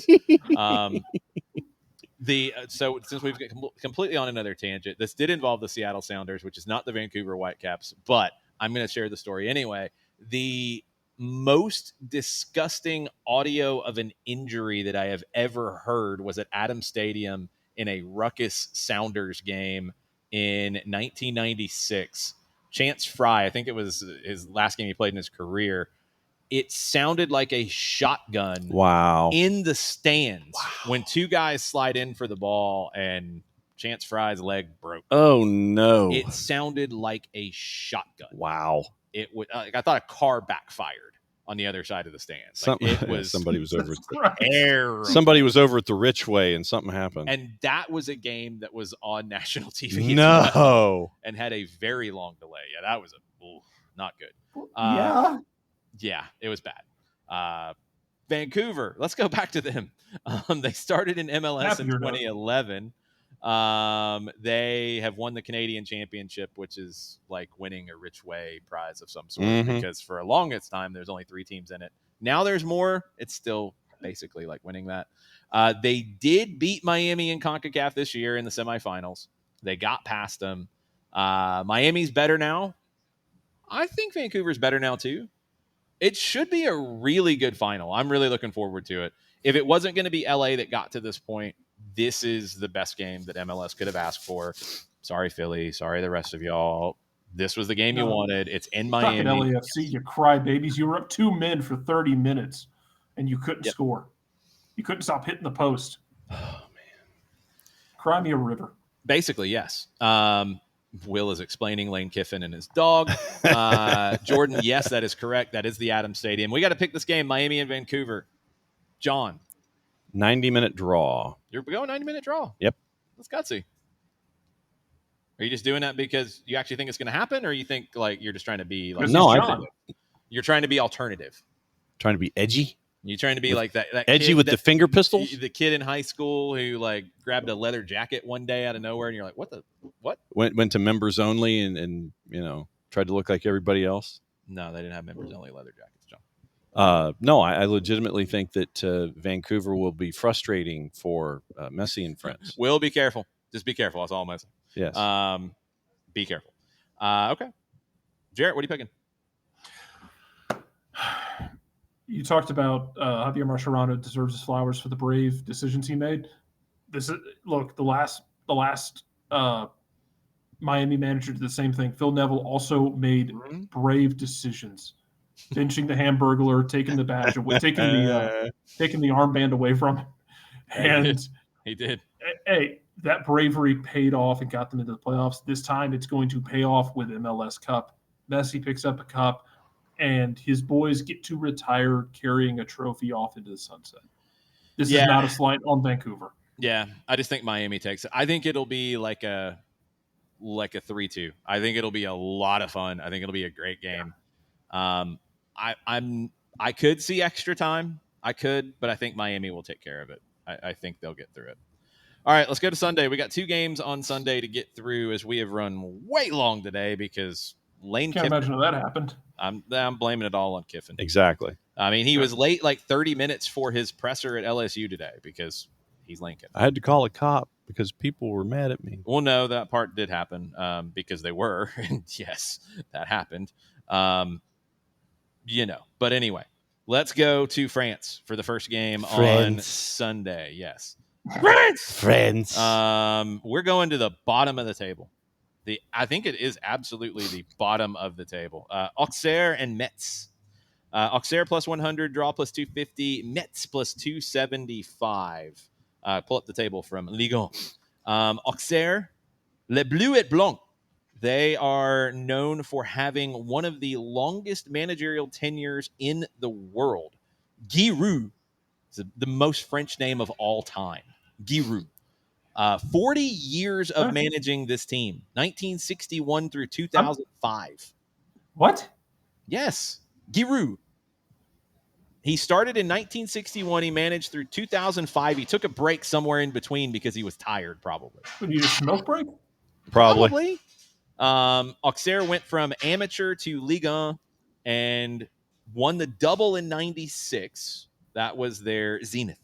So since we've got completely on another tangent, this did involve the Seattle Sounders, which is not the Vancouver Whitecaps, but I'm going to share the story anyway. the most disgusting audio of an injury that I have ever heard was at Adams Stadium in a Ruckus Sounders game in 1996. Chance Fry, I think it was his last game he played in his career. It sounded like a shotgun in the stands when two guys slide in for the ball and Chance Fry's leg broke. Oh, no. It sounded like a shotgun. Wow. It would. I thought a car backfired on the other side of the stands. Like it was somebody was over. Somebody was over at the Richway, and something happened. And that was a game that was on national TV. No, and had a very long delay. Yeah, that was not good. Yeah, it was bad. Vancouver. Let's go back to them. They started in MLS in 2011. They have won the Canadian Championship, which is like winning a Richway prize of some sort, because for a longest time there's only 3 teams in it. Now there's more. It's still basically like winning that. They did beat Miami in CONCACAF this year in the semifinals. They got past them. Miami's better now. I think Vancouver's better now too. It should be a really good final. I'm really looking forward to it. If it wasn't going to be LA that got to this point, this is the best game that MLS could have asked for. Sorry, Philly. Sorry, the rest of y'all. This was the game you wanted. It's in Miami. LAFC, you cry babies. You were up 2 men for 30 minutes, and you couldn't score. You couldn't stop hitting the post. Oh, man. Cry me a river. Basically, yes. Will is explaining Lane Kiffin and his dog. Jordan, yes, that is correct. That is the Adams Stadium. We got to pick this game, Miami and Vancouver. John. 90-minute draw. You're going 90-minute draw? Yep. That's gutsy. Are you just doing that because you actually think it's going to happen, or you think like you're just trying to be like you're trying to be alternative? Trying to be edgy? You're trying to be like that edgy kid with the finger pistols? The kid in high school who like grabbed a leather jacket one day out of nowhere, and you're like, what? Went to members only and tried to look like everybody else? No, they didn't have members only leather jackets, John. No, I legitimately think that Vancouver will be frustrating for Messi and friends. Will, be careful. Just be careful. That's all I'm saying. Yes. Be careful. Okay. Jarrett, what are you picking? You talked about Javier Mascherano deserves his flowers for the brave decisions he made. The last Miami manager did the same thing. Phil Neville also made brave decisions, benching the Hamburglar, taking the badge away, taking the armband away from him, and he did. Hey, that bravery paid off and got them into the playoffs. This time, it's going to pay off with MLS Cup. Messi picks up a cup, and his boys get to retire carrying a trophy off into the sunset. This is not a slight on Vancouver. Yeah, I just think Miami takes it. I think it'll be like a 3-2. I think it'll be a lot of fun. I think it'll be a great game. I could see extra time. I could, but I think Miami will take care of it. I think they'll get through it. All right, let's go to Sunday. We got 2 games on Sunday to get through as we have run way long today because Lane Can't Kiffin. Imagine how that happened. I'm blaming it all on Kiffin. Exactly. I mean, he was late like 30 minutes for his presser at LSU today because he's Lane Kiffin. I had to call a cop because people were mad at me. Well, no, that part did happen because they were. And yes, that happened. But anyway, let's go to France for the first game on Sunday. Yes. France. We're going to the bottom of the table. I think it is absolutely the bottom of the table. Auxerre and Metz. Auxerre plus 100, draw plus 250, Metz plus 275. Pull up the table from Ligue 1. Auxerre, Les Bleus et Blancs. They are known for having one of the longest managerial tenures in the world. Giroud is the most French name of all time. Giroud. 40 years of managing this team, 1961 through 2005. What? Yes, Giroud. He started in 1961. He managed through 2005. He took a break somewhere in between because he was tired, probably. Did you just smoke break? Probably. Auxerre went from amateur to Ligue 1 and won the double in 96. That was their zenith.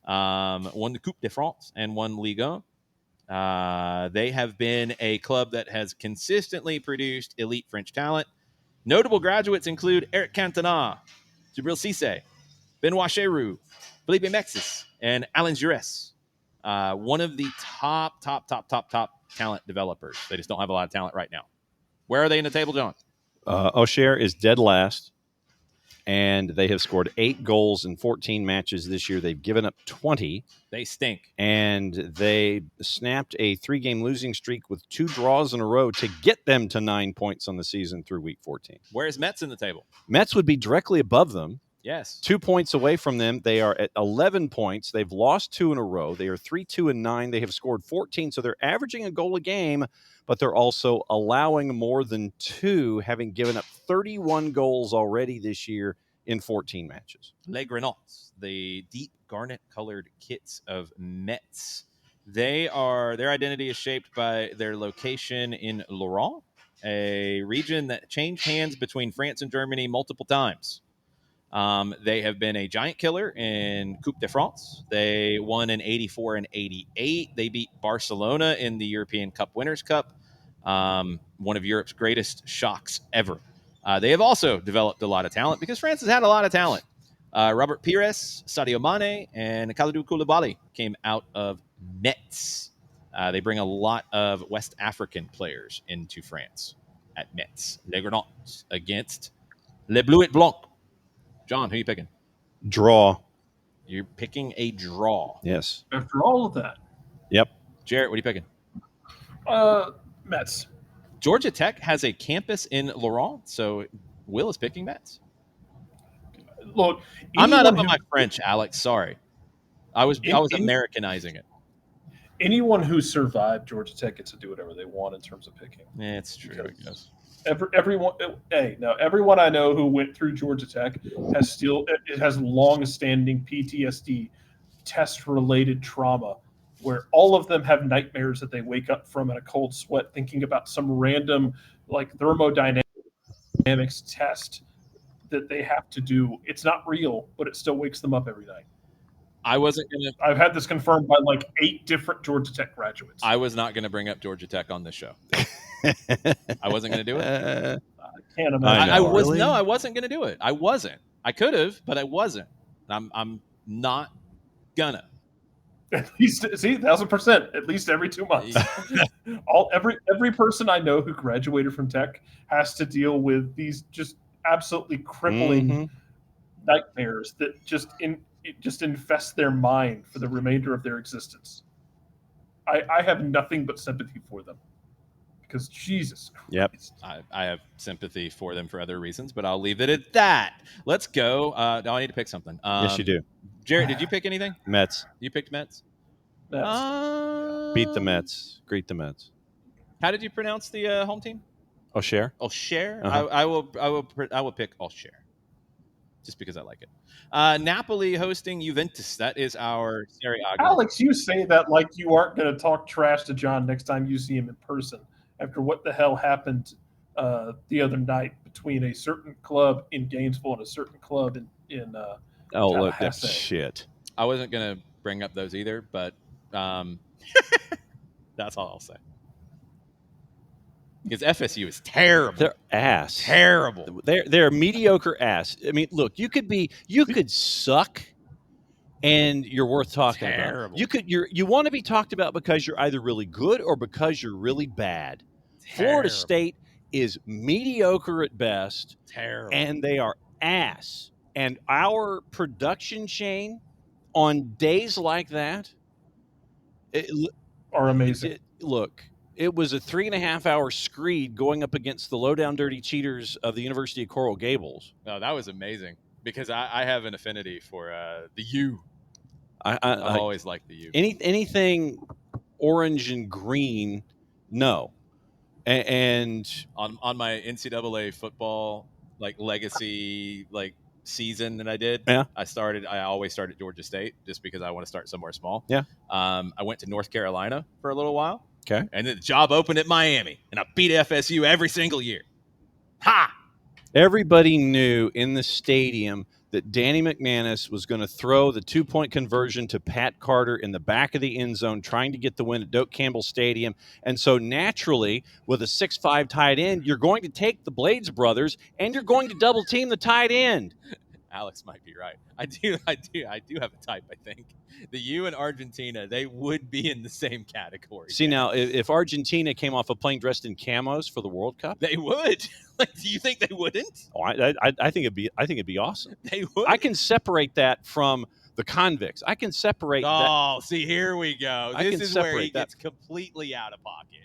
Won the Coupe de France and won Ligue 1. They have been a club that has consistently produced elite French talent. Notable graduates include Eric Cantona, Jabril Cisse, Benoit Cheroux, Felipe Mexis, and Alan Jures. One of the top talent developers. They just don't have a lot of talent right now. Where are they in the table, John? O'Share is dead last, and they have scored 8 goals in 14 matches this year. They've given up 20. They stink. And they snapped a 3-game losing streak with 2 draws in a row to get them to 9 points on the season through week 14. Where's Mets in the table? Mets would be directly above them. Yes. 2 points away from them. They are at 11 points. They've lost 2 in a row. They are 3-2-9. They have scored 14, so they're averaging a goal a game, but they're also allowing more than 2, having given up 31 goals already this year in 14 matches. Les Grenats, the deep garnet-colored kits of Mets. Their identity is shaped by their location in Laurent, a region that changed hands between France and Germany multiple times. They have been a giant killer in Coupe de France. They won in 84 and 88. They beat Barcelona in the European Cup Winners' Cup, one of Europe's greatest shocks ever. They have also developed a lot of talent because France has had a lot of talent. Robert Pires, Sadio Mane, and Kalidou Koulibaly came out of Metz. They bring a lot of West African players into France at Metz. Les Grenats against Les Bleuets Blancs. John, who are you picking? Draw. You're picking a draw. Yes. After all of that. Yep. Jarrett, what are you picking? Mets. Georgia Tech has a campus in Laurent, so Will is picking Mets. Look, I'm not up on my French, Alex. Sorry. I was Americanizing it. Anyone who survived Georgia Tech gets to do whatever they want in terms of picking. Yeah, it's true, I guess. Everyone I know who went through Georgia Tech has long-standing PTSD, test-related trauma, where all of them have nightmares that they wake up from in a cold sweat thinking about some random thermodynamics test that they have to do. It's not real, but it still wakes them up every night. I've had this confirmed by 8 different Georgia Tech graduates. I was not going to bring up Georgia Tech on this show. I wasn't going to do it. I can't imagine. I wasn't going to do it. I wasn't. I could have, but I wasn't. I'm not gonna. At least, see, 1,000%. At least every 2 months. Every person I know who graduated from Tech has to deal with these just absolutely crippling nightmares that just infest their mind for the remainder of their existence. I have nothing but sympathy for them. Because Jesus Christ. Yep. I have sympathy for them for other reasons, but I'll leave it at that. Let's go. Now I need to pick something. Yes, you do. Jarrett, did you pick anything? Mets. You picked Mets? Beat the Mets. Greet the Mets. How did you pronounce the home team? O'Share. O'Share? Uh-huh. I will pick O'Share. Just because I like it. Napoli hosting Juventus. That is our Serie A. Alex, you say that like you aren't going to talk trash to John next time you see him in person after what the hell happened the other night between a certain club in Gainesville and a certain club in look, that's shit. I wasn't going to bring up those either, but that's all I'll say. Because FSU is terrible. They're ass. Terrible. They're mediocre ass. I mean, look, you could suck, and you're worth talking about. You want to be talked about because you're either really good or because you're really bad. Terrible. Florida State is mediocre at best. Terrible. And they are ass. And our production chain on days like that are amazing. Look. It was a 3.5-hour screed going up against the low-down dirty cheaters of the University of Coral Gables. Oh, that was amazing because I have an affinity for the U. I always like the U. Anything orange and green, no. And on my NCAA football legacy season that I did, yeah. I always start at Georgia State just because I want to start somewhere small. Yeah. I went to North Carolina for a little while. Okay. And then the job opened at Miami, and I beat FSU every single year. Ha! Everybody knew in the stadium that Danny McManus was going to throw the 2-point conversion to Pat Carter in the back of the end zone, trying to get the win at Doak Campbell Stadium. And so naturally, with a 6'5" tight end, you're going to take the Blades brothers and you're going to double team the tight end. Alex might be right. I do have a type, I think. The U and Argentina, they would be in the same category. See, now, if Argentina came off a plane dressed in camos for the World Cup, they would. Like, do you think they wouldn't? Oh, I think it'd be awesome. They would. I can separate that from the convicts. I can separate that. Oh, see, here we go. This is where he gets completely out of pocket.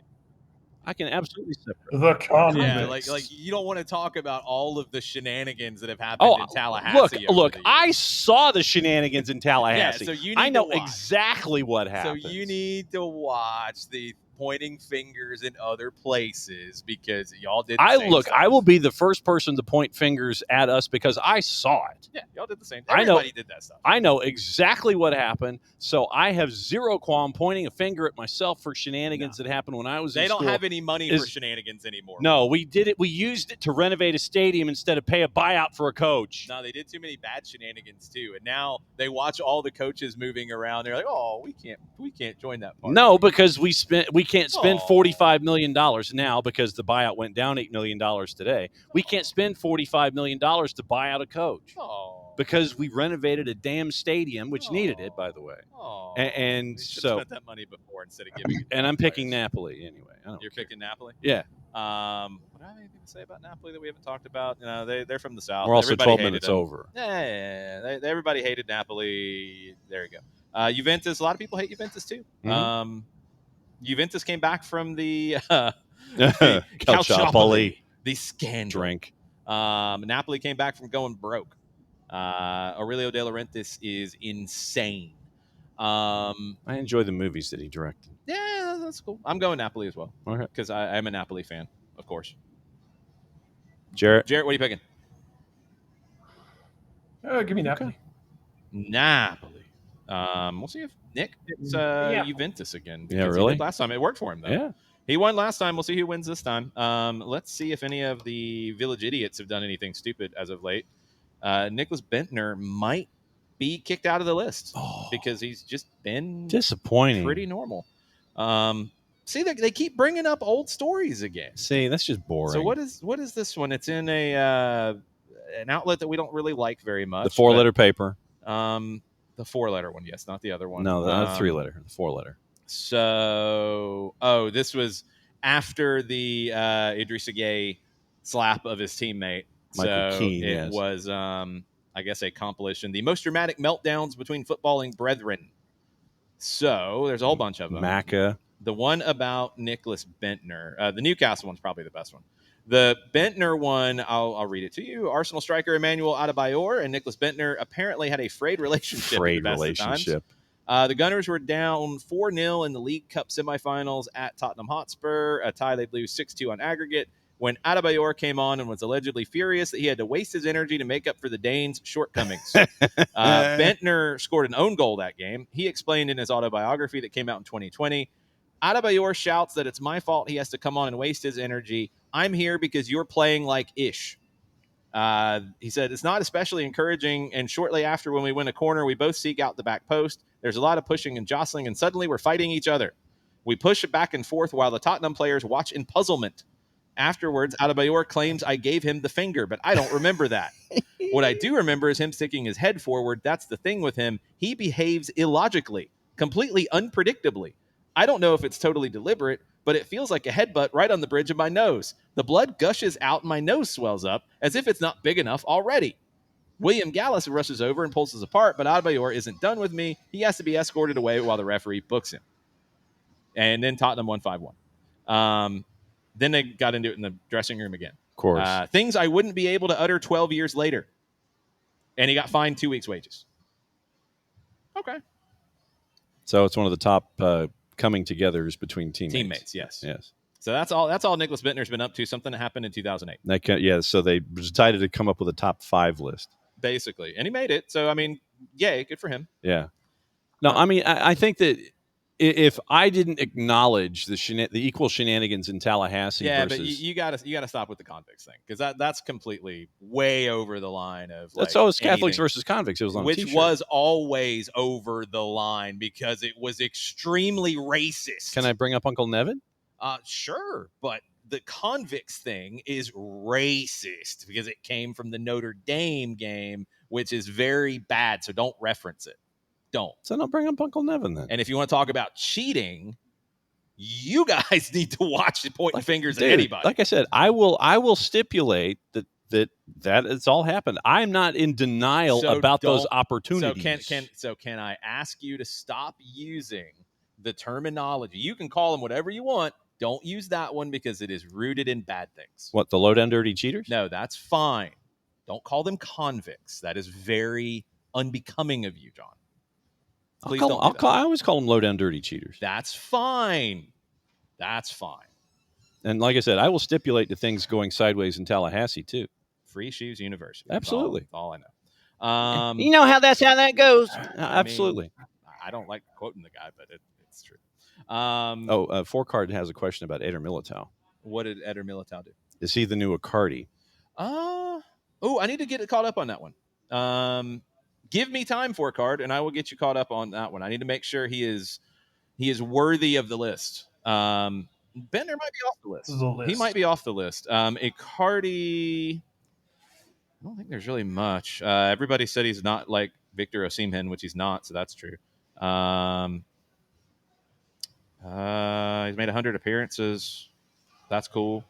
I can absolutely separate the convicts. Yeah, like you don't want to talk about all of the shenanigans that have happened in Tallahassee. Look, I saw the shenanigans in Tallahassee. Yeah, so you need I know to watch. Exactly what happened. So you need to watch the pointing fingers in other places because y'all did the same stuff. I will be the first person to point fingers at us because I saw it. Yeah, y'all did the same. Everybody did that stuff. I know exactly what happened, so I have zero qualm pointing a finger at myself for shenanigans that happened when I was in school. They don't have any money for shenanigans anymore. No, we did it. We used it to renovate a stadium instead of pay a buyout for a coach. No, they did too many bad shenanigans too, and now they watch all the coaches moving around. They're like, "Oh, we can't join that party." No, because we can't spend $45 million now because the buyout went down $8 million today. We can't spend $45 million to buy out a coach because we renovated a damn stadium, which needed it, by the way. And so spent that money before instead of giving it. And I'm picking Napoli anyway. You're picking Napoli? Yeah. What do I have anything to say about Napoli that we haven't talked about? You know, they're from the South. We're also everybody 12 minutes over. Yeah. Everybody hated Napoli. There you go. Juventus. A lot of people hate Juventus too. Mm-hmm. Juventus came back from the Calciopoli, the scandal. Drink. Napoli came back from going broke. Aurelio De Laurentiis is insane. I enjoy the movies that he directed. Yeah, that's cool. I'm going Napoli as well Okay. because I'm a Napoli fan, of course. Jarrett, what are you picking? Give me Napoli. Okay. Napoli. We'll see if Nick hits Juventus again. Yeah, really? He did last time it worked for him though. Yeah. He won last time. We'll see who wins this time. Let's see if any of the Village Idiots have done anything stupid as of late. Nicholas Bentner might be kicked out of the list because he's just been disappointing, pretty normal. See, they keep bringing up old stories again. See, that's just boring. So what is this one? It's in an outlet that we don't really like very much. The 4-letter paper. The 4-letter one, yes, not the other one. No, not 3-letter, the 4-letter. So, this was after the Idrissa Gueye slap of his teammate. Michael Keane, it was, I guess, a compilation. The most dramatic meltdowns between footballing brethren. So there's a whole bunch of them. Macca. The one about Nicholas Bentner. The Newcastle one's probably the best one. The Bentner one, I'll read it to you. Arsenal striker Emmanuel Adebayor and Nicholas Bentner apparently had a frayed relationship. The Gunners were down 4-0 in the League Cup semifinals at Tottenham Hotspur, a tie they'd lose 6-2 on aggregate, when Adebayor came on and was allegedly furious that he had to waste his energy to make up for the Danes' shortcomings. Bentner scored an own goal that game. He explained in his autobiography that came out in 2020, Adebayor shouts that it's my fault he has to come on and waste his energy. I'm here because you're playing like ish. He said, it's not especially encouraging, and shortly after when we win a corner, we both seek out the back post. There's a lot of pushing and jostling, and suddenly we're fighting each other. We push back and forth while the Tottenham players watch in puzzlement. Afterwards, Adebayor claims I gave him the finger, but I don't remember that. What I do remember is him sticking his head forward. That's the thing with him. He behaves illogically, completely unpredictably. I don't know if it's totally deliberate, but it feels like a headbutt right on the bridge of my nose. The blood gushes out and my nose swells up as if it's not big enough already. William Gallas rushes over and pulls us apart, but Adebayor isn't done with me. He has to be escorted away while the referee books him. And then Tottenham won 5-1. Then they got into it in the dressing room again. Of course. Things I wouldn't be able to utter 12 years later. And he got fined 2 weeks' wages. Okay. So it's one of the top coming togethers between teammates. Yes. So that's all Nicholas Bentner's been up to. Something that happened in 2008. So they decided to come up with a top 5 list. Basically. And he made it. So, I mean, yay, good for him. Yeah. No, I mean, I think that if I didn't acknowledge the equal shenanigans in Tallahassee, Yeah, versus, but you gotta stop with the convicts thing, because that's completely way over the line of that's like always Catholics anything, versus convicts. It was on a which t-shirt. was always over the line because it was extremely racist. Can I bring up Uncle Nevin? Sure, but the convicts thing is racist because it came from the Notre Dame game, which is very bad. So don't reference it. Don't. So don't bring up Uncle Nevin then. And if you want to talk about cheating, you guys need to watch pointing fingers at anybody. Like I said, I will stipulate that it's all happened. I'm not in denial about those opportunities. So can I ask you to stop using the terminology? You can call them whatever you want. Don't use that one because it is rooted in bad things. What, the low down dirty cheaters? No, that's fine. Don't call them convicts. That is very unbecoming of you, John. Please don't. I always call them low down dirty cheaters. That's fine. That's fine. And like I said, I will stipulate to things going sideways in Tallahassee too. Free Shoes University. Absolutely. That's all I know. You know how that goes. Absolutely. I don't like quoting the guy, but it's true. 4Card has a question about Eder Militao. What did Eder Militao do? Is he the new Icardi? I need to get caught up on that one. Give me time, 4Card, and I will get you caught up on that one. I need to make sure he is worthy of the list. Bender might be off the list. He might be off the list. Icardi, I don't think there's really much. Everybody said he's not like Victor Osimhen, which he's not, so that's true. He's made 100 appearances. That's cool.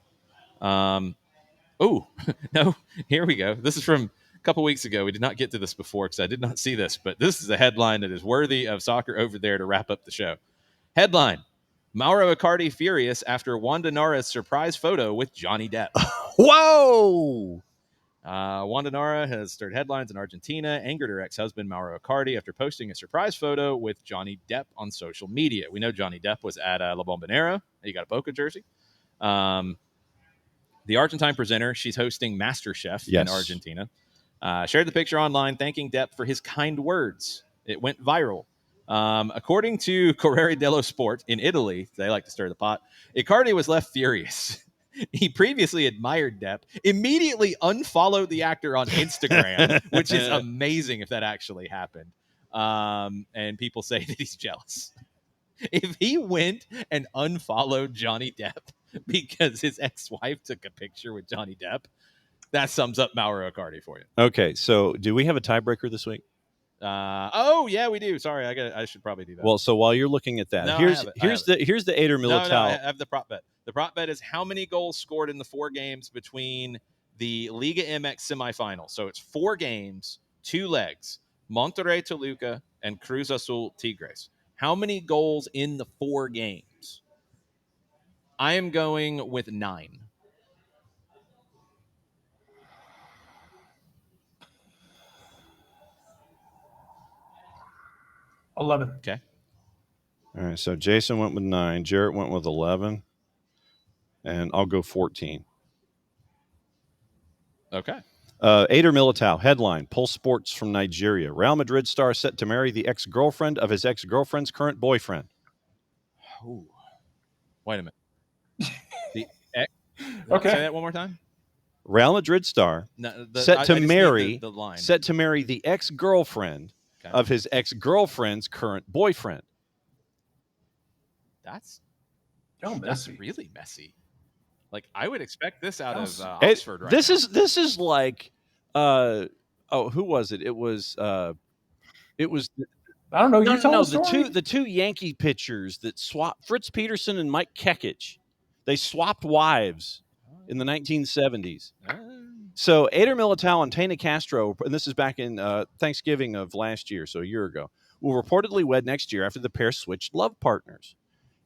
No, here we go. This is from a couple weeks ago. We did not get to this before because I did not see this, but this is a headline that is worthy of Soccer Over There to wrap up the show. Headline: Mauro Icardi furious after Wanda Nara's surprise photo with Johnny Depp. Whoa! Wanda Nara has stirred headlines in Argentina, angered her ex-husband Mauro Icardi after posting a surprise photo with Johnny Depp on social media. We know Johnny Depp was at La Bombonera. He got a Boca jersey. The Argentine presenter, she's hosting MasterChef in Argentina, shared the picture online thanking Depp for his kind words. It went viral. According to Corriere dello Sport in Italy, they like to stir the pot, Icardi was left furious. He previously admired Depp, immediately unfollowed the actor on Instagram, which is amazing if that actually happened. And people say that he's jealous. If he went and unfollowed Johnny Depp because his ex-wife took a picture with Johnny Depp, that sums up Mauro Icardi for you. Okay, so do we have a tiebreaker this week? Yeah, we do. Sorry, I should probably do that. Well, so while you're looking at that, here's the Eder Militao. No, I have the prop bet. The prop bet is how many goals scored in the 4 games between the Liga MX semifinals. So it's 4 games, 2 legs: Monterrey Toluca and Cruz Azul Tigres. How many goals in the 4 games? I am going with 9. $11. Okay. All right, so Jason went with 9. Jarrett went with 11. And I'll go 14. Okay. Eder Militao, headline, Pulse Sports from Nigeria. Real Madrid star set to marry the ex-girlfriend of his ex-girlfriend's current boyfriend. Ooh. Wait a minute. Okay. Say that one more time. Real Madrid star set to marry the ex-girlfriend of his ex-girlfriend's current boyfriend. That's messy. Really messy. Like, I would expect this out of Oxford right this now. This is like who was it? It was I don't know. You tell the story. The two Yankee pitchers that swapped, Fritz Peterson and Mike Kekich. They swapped wives in the 1970s. So Eder Militao and Tana Castro, and this is back in Thanksgiving of last year, so a year ago, will reportedly wed next year after the pair switched love partners.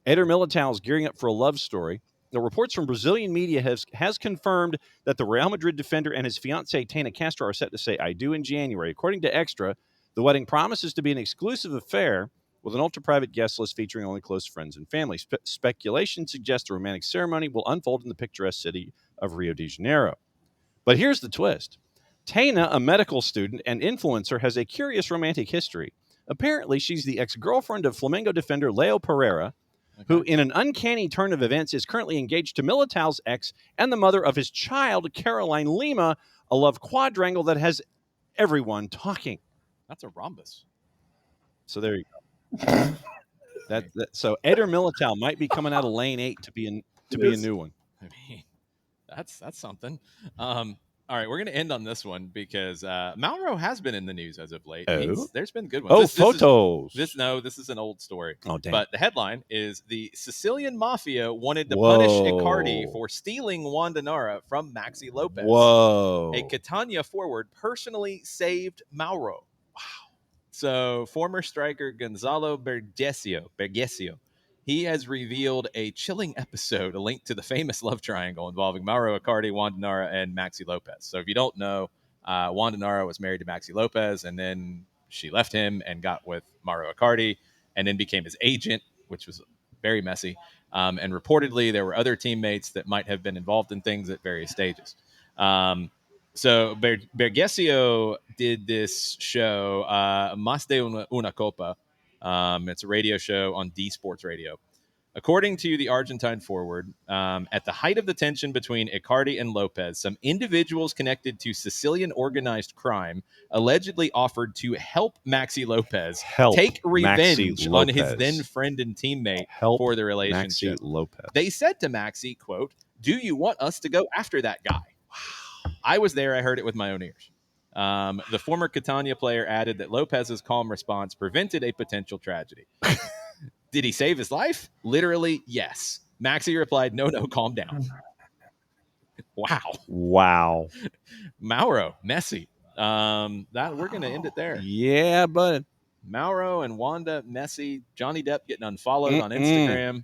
Eder Militao is gearing up for a love story. The reports from Brazilian media has confirmed that the Real Madrid defender and his fiancée Tana Castro are set to say "I do" in January. According to Extra, the wedding promises to be an exclusive affair with an ultra-private guest list featuring only close friends and family. Speculation suggests the romantic ceremony will unfold in the picturesque city of Rio de Janeiro. But here's the twist. Tana, a medical student and influencer, has a curious romantic history. Apparently, she's the ex-girlfriend of Flamengo defender Leo Pereira, who, in an uncanny turn of events, is currently engaged to Militao's ex and the mother of his child, Caroline Lima, a love quadrangle that has everyone talking. That's a rhombus. So there you go. So Eder Militao might be coming out of lane 8 to be a new one. I mean, that's something. All right, we're going to end on this one because Mauro has been in the news as of late. Oh? There's been good ones. Photos. This is an old story. Oh, damn. But the headline is the Sicilian Mafia wanted to punish Icardi for stealing Wanda Nara from Maxi Lopez. Whoa. A Catania forward personally saved Mauro. Wow. So former striker Gonzalo Bergesio, he has revealed a chilling episode, a link to the famous love triangle involving Mauro Icardi, Wanda Nara, and Maxi Lopez. So if you don't know, Wanda Nara was married to Maxi Lopez, and then she left him and got with Mauro Icardi, and then became his agent, which was very messy. And reportedly, there were other teammates that might have been involved in things at various stages. So Bergesio did this show, Más de una Copa. It's a radio show on D Sports Radio. According to the Argentine forward, at the height of the tension between Icardi and Lopez, some individuals connected to Sicilian organized crime allegedly offered to help Maxi Lopez take revenge on his then friend and teammate for the relationship. Maxi Lopez. They said to Maxi, quote, "Do you want us to go after that guy?" Wow. I was there. I heard it with my own ears. The former Catania player added that Lopez's calm response prevented a potential tragedy. Did he save his life? Literally, yes. Maxi replied, no, calm down. Wow. Mauro, Messi. That we're going to end it there. Yeah, bud. Mauro and Wanda, Messi, Johnny Depp getting unfollowed on Instagram.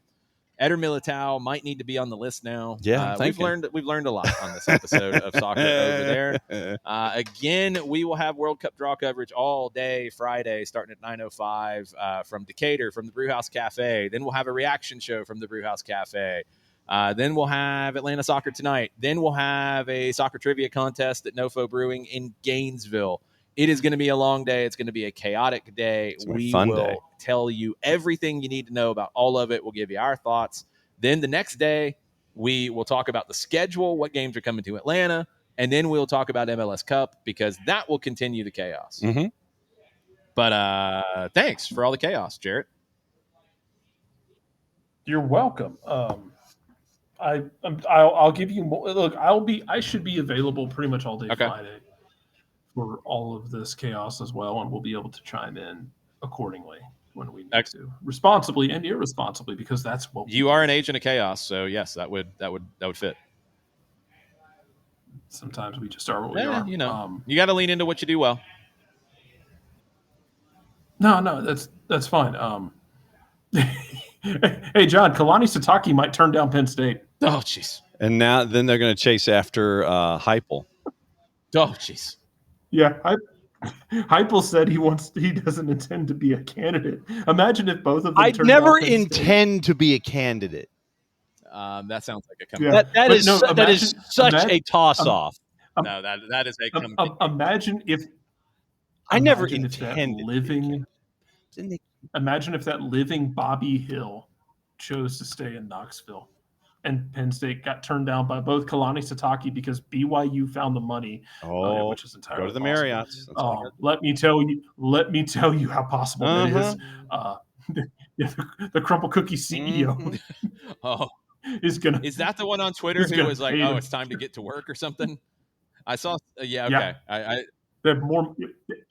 Eder Militao might need to be on the list now. Yeah, we've learned a lot on this episode of Soccer Over There. Again, we will have World Cup draw coverage all day Friday, starting at 9:05 from Decatur, from the Brewhouse Cafe. Then we'll have a reaction show from the Brewhouse Cafe. Then we'll have Atlanta Soccer Tonight. Then we'll have a soccer trivia contest at NoFo Brewing in Gainesville. It is going to be a long day. It's going to be a chaotic day. We will tell you everything you need to know about all of it. We'll give you our thoughts. Then the next day, we will talk about the schedule, what games are coming to Atlanta, and then we'll talk about MLS Cup because that will continue the chaos. Mm-hmm. But thanks for all the chaos, Jarrett. You're welcome. I'll give you more. Look, I should be available pretty much all day Friday for all of this chaos as well, and we'll be able to chime in accordingly when we need to, responsibly and irresponsibly, because that's what you are an agent of chaos. So yes, that would fit. Sometimes we just are what we are. You know, you got to lean into what you do well. No, that's fine. Hey, John, Kalani Sitake might turn down Penn State. Oh, jeez. And then they're going to chase after Heupel. Oh, jeez. Yeah, Heupel said he doesn't intend to be a candidate. Imagine if both of them. I'd never intend to be a candidate. That sounds like a comeback. Yeah. That is such a toss-off. No, that is a comeback. Imagine if I never intended. Imagine if that living Bobby Hill chose to stay in Knoxville, and Penn State got turned down by both Kalani Sitake because BYU found the money, which is entirely go to the Marriott's. Marriotts. Let me tell you how possible that is. The Crumple Cookie CEO. Is that the one on Twitter who was like, "Oh, it's time to get to work" or something? I saw. Yeah, okay. Yeah. They have more.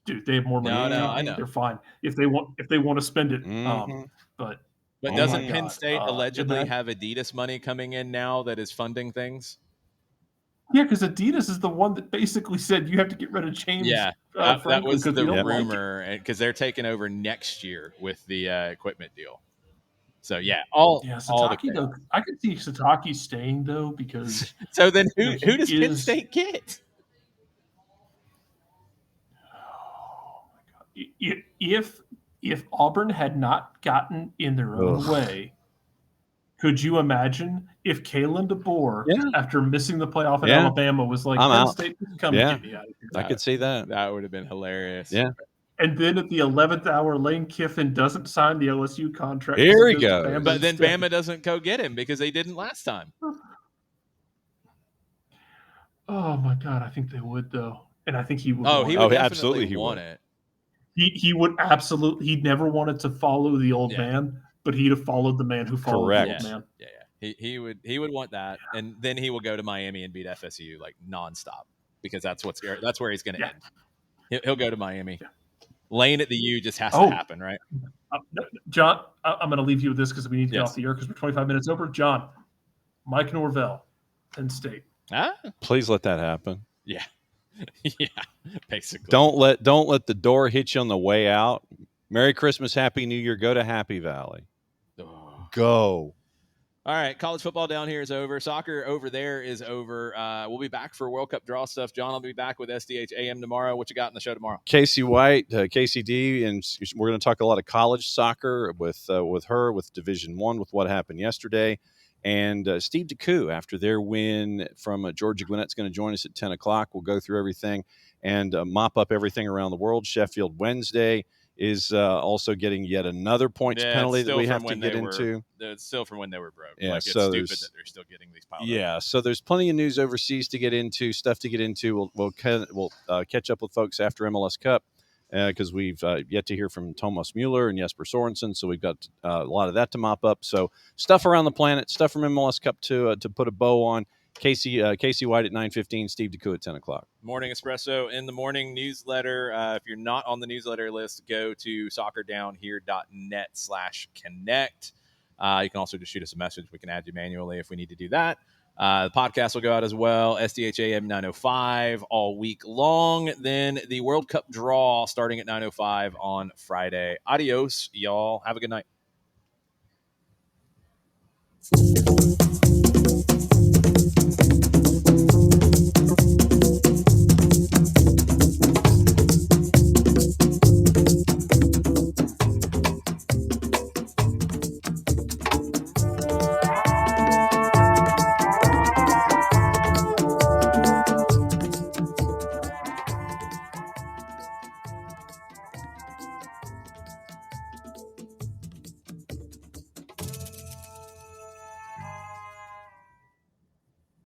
Dude, they have more money. No, I know. They're fine if they want to spend it. But doesn't Penn State allegedly have Adidas money coming in now that is funding things? Yeah, because Adidas is the one that basically said you have to get rid of James. Yeah, that was the rumor, because they're taking over next year with the equipment deal. So Sitake though. I could see Sitake staying though because. So then, who does Penn State get? If Auburn had not gotten in their own way, could you imagine if Kalen DeBoer, after missing the playoff at Alabama, was like, "I'm Penn out. State, come get me out of here"? I could see that. That would have been hilarious. Yeah. And then at the 11th hour, Lane Kiffin doesn't sign the LSU contract. Here he goes to goes. Bama But then instead. Bama doesn't go get him because they didn't last time. Oh my God, I think they would though, and I think he would. Oh, he want would it. definitely absolutely want he would. it. He would absolutely. He never wanted to follow the old man, but he'd have followed the man who followed Correct. the old man. Yeah. He would want that, and then he will go to Miami and beat FSU like nonstop because that's where he's going to end. He'll go to Miami. Lane at the U just has to happen, right? John, I'm going to leave you with this because we need to get Yes. off the air because we're 25 minutes over. John, Mike Norvell, Penn State. Please let that happen. Yeah. Yeah, basically. Don't let the door hit you on the way out. Merry Christmas, Happy New Year. Go to Happy Valley. Go. All right, college football down here is over. Soccer over there is over. We'll be back for World Cup draw stuff. John will be back with SDH AM tomorrow. What you got in the show tomorrow? Casey White, KCD, and we're going to talk a lot of college soccer with her, with Division I, with what happened yesterday. And Steve DeCoux, after their win from Georgia Gwinnett's going to join us at 10 o'clock. We'll go through everything and mop up everything around the world. Sheffield Wednesday is also getting yet another points penalty that we have to get into. It's still from when they were broke. Yeah, it's so stupid that they're still getting these piled up. up. So there's plenty of news overseas to get into, stuff to get into. We'll catch up with folks after MLS Cup because we've yet to hear from Thomas Mueller and Jesper Sorensen, so we've got a lot of that to mop up. So stuff around the planet, stuff from MLS Cup to put a bow on. Casey White at 9:15, Steve DeCoux at 10 o'clock. Morning Espresso in the morning newsletter. If you're not on the newsletter list, go to soccerdownhere.net/connect. You can also just shoot us a message. We can add you manually if we need to do that. The podcast will go out as well. SDHAM 9:05 all week long. Then the World Cup draw starting at 9:05 on Friday. Adios, y'all. Have a good night.